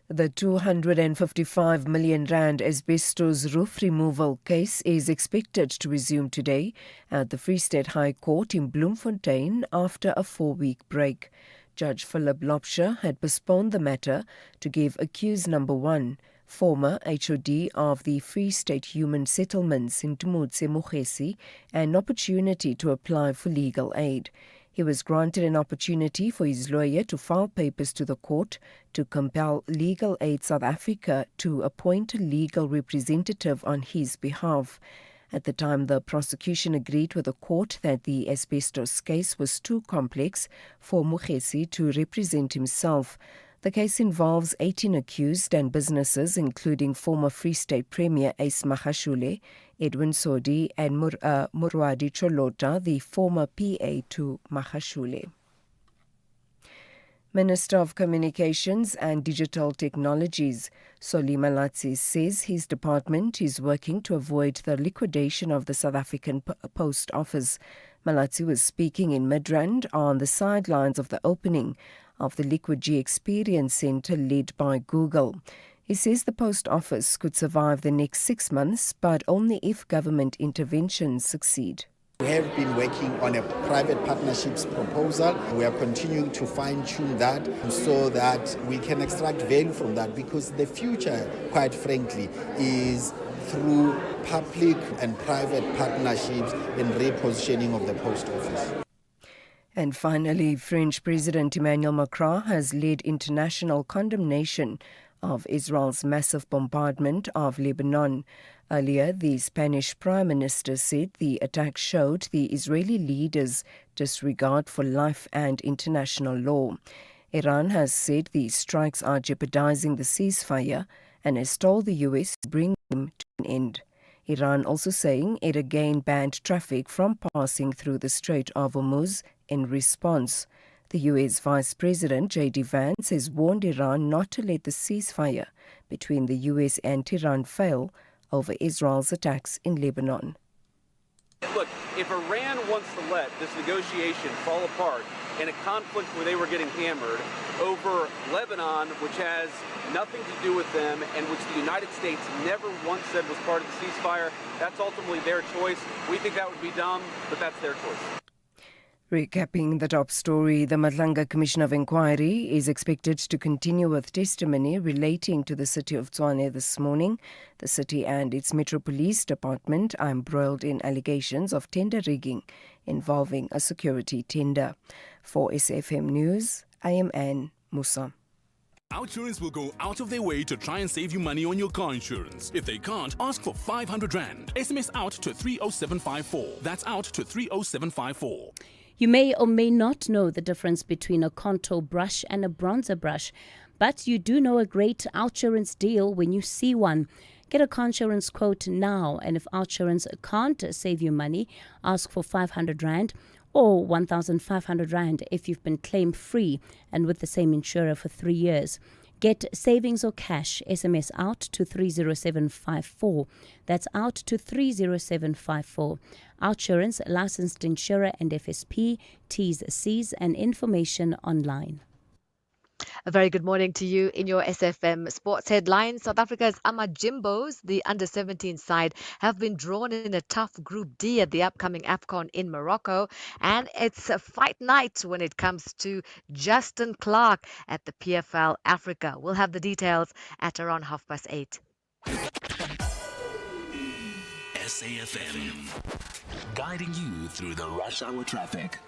G: The 255 million rand asbestos roof removal case is expected to resume today at the Free State High Court in Bloemfontein after a 4-week break. Judge Philip Lopsher had postponed the matter to give accused number 1, former HOD of the Free State Human Settlements in Tumutse Mokhesi, an opportunity to apply for legal aid. He was granted an opportunity for his lawyer to file papers to the court to compel Legal Aid South Africa to appoint a legal representative on his behalf. At the time, the prosecution agreed with the court that the asbestos case was too complex for Mokhesi to represent himself. The case involves 18 accused and businesses, including former Free State Premier Ace Magashule, Edwin Sodi, and Murwadi Cholota, the former PA to Magashule. Minister of Communications and Digital Technologies, Solima Latsi, says his department is working to avoid the liquidation of the South African Post Office. Malatsi was speaking in Midrand on the sidelines of the opening of the Liquid G Experience Centre led by Google. He says the post office could survive the next 6 months, but only if government interventions succeed.
D: We have been working on a private partnerships proposal. We are continuing to fine-tune that so that we can extract value from that, because the future, quite frankly, is through public and private partnerships and repositioning of the post office.
G: And finally, French President Emmanuel Macron has led international condemnation of Israel's massive bombardment of Lebanon. Earlier, the Spanish Prime Minister said the attack showed the Israeli leaders' disregard for life and international law. Iran has said these strikes are jeopardizing the ceasefire and has told the US to bring them to an end. Iran also saying it again banned traffic from passing through the Strait of Hormuz in response. The US Vice President J.D. Vance has warned Iran not to let the ceasefire between the US and Tehran fail over Israel's attacks in Lebanon.
T: Look, if Iran wants to let this negotiation fall apart in a conflict where they were getting hammered over Lebanon, which has nothing to do with them and which the United States never once said was part of the ceasefire, that's ultimately their choice. We think that would be dumb, but that's their choice.
G: Recapping the top story, the Madlanga Commission of Inquiry is expected to continue with testimony relating to the city of Tshwane this morning. The city and its Metro Police Department are embroiled in allegations of tender rigging involving a security tender. For SFM News, I am Anne Musa.
S: Outsurance will go out of their way to try and save you money on your car insurance. If they can't, ask for 500 Rand. SMS out to 30754. That's out to 30754.
C: You may or may not know the difference between a contour brush and a bronzer brush, but you do know a great Outsurance deal when you see one. Get a Consurance quote now, and if Outsurance can't save you money, ask for 500 Rand or 1,500 Rand if you've been claim free and with the same insurer for 3 years. Get savings or cash. SMS out to 30754. That's out to 30754. Outsurance, licensed insurer and FSP, T's, C's and information online.
H: A very good morning to you in your SFM Sports Headlines. South Africa's Amajimbos, the under-17 side, have been drawn in a tough Group D at the upcoming AFCON in Morocco. And it's a fight night when it comes to Justin Clark at the PFL Africa. We'll have the details at around 8:30.
B: SAFM, guiding you through the rush hour traffic.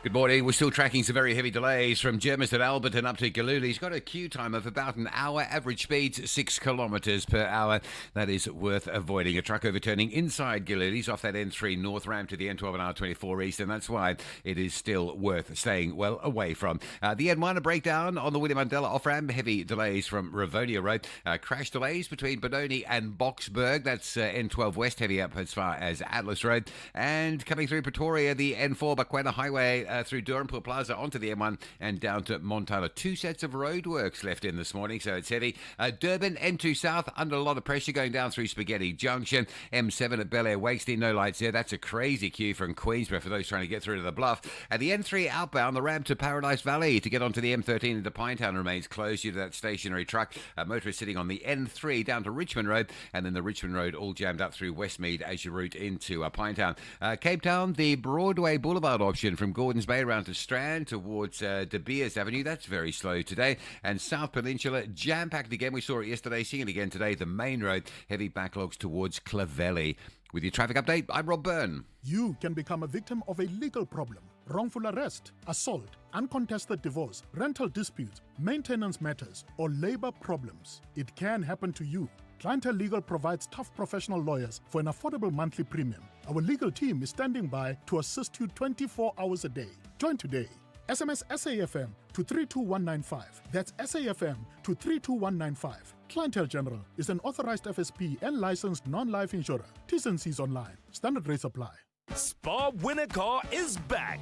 A: Good morning. We're still tracking some very heavy delays from Germiston, Alberton up to Galilee. He's got a queue time of about an hour. Average speed 6 kilometres per hour. That is worth avoiding. A truck overturning inside Galilee's off that N3 North ramp to the N12 and R24 East, and that's why it is still worth staying well away from. The N1, a breakdown on the William Mandela off-ramp. Heavy delays from Rivonia Road. Crash delays between Benoni and Boksburg. That's N12 West, heavy up as far as Atlas Road. And coming through Pretoria, the N4 Bakwena Highway through Durham Plaza onto the M1 and down to Montana. 2 sets of roadworks left in this morning, so it's heavy. Durban, N2 South, under a lot of pressure going down through Spaghetti Junction. M7 at Bel Air Wakestein, no lights there. That's a crazy queue from Queensborough for those trying to get through to the Bluff. At the N3 outbound, the ramp to Paradise Valley to get onto the M13 into Pinetown remains closed due to that stationary truck. Motorists sitting on the N3 down to Richmond Road, and then the Richmond Road all jammed up through Westmead as you route into Pinetown. Cape Town, the Broadway Boulevard option from Gordons Bay around to Strand towards De Beers Avenue. That's very slow today. And South Peninsula, jam-packed again. We saw it yesterday, seeing it again today. The main road, heavy backlogs towards Clovelly. With your traffic update, I'm Rob Byrne.
U: You can become a victim of a legal problem. Wrongful arrest, assault, uncontested divorce, rental disputes, maintenance matters, or labor problems. It can happen to you. Clientele Legal provides tough professional lawyers for an affordable monthly premium. Our legal team is standing by to assist you 24 hours a day. Join today. SMS SAFM to 32195. That's SAFM to 32195. Clientele General is an authorized FSP and licensed non-life insurer. T's and C's online. Standard rates apply.
V: Spa Winner Car is back.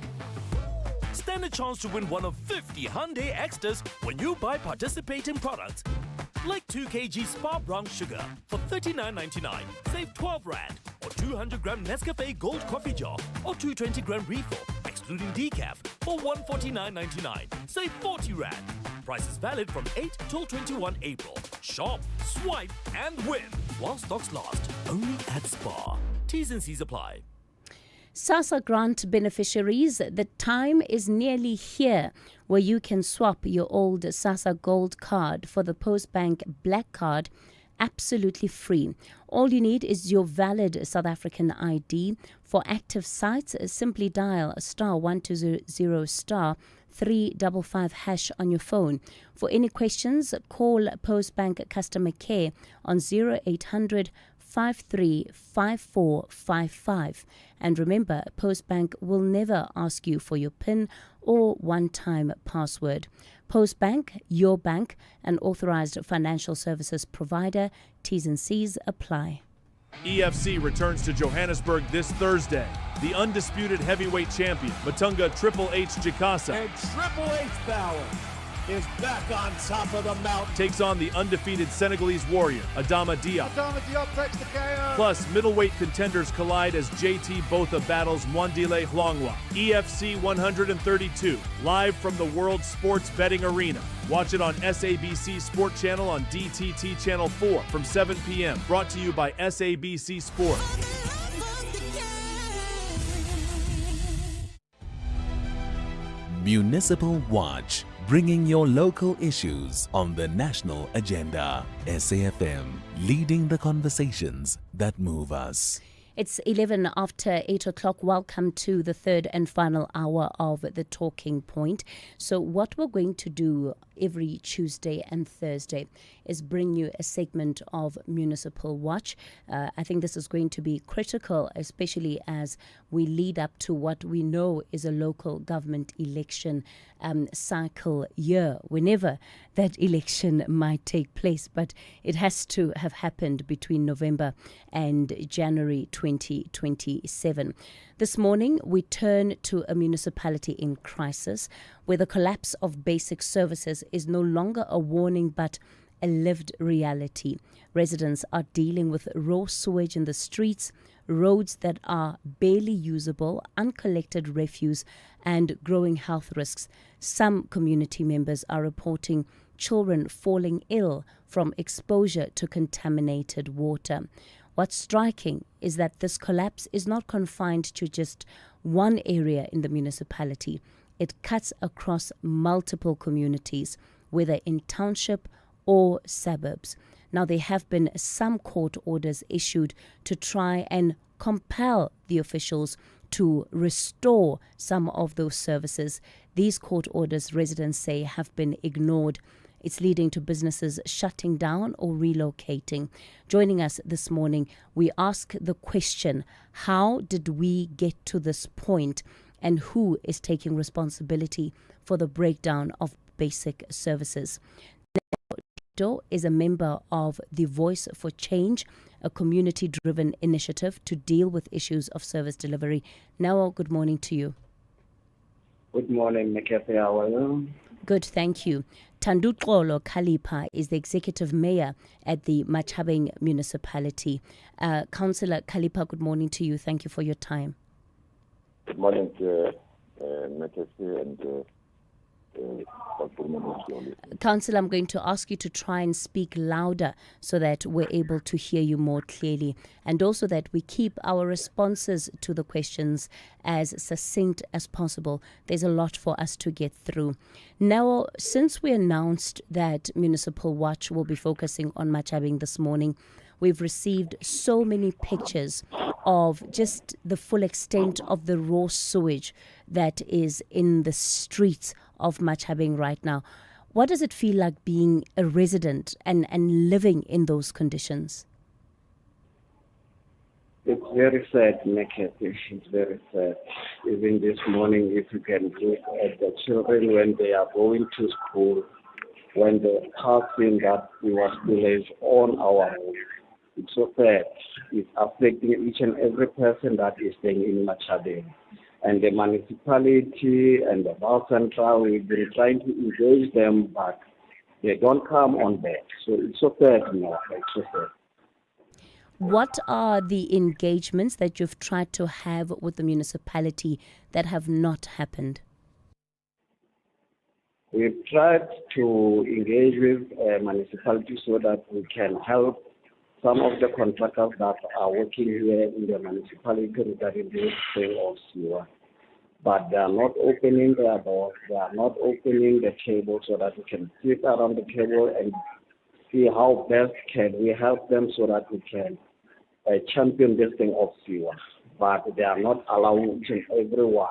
V: Stand a chance to win one of 50 Hyundai Extras when you buy participating products. Like 2 kg Spa Brown Sugar for $39.99, save 12 Rand. for 200-gram Nescafe Gold Coffee Jar or 220-gram refill, excluding decaf, for $149.99. Save 40 Rand. Price is valid from 8 till 21 April. Shop, swipe, and win while stocks last. Only at Spar. T's and C's apply.
C: SASSA grant beneficiaries, the time is nearly here where you can swap your old SASSA Gold card for the Postbank Black card absolutely free. All you need is your valid South African ID. For active sites, simply dial *120 *355 hash on your phone. For any questions, call Postbank Customer Care on 0800 535455. And remember, Postbank will never ask you for your PIN or one-time password. Postbank, your bank, an authorized financial services provider. T's and C's apply.
E: EFC returns to Johannesburg this Thursday. The undisputed heavyweight champion, Matunga Triple H Jikasa,
F: and Triple H Power is back on top of the mountain.
E: Takes on the undefeated Senegalese warrior, Adama Diop.
F: Adama Diop takes the KO.
E: Plus, middleweight contenders collide as JT Botha battles Mwandile Hlongwa. EFC 132, live from the World Sports Betting Arena. Watch it on SABC Sport Channel on DTT Channel 4 from 7 p.m. Brought to you by SABC Sport.
B: Municipal Watch, bringing your local issues on the national agenda. SAFM, leading the conversations that move us.
C: It's 11 after 8 o'clock. Welcome to the third and final hour of the Talking Point. So what we're going to do every Tuesday and Thursday is bring you a segment of Municipal Watch. I think this is going to be critical, especially as we lead up to what we know is a local government election cycle year, whenever that election might take place. But it has to have happened between November and January 2027. This morning, we turn to a municipality in crisis where the collapse of basic services is no longer a warning but a lived reality. Residents are dealing with raw sewage in the streets, roads that are barely usable, uncollected refuse, and growing health risks. Some community members are reporting children falling ill from exposure to contaminated water. What's striking is that this collapse is not confined to just one area in the municipality. It cuts across multiple communities, whether in township or suburbs. Now, there have been some court orders issued to try and compel the officials to restore some of those services. These court orders, residents say, have been ignored. It's leading to businesses shutting down or relocating. Joining us this morning, we ask the question, how did we get to this point, and who is taking responsibility for the breakdown of basic services? Tito is a member of the Voice for Change, a community-driven initiative to deal with issues of service delivery. Now, good morning to you.
I: Good morning, Cathy. How are you?
C: Good, thank you. Thanduxolo Kalipa is the executive mayor at the Machabeng municipality. Councillor Kalipa, good morning to you. Thank you for your time.
J: Good morning to Cathy and
C: Councillor, I'm going to ask you to try and speak louder so that we're able to hear you more clearly, and also that we keep our responses to the questions as succinct as possible. There's a lot for us to get through. Now, since we announced that Municipal Watch will be focusing on Machabeng this morning, we've received so many pictures of just the full extent of the raw sewage that is in the streets of Machabeng right now. What does it feel like being a resident and living in those conditions?
I: It's very sad, Cathy. It's very sad. Even this morning, if you can look at the children when they are going to school, when they're passing that we was village on our road. It's so sad. It's affecting each and every person that is staying in Machabeng. And the municipality and the Val Central, we've been trying to engage them, but they don't come on back. So it's so sad now. It's so sad.
C: What are the engagements that you've tried to have with the municipality that have not happened?
I: We've tried to engage with municipalities so that we can help some of the contractors that are working here in the municipality regarding this thing of sewer. But they are not opening their doors, they are not opening the table so that we can sit around the table and see how best can we help them so that we can champion this thing of sewer. But they are not allowing each and everyone.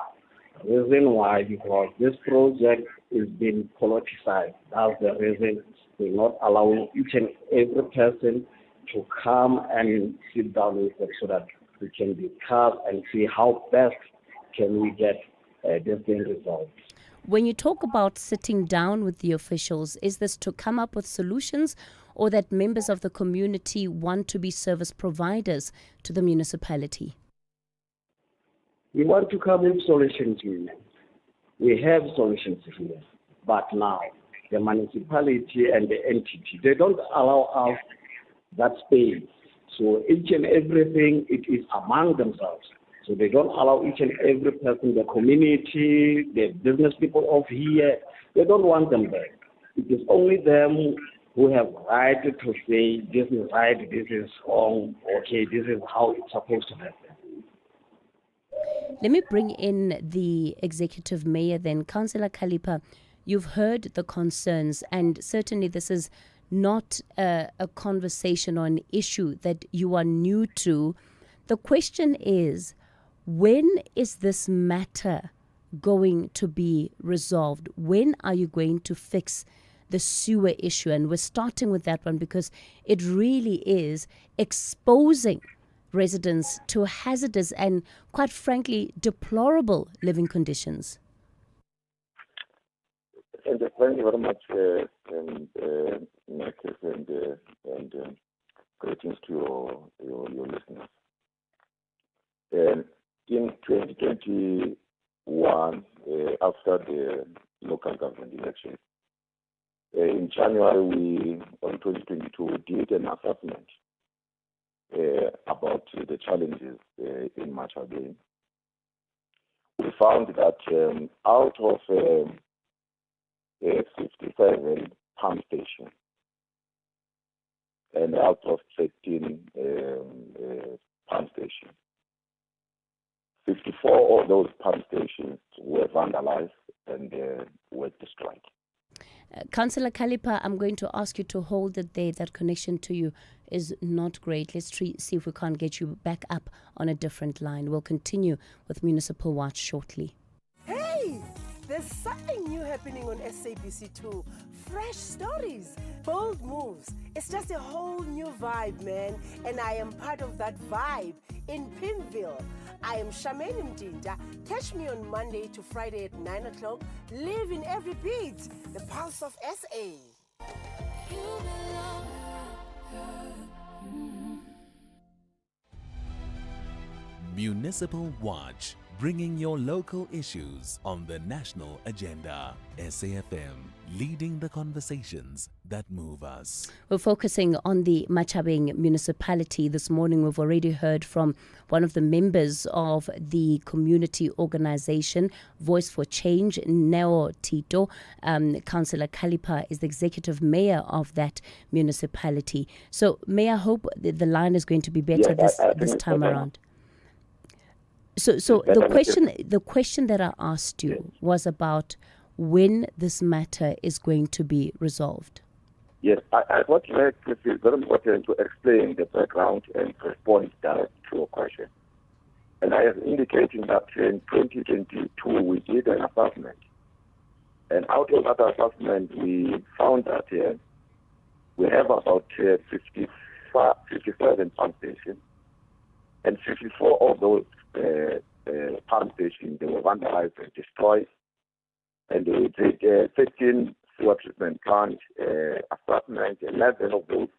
I: Reason why? Because this project is being politicized. That's the reason they're not allowing each and every person to come and sit down with them so that we can discuss and see how best can we get this thing resolved.
C: When you talk about sitting down with the officials, is this to come up with solutions or that members of the community want to be service providers to the municipality?
I: We want to come with solutions here. We have solutions here. But now, the municipality and the entity, they don't allow us that space. So each and everything, it is among themselves. So they don't allow each and every person, the community, the business people of here, they don't want them there. It is only them who have right to say, this is right, this is wrong, okay, this is how it's supposed to happen.
C: Let me bring in the executive mayor then. Councillor Kalipa, you've heard the concerns, and certainly this is not a conversation or an issue that you are new to. The question is, when is this matter going to be resolved? When are you going to fix the sewer issue? And we're starting with that one because it really is exposing residents to hazardous and, quite frankly, deplorable living conditions.
J: And thank you very much, Marcus, and greetings to your listeners. In 2021, after the local government election, in January, on 2022, we did an assessment about the challenges in Machadeng. We found that out of 57 pump stations and out of 13 pump stations, 54 of those pump stations were vandalized and were destroyed.
C: Councillor Kalipa, I'm going to ask you to hold it there. That connection to you is not great. Let's see if we can't get you back up on a different line. We'll continue with Municipal Watch shortly.
L: Hey, there's something new happening on SABC2. Fresh stories, bold moves. It's just a whole new vibe, man. And I am part of that vibe in Pinville. I am Charmaine Mdinda. Catch me on Monday to Friday at 9 o'clock. Live in every beat. The pulse of SA.
B: Municipal Watch, bringing your local issues on the national agenda. SAFM, leading the conversations that move us.
C: We're focusing on the Machabeng municipality. This morning we've already heard from one of the members of the community organization, Voice for Change, Neo Tito. Councillor Kalipa is the executive mayor of that municipality. So, Mayor, I hope the line is going to be better this time around. So the question that I asked you was about when this matter is going to be resolved.
J: Yes, I would like to feel very important to explain the background and respond direct to your question. And I have indicated that in 2022 we did an assessment. And out of that assessment we found that we have about 57 pump stations, and 54 of those pump stations, they were vandalized and destroyed. And we did 13 sewer treatment plants assessment. 11 of those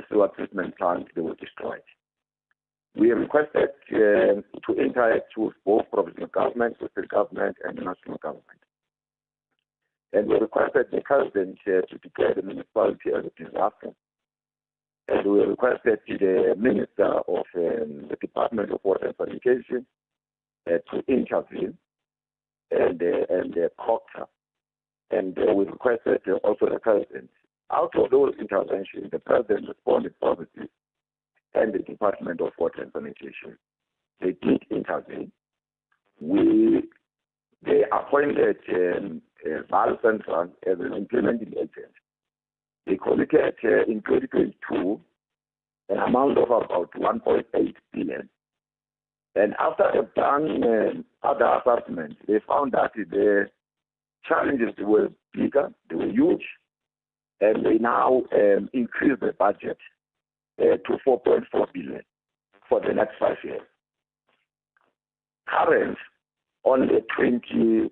J: sewer treatment plants, they were destroyed. We requested to interact with both provincial government, state government, and the national government. And we requested the president to declare the municipality as a disaster. And we requested the Minister of the Department of Water and Sanitation to intervene and proctor. And we requested also the President. Out of those interventions, the President responded positive, and the Department of Water and Sanitation. They did intervene. They appointed Val Central as an implementing agent. They committed in 2022 an amount of about 1.8 billion. And after they've done other assessments, they found that the challenges were bigger, they were huge, and they now increased the budget to 4.4 billion for the next 5 years. Current, on the 22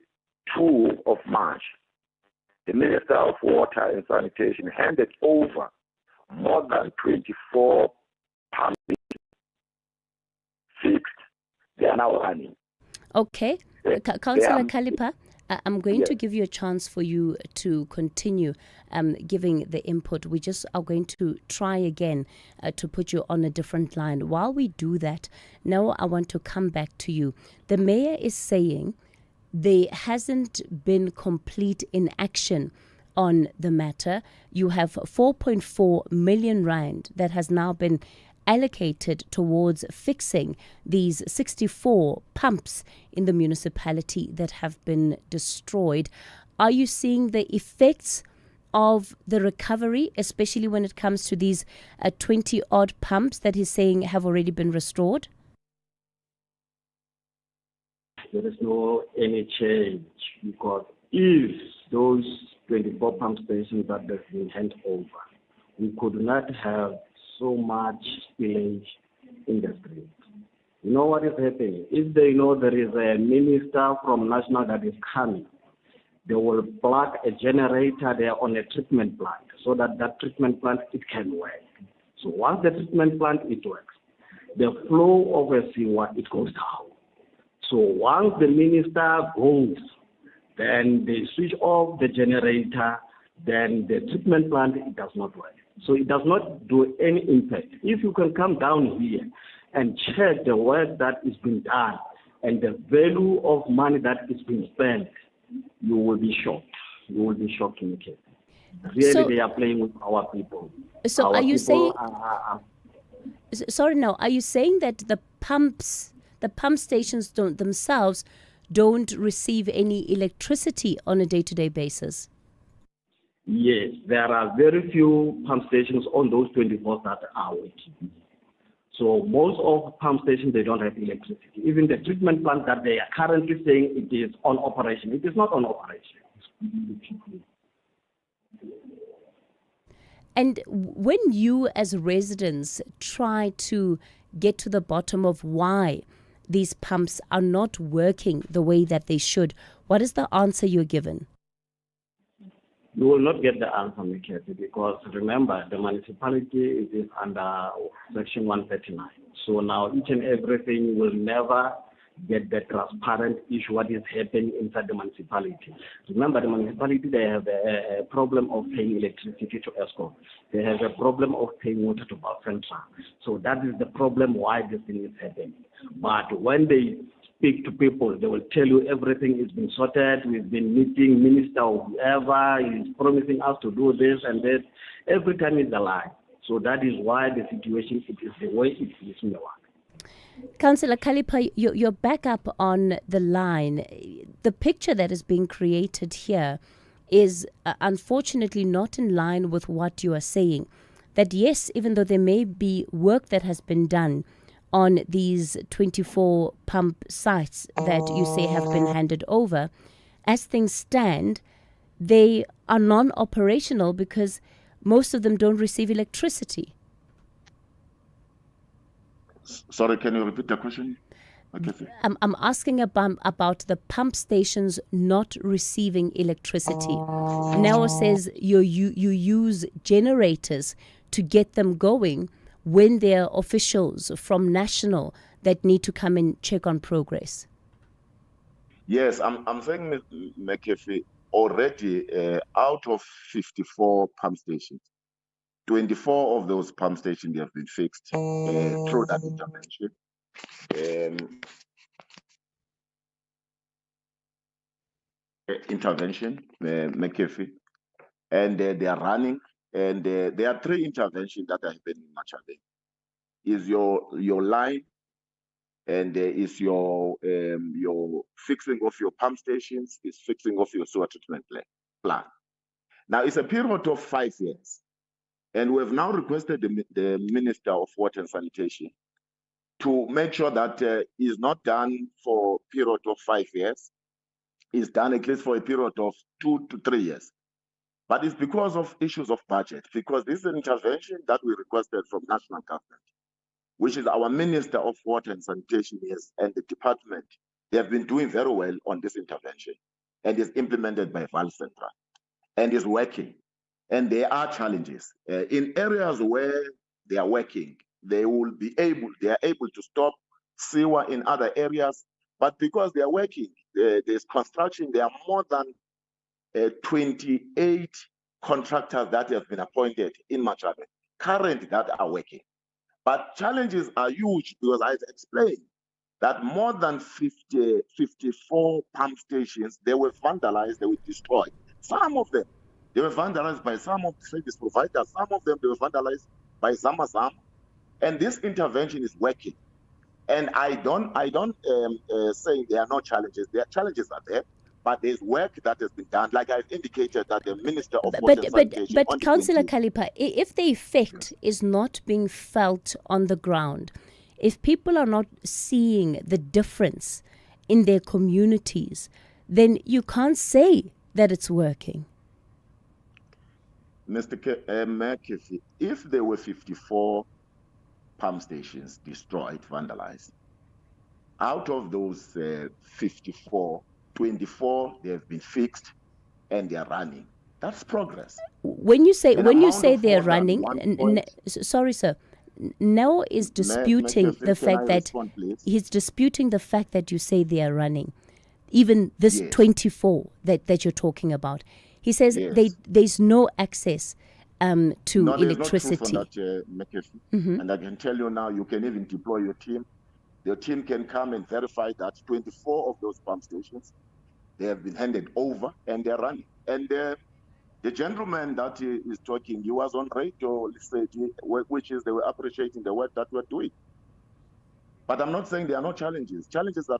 J: of March, the Minister of Water and Sanitation handed over more than 24 pumps fixed. They are now running.
C: Okay. Councillor Kalipa, I'm going to give you a chance for you to continue giving the input. We just are going to try again to put you on a different line. While we do that, now I want to come back to you. The mayor is saying there hasn't been complete inaction on the matter. You have 4.4 million rand that has now been allocated towards fixing these 64 pumps in the municipality that have been destroyed. Are you seeing the effects of the recovery, especially when it comes to these 20-odd pumps that he's saying have already been restored?
I: There is no any change, because if those 24 pump stations that have been handed over, we could not have so much spillage in the street. You know what is happening? If they know there is a minister from national that is coming, they will plug a generator there on a treatment plant so that that treatment plant, it can work. So once the treatment plant, it works, the flow of a sewer, it goes down. So once the minister goes, then they switch off the generator, then the treatment plant, it does not work. So it does not do any impact. If you can come down here and check the work that is being done and the value of money that is being spent, you will be shocked. You will be shocked in the case. Really, they are playing with our people.
C: So
I: our
C: are you saying...
I: Sorry,
C: now, are you saying that the pump stations themselves don't receive any electricity on a day-to-day basis?
I: Yes, there are very few pump stations on those 24 that are working. So most of pump stations, they don't have electricity. Even the treatment plant that they are currently saying it is on operation, it is not on operation.
C: And when you as residents try to get to the bottom of why these pumps are not working the way that they should, what is the answer you're given?
I: You will not get the answer, Mikhail, because remember, the municipality is under Section 139. So now each and everything will never get the transparent issue what is happening inside the municipality. Remember, the municipality, they have a problem of paying electricity to ESCOM. They have a problem of paying water to South Central. So that is the problem why this thing is happening. But when they speak to people, they will tell you everything is being sorted. We've been meeting minister or whoever is promising us to do this and that. Every time is a lie. So that is why the situation it is the way it is in the world.
C: Councillor Kalipa, you're back up on the line. The picture that is being created here is unfortunately not in line with what you are saying. That yes, even though there may be work that has been done on these 24 pump sites that you say have been handed over, as things stand, they are non-operational because most of them don't receive electricity.
M: Sorry, can you repeat the question? Okay.
C: I'm asking about the pump stations not receiving electricity. Now says you use generators to get them going when there are officials from national that need to come and check on progress.
M: Yes, I'm saying, McAfee, already out of 54 pump stations, 24 of those pump stations have been fixed through that intervention. McAfee, and they are running. And there are 3 interventions that are happening in Machade. Is your line, and is your fixing of your pump stations, is fixing of your sewer treatment plan. Now it's a period of 5 years, and we have now requested the Minister of Water and Sanitation to make sure that is not done for a period of 5 years, is done at least for a period of 2 to 3 years. But it's because of issues of budget, because this is an intervention that we requested from national government, which is our Minister of Water and Sanitation and the department. They have been doing very well on this intervention, and is implemented by Val Central, and is working. And there are challenges. In areas where they are working, they are able to stop sewer in other areas, but because they are working, there's construction, there are more than 28 contractors that have been appointed in Machade currently that are working. But challenges are huge, because I've explained that more than 54 pump stations, they were vandalized, they were destroyed. Some of them, they were vandalized by some of the service providers. Some of them, they were vandalized by Zama. And this intervention is working. And I don't say there are no challenges. There are challenges are there, but there's work that has been done. Like I've indicated, that the Minister of Water and Sanitation.
C: But Councillor Kalipa, if the effect is not being felt on the ground, if people are not seeing the difference in their communities, then you can't say that it's working.
M: Mr. McAfee, if there were 54 pump stations destroyed, vandalized, out of those 54, 24 they have been fixed and they are running. That's progress.
C: When you say they're running, sorry, sir. Nell is disputing the fact that he's disputing the fact that you say they are running. Even this 24 that you're talking about. He says there's no access to electricity.
M: No, there's no truth on that, and I can tell you now, you can even deploy your team. Your team can come and verify that 24 of those pump stations, they have been handed over and they're running. And the gentleman that is talking, he was on radio, which is they were appreciating the work that we're doing. But I'm not saying there are no challenges. Challenges are,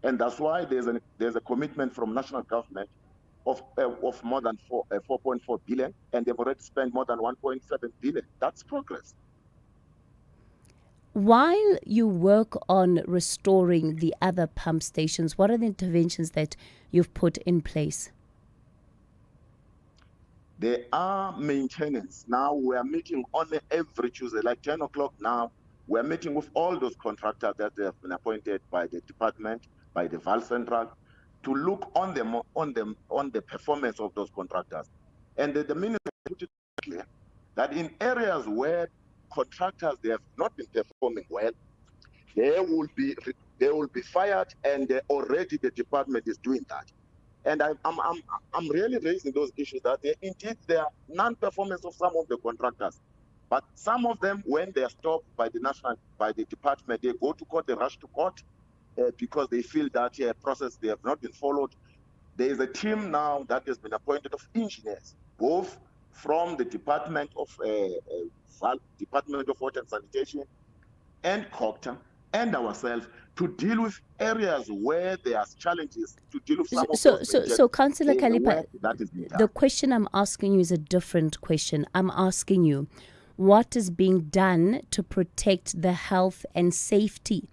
M: and that's why there's a commitment from national government of more than 4.4 billion, and they've already spent more than 1.7 billion. That's progress.
C: While you work on restoring the other pump stations, what are the interventions that you've put in place?
M: There are maintenance. Now we are meeting only every Tuesday, like 10 o'clock now. We're meeting with all those contractors that have been appointed by the department, by the Val Central, to look on the performance of those contractors. And the minister put it clear that in areas where contractors they have not been performing well, they will be fired, and already the department is doing that. And I'm really raising those issues that indeed there are non-performance of some of the contractors, but some of them, when they are stopped by the department, they go to court, they rush to court because they feel that process they have not been followed. There is a team now that has been appointed of engineers, both from the Department of Water and Sanitation and COCTA and ourselves, to deal with areas where there are challenges, to deal with some of those.
C: So, Councillor Kalipa, the question I'm asking you is a different question. I'm asking you, what is being done to protect the health and safety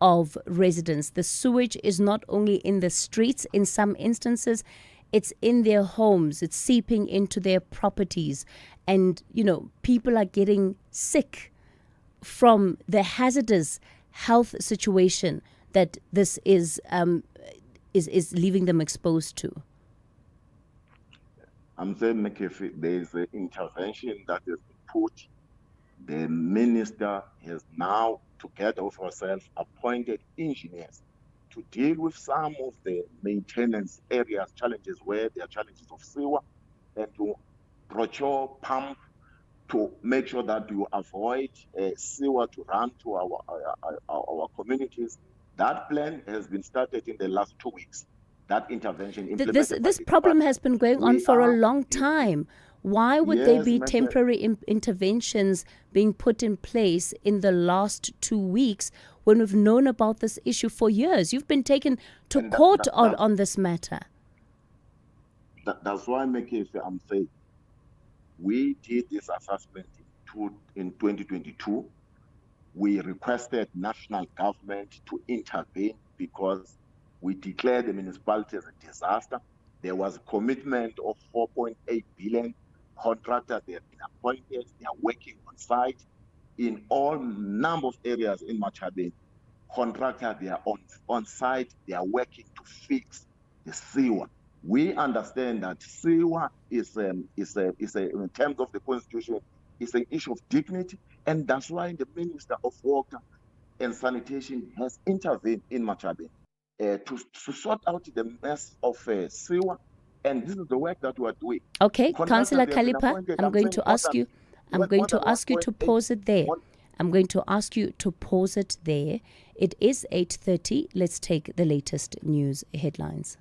C: of residents? The sewage is not only in the streets, in some instances, it's in their homes, it's seeping into their properties, and people are getting sick from the hazardous health situation that this is leaving them exposed to.
M: I'm saying, McAfee, there is an intervention that has been put. The minister has now, together with ourselves, appointed engineers to deal with some of the maintenance areas, challenges where there are challenges of sewer, and to brochure pump to make sure that you avoid sewer to run to our communities. That plan has been started in the last 2 weeks. That intervention implemented
C: This problem has been going on for a long time. Why would there be temporary interventions being put in place in the last 2 weeks when we've known about this issue for years? You've been taken to court on this matter.
M: That's why, I'm saying, we did this assessment in 2022. We requested national government to intervene because we declared the municipality as a disaster. There was a commitment of 4.8 billion. Contractors, they have been appointed. They are working on site in all number of areas in Machabeng. Contractors, they are on site. They are working to fix the sewer. We understand that sewer is in terms of the constitution, is an issue of dignity, and that's why the Minister of Water and Sanitation has intervened in Machabeng to sort out the mess of sewer, and this is the work that we are doing.
C: Okay, Councillor Kalipa, I'm going to ask you. I'm going to ask you to pause it there. I'm going to ask you to pause it there. It is 8:30. Let's take the latest news headlines.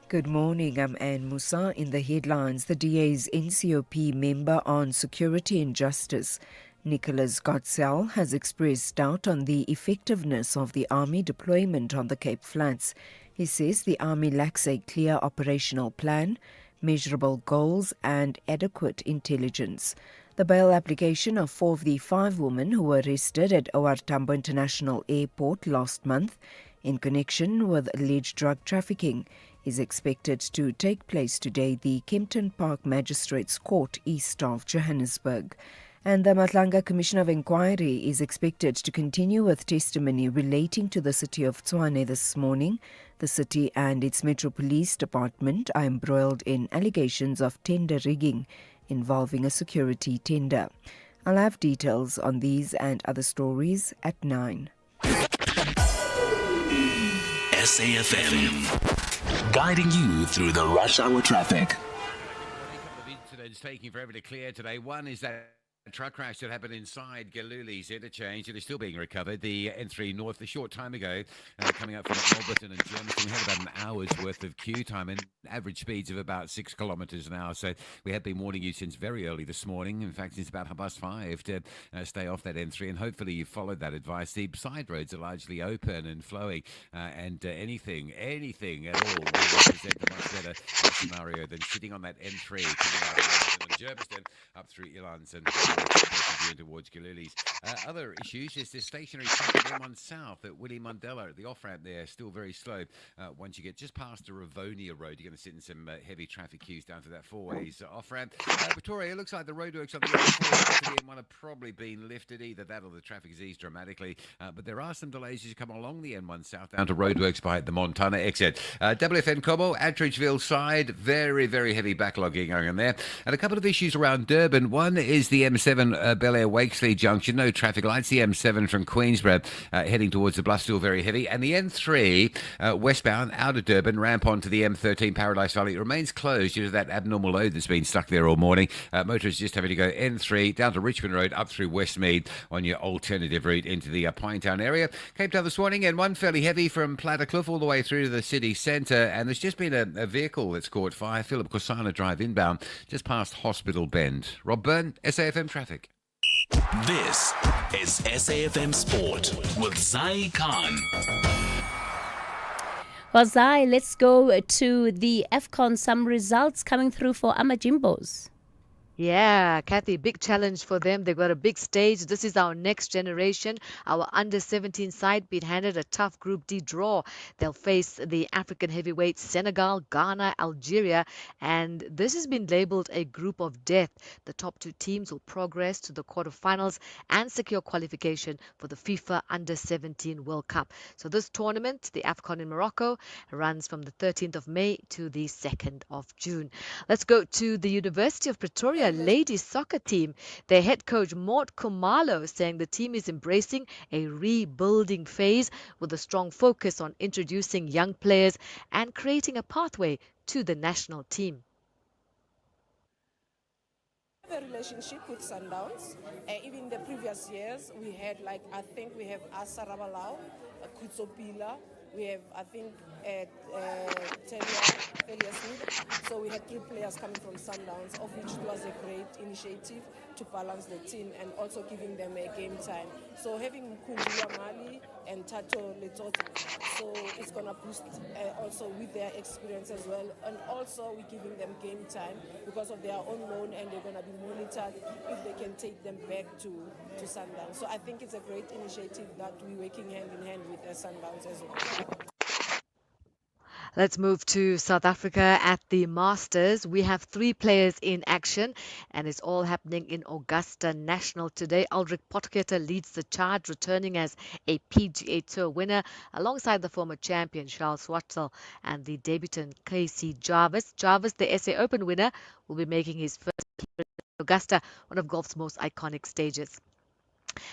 G: Good morning, I'm Anne Musa. In the headlines, the DA's NCOP member on security and justice, Nicholas Gottsell, has expressed doubt on the effectiveness of the army deployment on the Cape Flats. He says the army lacks a clear operational plan, measurable goals and adequate intelligence. The bail application of 4 of the 5 women who were arrested at OR Tambo International Airport last month in connection with alleged drug trafficking is expected to take place today at the Kempton Park Magistrates Court east of Johannesburg. And the Matlanga Commission of Inquiry is expected to continue with testimony relating to the city of Tshwane this morning. The city and its Metro Police Department are embroiled in allegations of tender rigging involving a security tender. I'll have details on these and other stories at 9.
B: SAFM, guiding you through the rush hour traffic.
A: A couple of incidents taking forever to clear today. One is that truck crash that happened inside Galuli's interchange. It is still being recovered. The N3 North, a short time ago, coming up from Alberton and Germiston, we had about an hour's worth of queue time and average speeds of about 6 kilometres an hour. So we have been warning you since very early this morning. In fact, it's about 5:30 to stay off that N3, and hopefully you followed that advice. The side roads are largely open and flowing, and anything at all will represent a much better scenario than sitting on that N3 coming out of Alberton and Germiston up through Ilans and towards Galuli's. Other issues is the stationary traffic M1 South at Willie Mandela. The off-ramp there still very slow. Once you get just past the Ravonia Road, you're going to sit in some heavy traffic queues down to that 4-ways off-ramp. Pretoria, it looks like the roadworks on the M4 have probably been lifted. Either that or the traffic has eased dramatically. But there are some delays as you come along the M1 South down to roadworks by the Montana exit. WFN Como, Attridgeville side, very, very heavy backlogging going on there. And a couple of issues around Durban. One is the M7 Bel Air Wakesley Junction, no traffic lights. The M7 from Queensborough heading towards the Bluff, still very heavy. And the N3 westbound out of Durban, ramp onto the M13 Paradise Valley, it remains closed due to that abnormal load that's been stuck there all morning. Motorists just having to go N3 down to Richmond Road up through Westmead on your alternative route into the Pinetown area. Cape Town this morning, and one fairly heavy from Plattercliff all the way through to the city centre. And there's just been a vehicle that's caught fire, Philip Kosana Drive inbound, just past Hospital Bend. Rob Byrne, SAFM Traffic.
B: This is SAFM Sport with Zai Khan.
C: Well, Zai, let's go to the AFCON. Some results coming through for Amajimbos.
H: Yeah, Cathy, big challenge for them. They've got a big stage. This is our next generation. Our under-17 side been handed a tough Group D draw. They'll face the African heavyweights Senegal, Ghana, Algeria, and this has been labelled a group of death. The top 2 teams will progress to the quarterfinals and secure qualification for the FIFA Under-17 World Cup. So this tournament, the AFCON in Morocco, runs from the 13th of May to the 2nd of June. Let's go to the University of Pretoria Junior ladies soccer team. Their head coach Maud Kumalo saying the team is embracing a rebuilding phase with a strong focus on introducing young players and creating a pathway to the national team.
N: The relationship with Sundowns. Even the previous years, we had I think we have Asa Rabalau, Kutsopila, we have I think Telia Smith. So we had 3 players coming from Sundowns, of which it was a great initiative to balance the team and also giving them a game time. So having Kunjua Mali and Tato Letoto, so it's going to boost also with their experience as well. And also we're giving them game time because of their own loan, and they're going to be monitored if they can take them back to Sundowns. So I think it's a great initiative that we're working hand in hand with the Sundowns as well.
H: Let's move to South Africa at the Masters. We have 3 players in action, and it's all happening in Augusta National today. Aldrich Potgieter leads the charge, returning as a PGA Tour winner, alongside the former champion Charles Schwartzel and the debutant Casey Jarvis. Jarvis, the SA Open winner, will be making his first appearance in Augusta, one of golf's most iconic stages.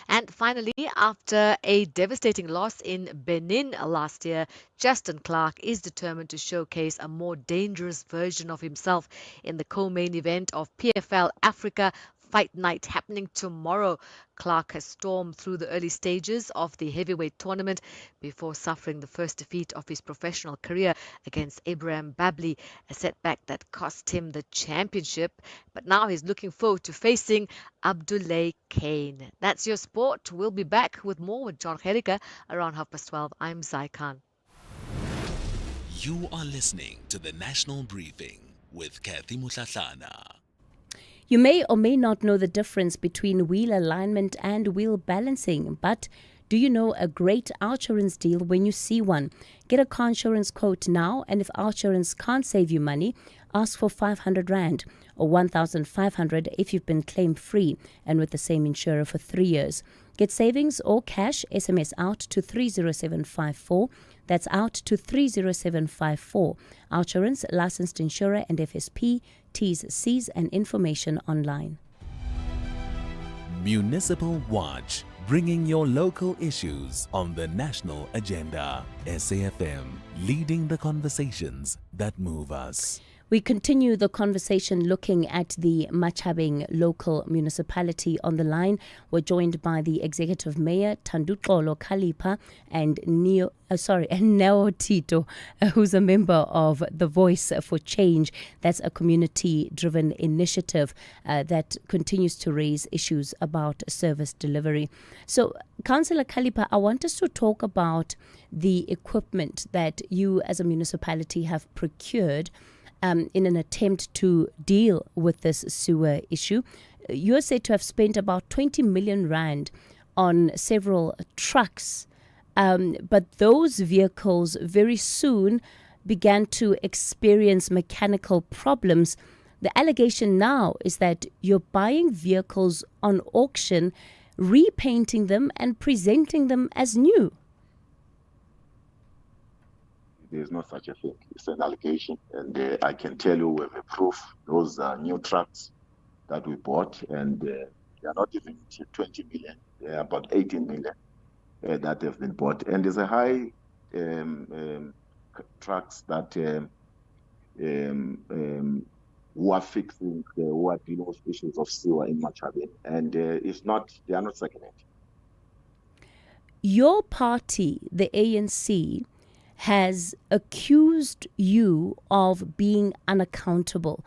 H: And finally, after a devastating loss in Benin last year, Justin Clark is determined to showcase a more dangerous version of himself in the co-main event of PFL Africa Fight Night happening tomorrow. Clark has stormed through the early stages of the heavyweight tournament before suffering the first defeat of his professional career against Abraham Babli, a setback that cost him the championship. But now he's looking forward to facing Abdoulaye Kane. That's your sport. We'll be back with more with John Herika around 12:30. I'm Zai Khan.
B: You are listening to the National Briefing with Cathy Mohlahlana.
C: You may or may not know the difference between wheel alignment and wheel balancing, but do you know a great Outsurance deal when you see one? Get a car insurance quote now, and if Outsurance can't save you money, ask for 500 Rand or 1,500 if you've been claim free and with the same insurer for 3 years. Get savings or cash, SMS out to 30754. That's out to 30754. Outsurance, licensed insurer and FSP. T's, C's and information online.
B: Municipal Watch, bringing your local issues on the national agenda. SAFM, leading the conversations that move us.
C: We continue the conversation looking at the Machabeng local municipality. On the line, we're joined by the Executive Mayor, Thanduxolo Khalipha, and Neo Tito, who's a member of the Voice for Change. That's a community-driven initiative that continues to raise issues about service delivery. So, Councillor Khalipha, I want us to talk about the equipment that you as a municipality have procured in an attempt to deal with this sewer issue. You're said to have spent about 20 million Rand on several trucks, but those vehicles very soon began to experience mechanical problems. The allegation now is that you're buying vehicles on auction, repainting them and presenting them as new.
M: There's no such a thing. It's an allegation, and I can tell you with a proof. Those are new trucks that we bought, and they are not even 20 million. They are about 18 million that have been bought. And there's a high trucks that who are fixing, who are dealing with issues of sewer in Machabeng, and they are not second-hand.
C: Your party, the ANC, has accused you of being unaccountable,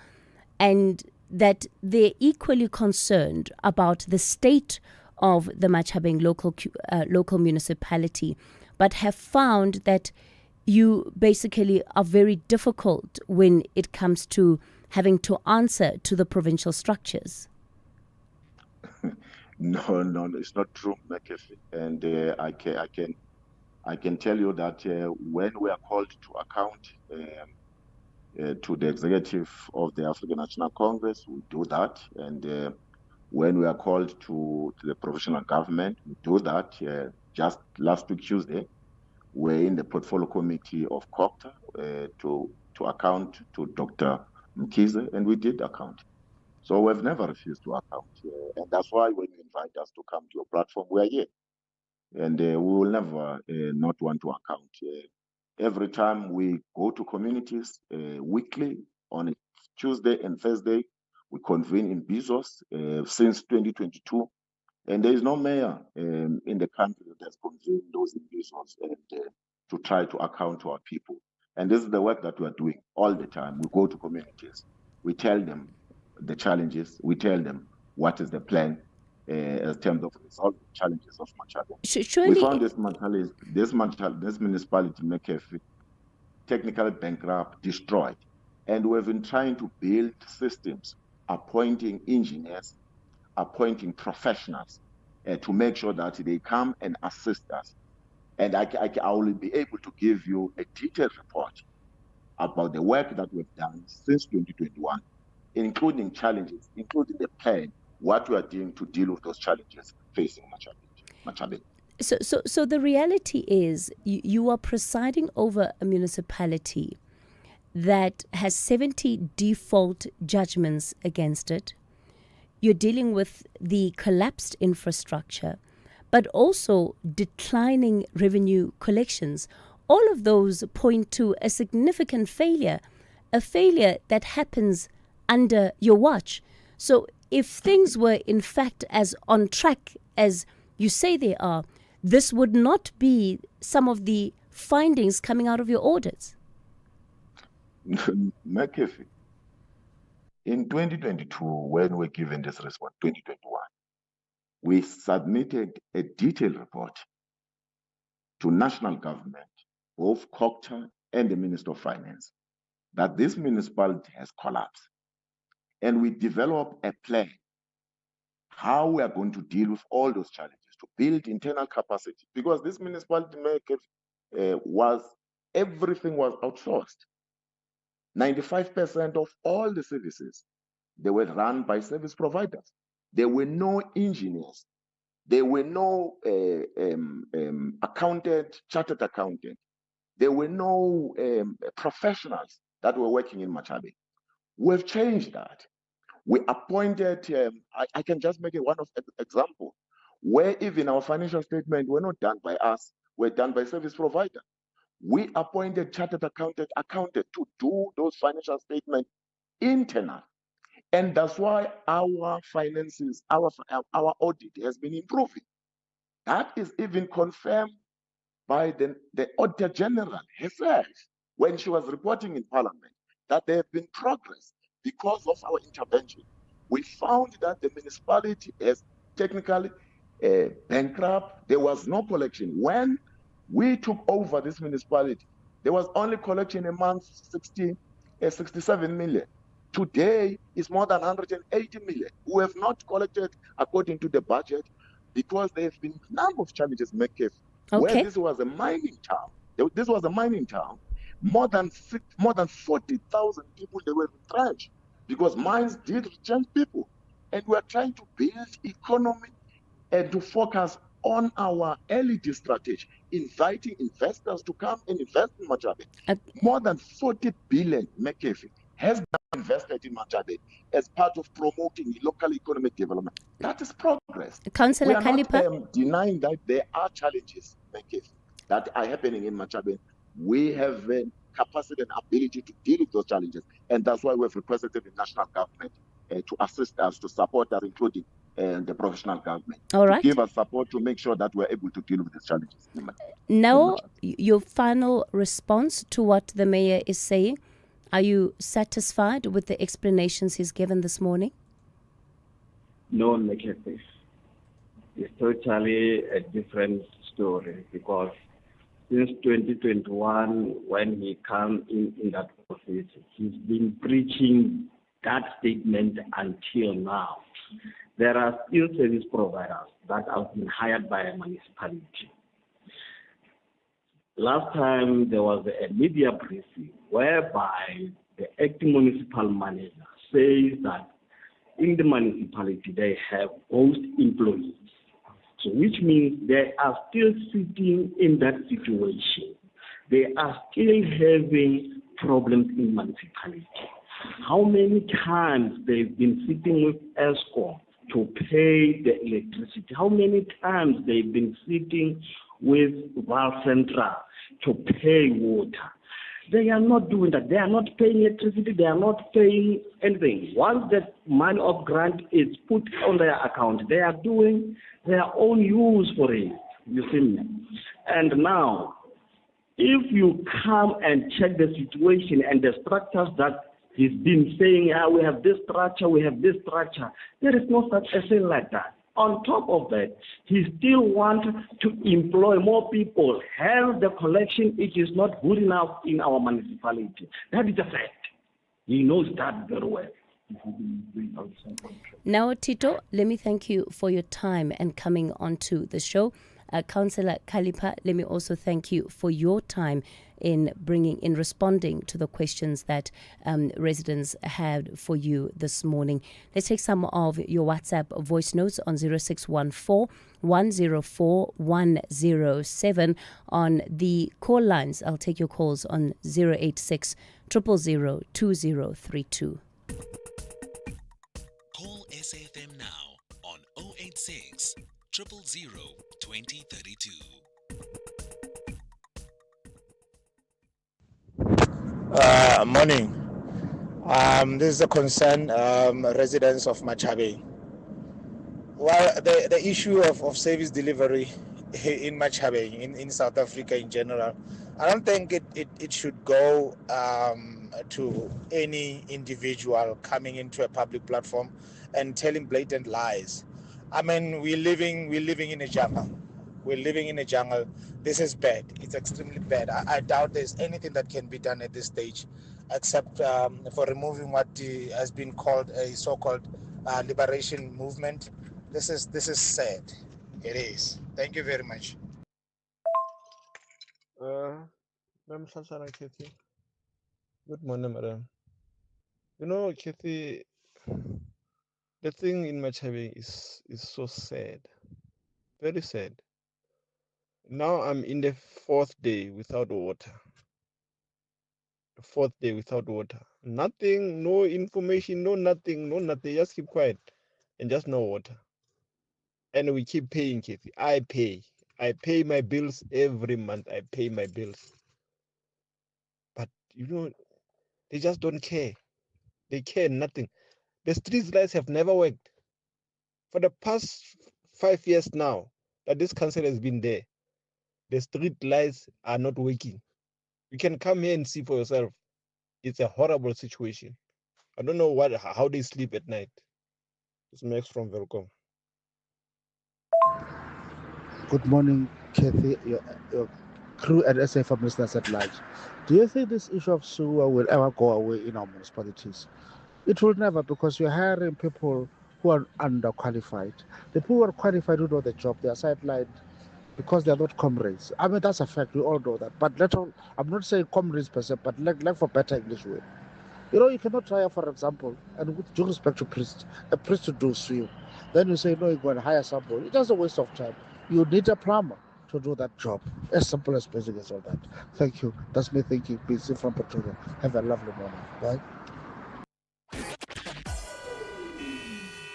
C: and that they're equally concerned about the state of the Machabeng local municipality, but have found that you basically are very difficult when it comes to having to answer to the provincial structures.
M: No, it's not true, McAfee. And I can tell you that when we are called to account to the executive of the African National Congress, we do that. And when we are called to the provincial government, we do that. Just last week, Tuesday, we're in the portfolio committee of COCTA to account to Dr. Mkhize, and we did account. So we've never refused to account. And that's why when you invite us to come to your platform, we are here. And we will never not want to account. Every time we go to communities weekly on a Tuesday and Thursday, we convene in Bezos since 2022. And there is no mayor in the country that has convened those in Bezos and to try to account to our people. And this is the work that we are doing all the time. We go to communities. We tell them the challenges. We tell them what is the plan in terms of resolving the challenges of Machabe.
C: Surely,
M: We found this municipality, Mekefi, technically bankrupt, destroyed. And we've been trying to build systems, appointing engineers, appointing professionals to make sure that they come and assist us. And I will be able to give you a detailed report about the work that we've done since 2021, including challenges, including the plan, what we are doing to deal with those challenges facing Machabe.
C: So the reality is you are presiding over a municipality that has 70 default judgments against it. You're dealing with the collapsed infrastructure, but also declining revenue collections. All of those point to a significant failure, a failure that happens under your watch. So if things were in fact as on track as you say they are, this would not be some of the findings coming out of your audits.
M: McAfee, in 2022, when we were given this response, 2021, we submitted a detailed report to national government, both COCTA and the Minister of Finance, that this municipality has collapsed. And we developed a plan how we are going to deal with all those challenges, to build internal capacity, because this municipality everything was outsourced. 95% of all the services, they were run by service providers. There were no engineers. There were no chartered accountant. There were no professionals that were working in Machabe. We've changed that. We appointed, I can just make one of example, where even our financial statement were not done by us, were done by service provider. We appointed chartered accountant to do those financial statements internal. And that's why our finances, our audit has been improving. That is even confirmed by the Auditor General herself when she was reporting in Parliament that there have been progress because of our intervention. We found that the municipality is technically bankrupt. There was no collection. When we took over this municipality, there was only collection a month, 67 million. Today is more than 180 million. We have not collected according to the budget because there have been a number of challenges, where this was a mining town. This was a mining town. More than 40,000 people, they were retrenched because mines did retrench people. And we are trying to build economy and to focus on our LED strategy, inviting investors to come and invest in Machabe. More than 40 billion McAfee has been invested in Machabe as part of promoting local economic development. That is progress.
C: Councillor
M: We are
C: Kalipa,
M: not denying that there are challenges, McAfee, that are happening in Machabe. We have capacity and ability to deal with those challenges. And that's why we've requested the national government to assist us, to support us, including the professional government,
C: to
M: give us support to make sure that we're able to deal with these challenges.
C: Now, your final response to what the mayor is saying. Are you satisfied with the explanations he's given this morning?
I: No, McAfee. It's totally a different story because since 2021, when he came in that office, he's been preaching that statement until now. There are still service providers that have been hired by a municipality. Last time there was a media briefing whereby the acting municipal manager says that in the municipality they have ghost employees. So which means they are still sitting in that situation. They are still having problems in municipality. how many times they've been sitting with ESCOM to pay the electricity, how many times they've been sitting with Val Central to pay water. They are not doing that. They are not paying electricity. They are not paying anything. Once the money of grant is put on their account, they are doing their own use for it. You see me? And now, if you come and check the situation and the structures that he's been saying, we have this structure, we have this structure, there is no such a thing like that. On top of that, he still wants to employ more people. Hence, the collection, it is not good enough in our municipality. That is a fact. He knows that very well.
C: Now, Tito, let me thank you for your time and coming onto the show. Councillor Kalipa, let me also thank you for your time in responding to the questions that residents had for you this morning. Let's take some of your WhatsApp voice notes on 0614 104 107. On the call lines, I'll take your calls on 086 000 2032.
B: Call SAFM now on 086 000 2032.
O: Morning. This is a concern, residents of Machabe. Well, the issue of service delivery in Machabe, in South Africa in general, I don't think it should go to any individual coming into a public platform and telling blatant lies. I mean, we're living in a jungle. We're living in a jungle. This is bad. It's extremely bad. I doubt there's anything that can be done at this stage, except for removing what has been called a so-called liberation movement. This is sad. It is. Thank you very much.
P: Madam Shashana Cathy. Good morning, madam. You know, Cathy, the thing in Machabe is so sad. Very sad. Now I'm in the fourth day without water. The fourth day without water. Nothing, no information, no nothing. Just keep quiet and just no water. And we keep paying, Kathy. I pay my bills every month. I pay my bills. But they just don't care. They care nothing. The street lights have never worked. For the past 5 years now that this council has been there, the street lights are not working. You can come here and see for yourself. It's a horrible situation. I don't know how they sleep at night. It's Max from Velcom.
Q: Good morning, Cathy, your crew at SAFM listeners at large. Do you think this issue of sewer will ever go away in our municipalities? It will never, because you're hiring people who are underqualified. The people who are qualified who know the job, they are sidelined because they are not comrades. I mean, that's a fact. We all know that. But I'm not saying comrades per se, but like for better English word. You cannot hire, for example, and with due respect to priests, a priest to do swim. Then you say, no, you're going to hire somebody. It's just a waste of time. You need a plumber to do that job. As simple as basic as all that. Thank you. That's me thinking. Busy from Pretoria. Have a lovely morning. Bye.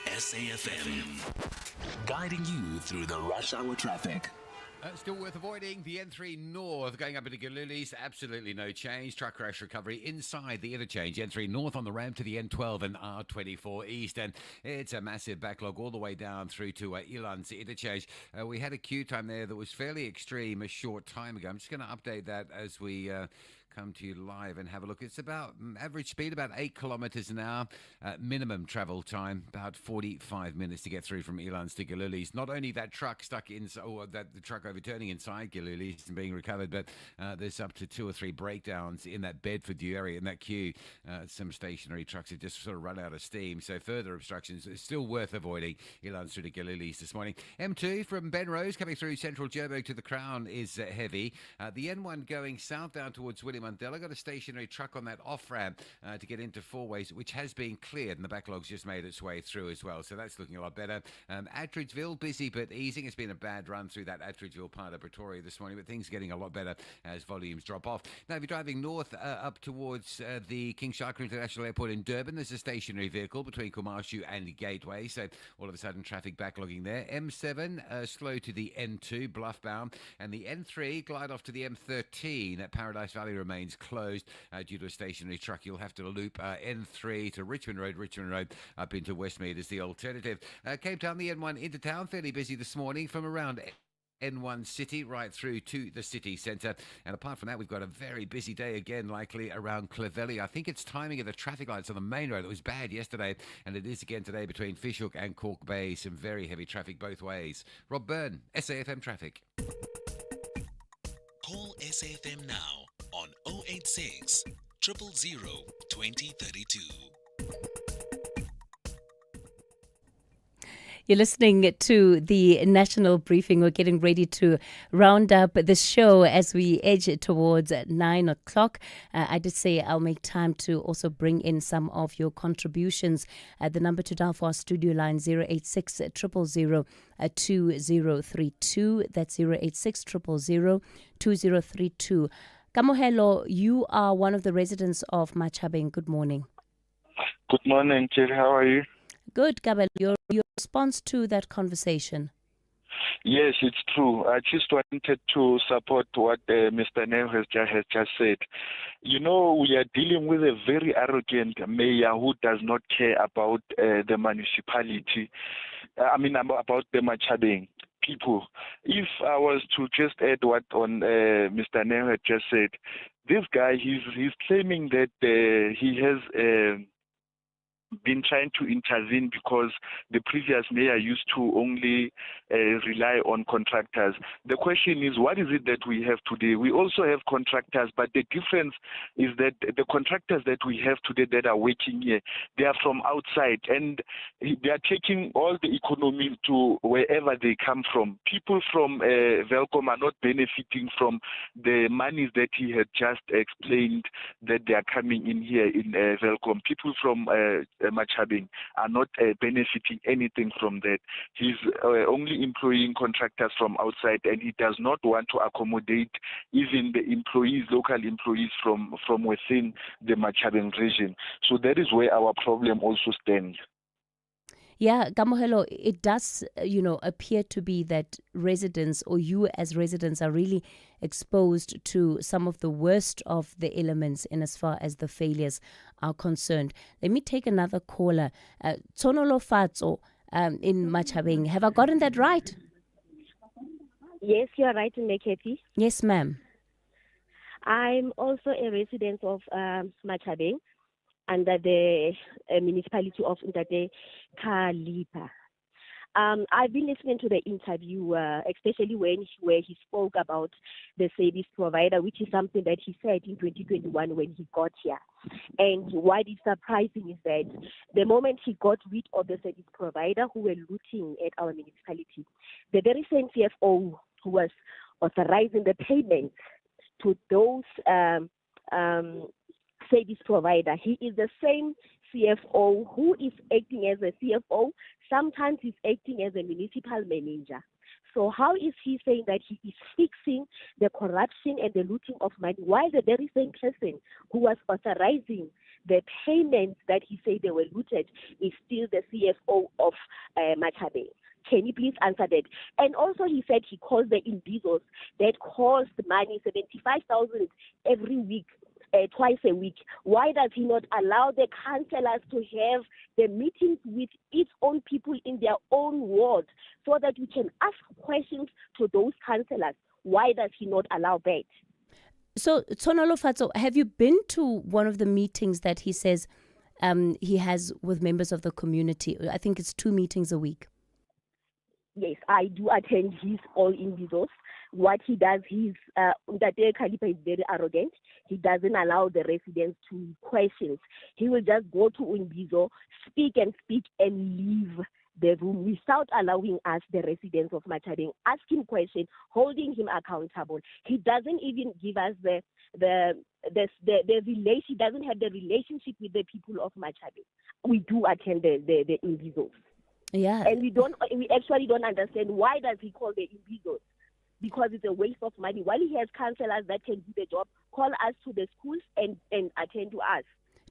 B: SAFM, guiding you through the rush hour traffic.
A: Still worth avoiding. The N3 North going up into Galulis. Absolutely no change. Truck crash recovery inside the interchange. N3 North on the ramp to the N12 and R24 East. And it's a massive backlog all the way down through to Elands interchange. We had a queue time there that was fairly extreme a short time ago. I'm just going to update that as we come to you live and have a look. It's about average speed, about 8 kilometres an hour. Minimum travel time, about 45 minutes to get through from Elands to Galulis. Not only that truck stuck in, or that the truck overturning inside Galulis and being recovered, but there's up to 2 or 3 breakdowns in that Bedford area, in that queue. Some stationary trucks have just sort of run out of steam. So further obstructions, it's still worth avoiding Elands through to Galulis this morning. M2 from Benrose coming through Central Joburg to the Crown is heavy. The N1 going south down towards William Mandela got a stationary truck on that off-ramp to get into four ways, which has been cleared, and the backlog's just made its way through as well. So that's looking a lot better. Attridgeville, busy but easing. It's been a bad run through that Attridgeville part of Pretoria this morning, but things getting a lot better as volumes drop off. Now, if you're driving north up towards the King Shaka International Airport in Durban, there's a stationary vehicle between Kumashu and Gateway. So all of a sudden, traffic backlogging there. M7 slow to the N2, Bluff bound, and the N3 glide off to the M13 at Paradise Valley remains closed due to a stationary truck. You'll have to loop N3 to Richmond Road up into Westmead is the alternative. Cape Town, the N1 into town, fairly busy this morning from around N1 City right through to the city centre. And apart from that, we've got a very busy day again, likely around Clovelly. I think it's timing of the traffic lights on the main road. It was bad yesterday, and it is again today between Fishhook and Cork Bay. Some very heavy traffic both ways. Rob Byrne, SAFM Traffic.
B: Call SAFM now on 086 000 2032.
C: You're listening to the National Briefing. We're getting ready to round up the show as we edge towards 9 o'clock. I did say I'll make time to also bring in some of your contributions. The number to dial for our studio line 086 000 2032. That's 086 000 2032. Kamohelo, you are one of the residents of Machabeng. Good morning.
K: Good morning, Jill. How are you?
C: Good, Gabel. Your response to that conversation?
K: Yes, it's true. I just wanted to support what Mr. Neo has just said. You know, we are dealing with a very arrogant mayor who does not care about the municipality. About the Machabeng people. If I was to just add what on Mr. Neo had just said, this guy, he's claiming that he has been trying to intervene because the previous mayor used to only rely on contractors. The question is, what is it that we have today? We also have contractors, but the difference is that the contractors that we have today that are working here, they are from outside, and they are taking all the economy to wherever they come from. People from Velcom are not benefiting from the monies that he had just explained that they are coming in here in Velcom. People from Machabeng are not benefiting anything from that. He's only employing contractors from outside, and he does not want to accommodate even the employees, local employees from within the Machabeng region. So that is where our problem also stands.
C: Yeah, Kamohelo, it does, appear to be that residents, or you as residents, are really exposed to some of the worst of the elements in as far as the failures are concerned. Let me take another caller. Tsonolo Fatso in Machabeng. Have I gotten that right?
R: Yes, you are right, Cathy.
C: Yes, ma'am.
R: I'm also a resident of Machabeng, under the municipality of Ndate Kalipa. I've been listening to the interview, especially where he spoke about the service provider, which is something that he said in 2021 when he got here. And what is surprising is that the moment he got rid of the service provider who were looting at our municipality, the very same CFO who was authorizing the payment to those service provider, he is the same CFO who is acting as a CFO. Sometimes he's acting as a municipal manager. So how is he saying that he is fixing the corruption and the looting of money, while the very same person who was authorizing the payments that he said they were looted is still the CFO of Machabeng? Can you please answer that? And also he said he calls the individuals that cost money, 75,000 every week, twice a week. Why does he not allow the councillors to have the meetings with its own people in their own ward so that we can ask questions to those councillors? Why does he not allow that?
C: So, Tsonolo Fatso, have you been to one of the meetings that he says he has with members of the community? I think it's 2 meetings a week.
R: Yes, I do attend his all individuals. What he does, Ndate Kalipa is very arrogant. He doesn't allow the residents to questions. He will just go to Unbizo, speak and leave the room without allowing us, the residents of Machabeng, ask him questions, holding him accountable. He doesn't even give us the relation. He doesn't have the relationship with the people of Machabeng. We do attend the Imbizos.
C: Yeah.
R: And we actually don't understand why does he call the Imbizos? Because it's a waste of money. While he has counselors that can do the job, call us to the schools and attend to us.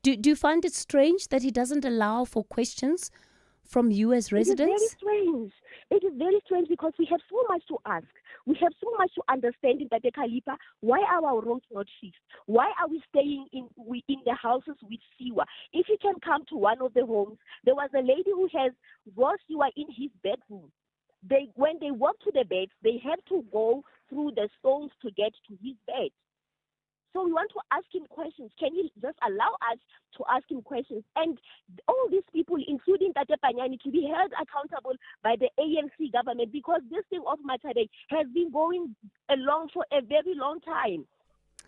C: Do you find it strange that he doesn't allow for questions from you as residents?
R: It is very strange. It is very strange because we have so much to ask. We have so much to understand in Tate Kalipa. Why are our roads not fixed? Why are we staying in the houses with sewer? If you can come to one of the homes, there was a lady who has raw sewer in his bedroom. When they walk to the bed, they have to go through the stones to get to his bed. So we want to ask him questions. Can he just allow us to ask him questions? And all these people, including Tate Panyani, to be held accountable by the ANC government, because this thing of Machabeng has been going along for a very long time.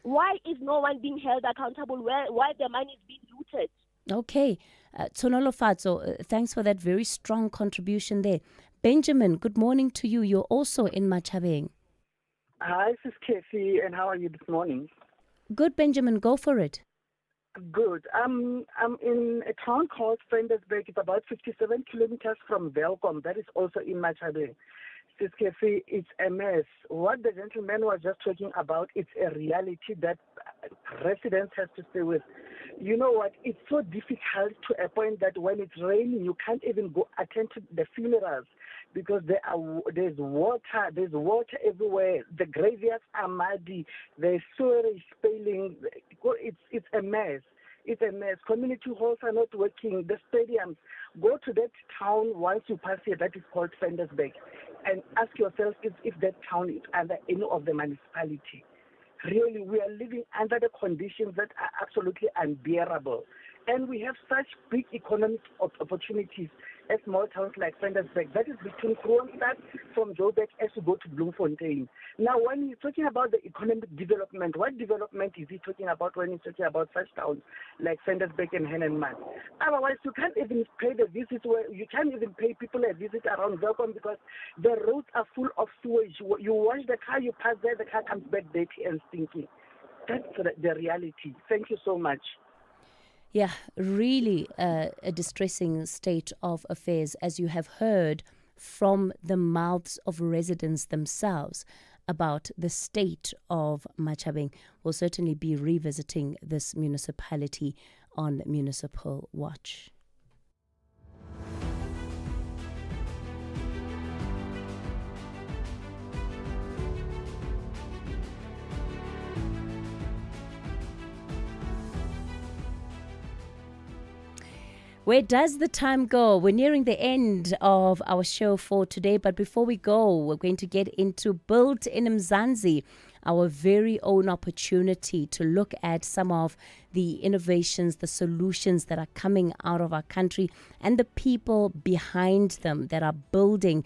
R: Why is no one being held accountable? Why the money is being looted?
C: Okay. Tsonolo Fatso, thanks for that very strong contribution there. Benjamin, good morning to you. You're also in Machabeng.
D: Hi, this is Cathy, and how are you this morning?
C: Good, Benjamin. Go for it.
D: Good. I'm in a town called Ventersburg. It's about 57 kilometers from Velkom. That is also in Machabeng. Sis Cathy, it's a mess. What the gentleman was just talking about, it's a reality that residents have to stay with. You know what? It's so difficult to a point that when it's raining, you can't even go attend to the funerals because there's water everywhere. The graveyards are muddy. The sewerage is failing. It's a mess. It's a mess. Community halls are not working. The stadiums. Go to that town once you pass here. That is called Ventersburg, and ask yourself if that town is under any of the municipality. Really, we are living under the conditions that are absolutely unbearable. And we have such big economic opportunities as small towns like Ventersburg. That is between Kroonstad from Joburg as you go to Bloemfontein. Now, when he's talking about the economic development, what development is he talking about when he's talking about such towns like Ventersburg and Hennenman? Otherwise, you can't even pay the visit you can't even pay people a visit around Welcome because the roads are full of sewage. You wash the car, you pass there, the car comes back dirty and stinking. That's the reality. Thank you so much.
C: Yeah, really a distressing state of affairs, as you have heard from the mouths of residents themselves about the state of Machabeng. We'll certainly be revisiting this municipality on Municipal Watch. Where does the time go? We're nearing the end of our show for today, but before we go, we're going to get into Built in Mzansi, our very own opportunity to look at some of the innovations, the solutions that are coming out of our country and the people behind them that are building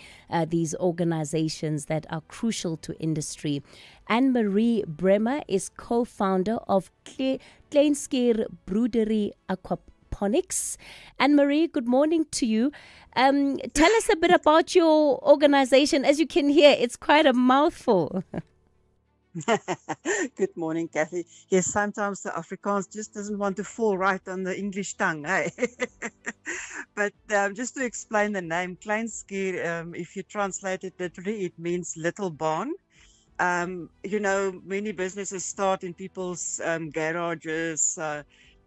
C: these organizations that are crucial to industry. Anne-Marie Bremer is co-founder of Kleinskier Broedery Aquaponics. Anne-Marie, good morning to you. Tell us a bit about your organization. As you can hear, it's quite a mouthful.
T: Good morning, Cathy. Yes, sometimes the Afrikaans just doesn't want to fall right on the English tongue, eh? But just to explain the name, Kleinskier, if you translate it literally, it means little barn. Many businesses start in people's garages.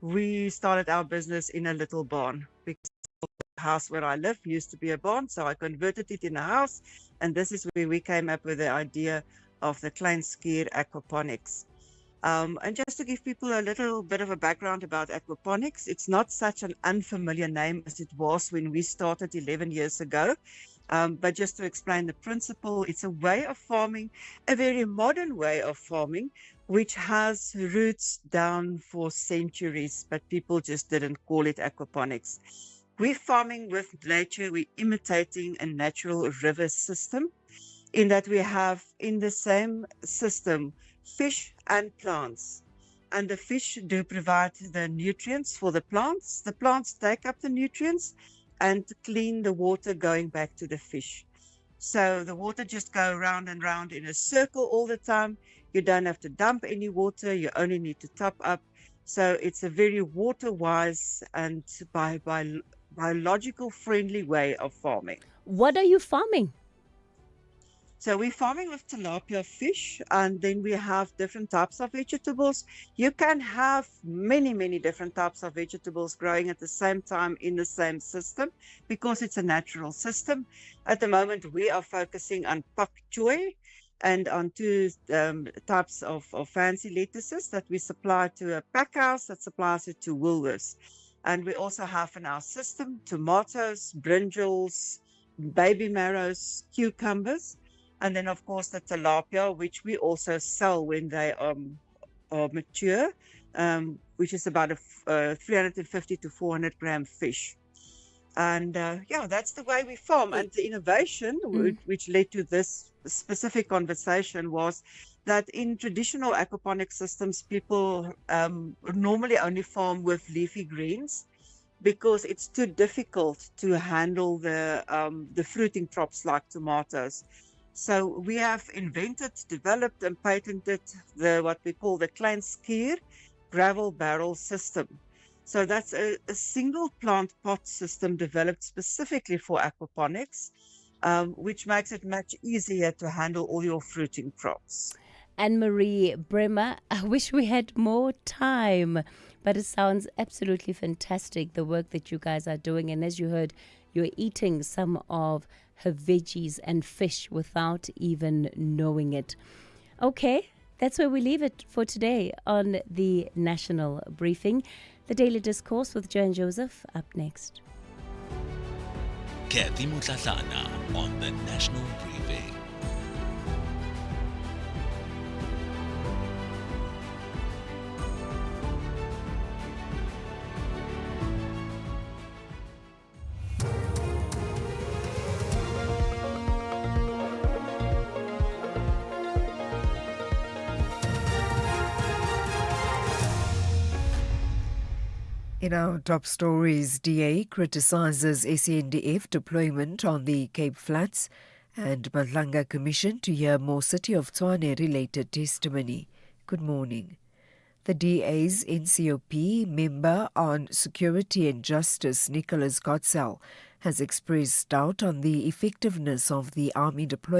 T: We started our business in a little barn because the house where I live used to be a barn, so I converted it in a house, and this is where we came up with the idea of the Kleinskier Aquaponics. And just to give people a little bit of a background about aquaponics, it's not such an unfamiliar name as it was when we started 11 years ago. But just to explain the principle, it's a way of farming, a very modern way of farming, which has roots down for centuries, but people just didn't call it aquaponics. We're farming with nature, we're imitating a natural river system, in that we have in the same system fish and plants. And the fish do provide the nutrients for the plants take up the nutrients, and clean the water going back to the fish. So the water just go round and round in a circle all the time. You don't have to dump any water. You only need to top up. So it's a very water-wise and biological friendly way of farming.
C: What are you farming?
T: So we're farming with tilapia fish, and then we have different types of vegetables. You can have many, many different types of vegetables growing at the same time in the same system because it's a natural system. At the moment, we are focusing on pak choy and on two types of fancy lettuces that we supply to a pack house that supplies it to Woolworths. And we also have in our system tomatoes, brinjals, baby marrows, cucumbers. And then, of course, the tilapia, which we also sell when they are mature, which is about a 350 to 400 gram fish. And yeah, that's the way we farm. And the innovation, which led to this specific conversation, was that in traditional aquaponic systems, people normally only farm with leafy greens because it's too difficult to handle the fruiting crops like tomatoes. So we have invented, developed, and patented what we call the klein skier gravel barrel system. So that's a single plant pot system developed specifically for aquaponics, which makes it much easier to handle all your fruiting crops.
C: Anne-Marie Bremer, I wish we had more time, but it sounds absolutely fantastic, the work that you guys are doing. And as you heard, you're eating some of her veggies and fish without even knowing it. Okay, that's where we leave it for today on the National Briefing. The Daily Discourse with Joanne Joseph up next.
B: Cathy Mohlahlana on the National Briefing.
G: In our top stories, DA criticizes SANDF deployment on the Cape Flats and Mahlanga Commission to hear more City of Tshwane related testimony. Good morning. The DA's NCOP member on Security and Justice, Nicholas Gotzel, has expressed doubt on the effectiveness of the army deployment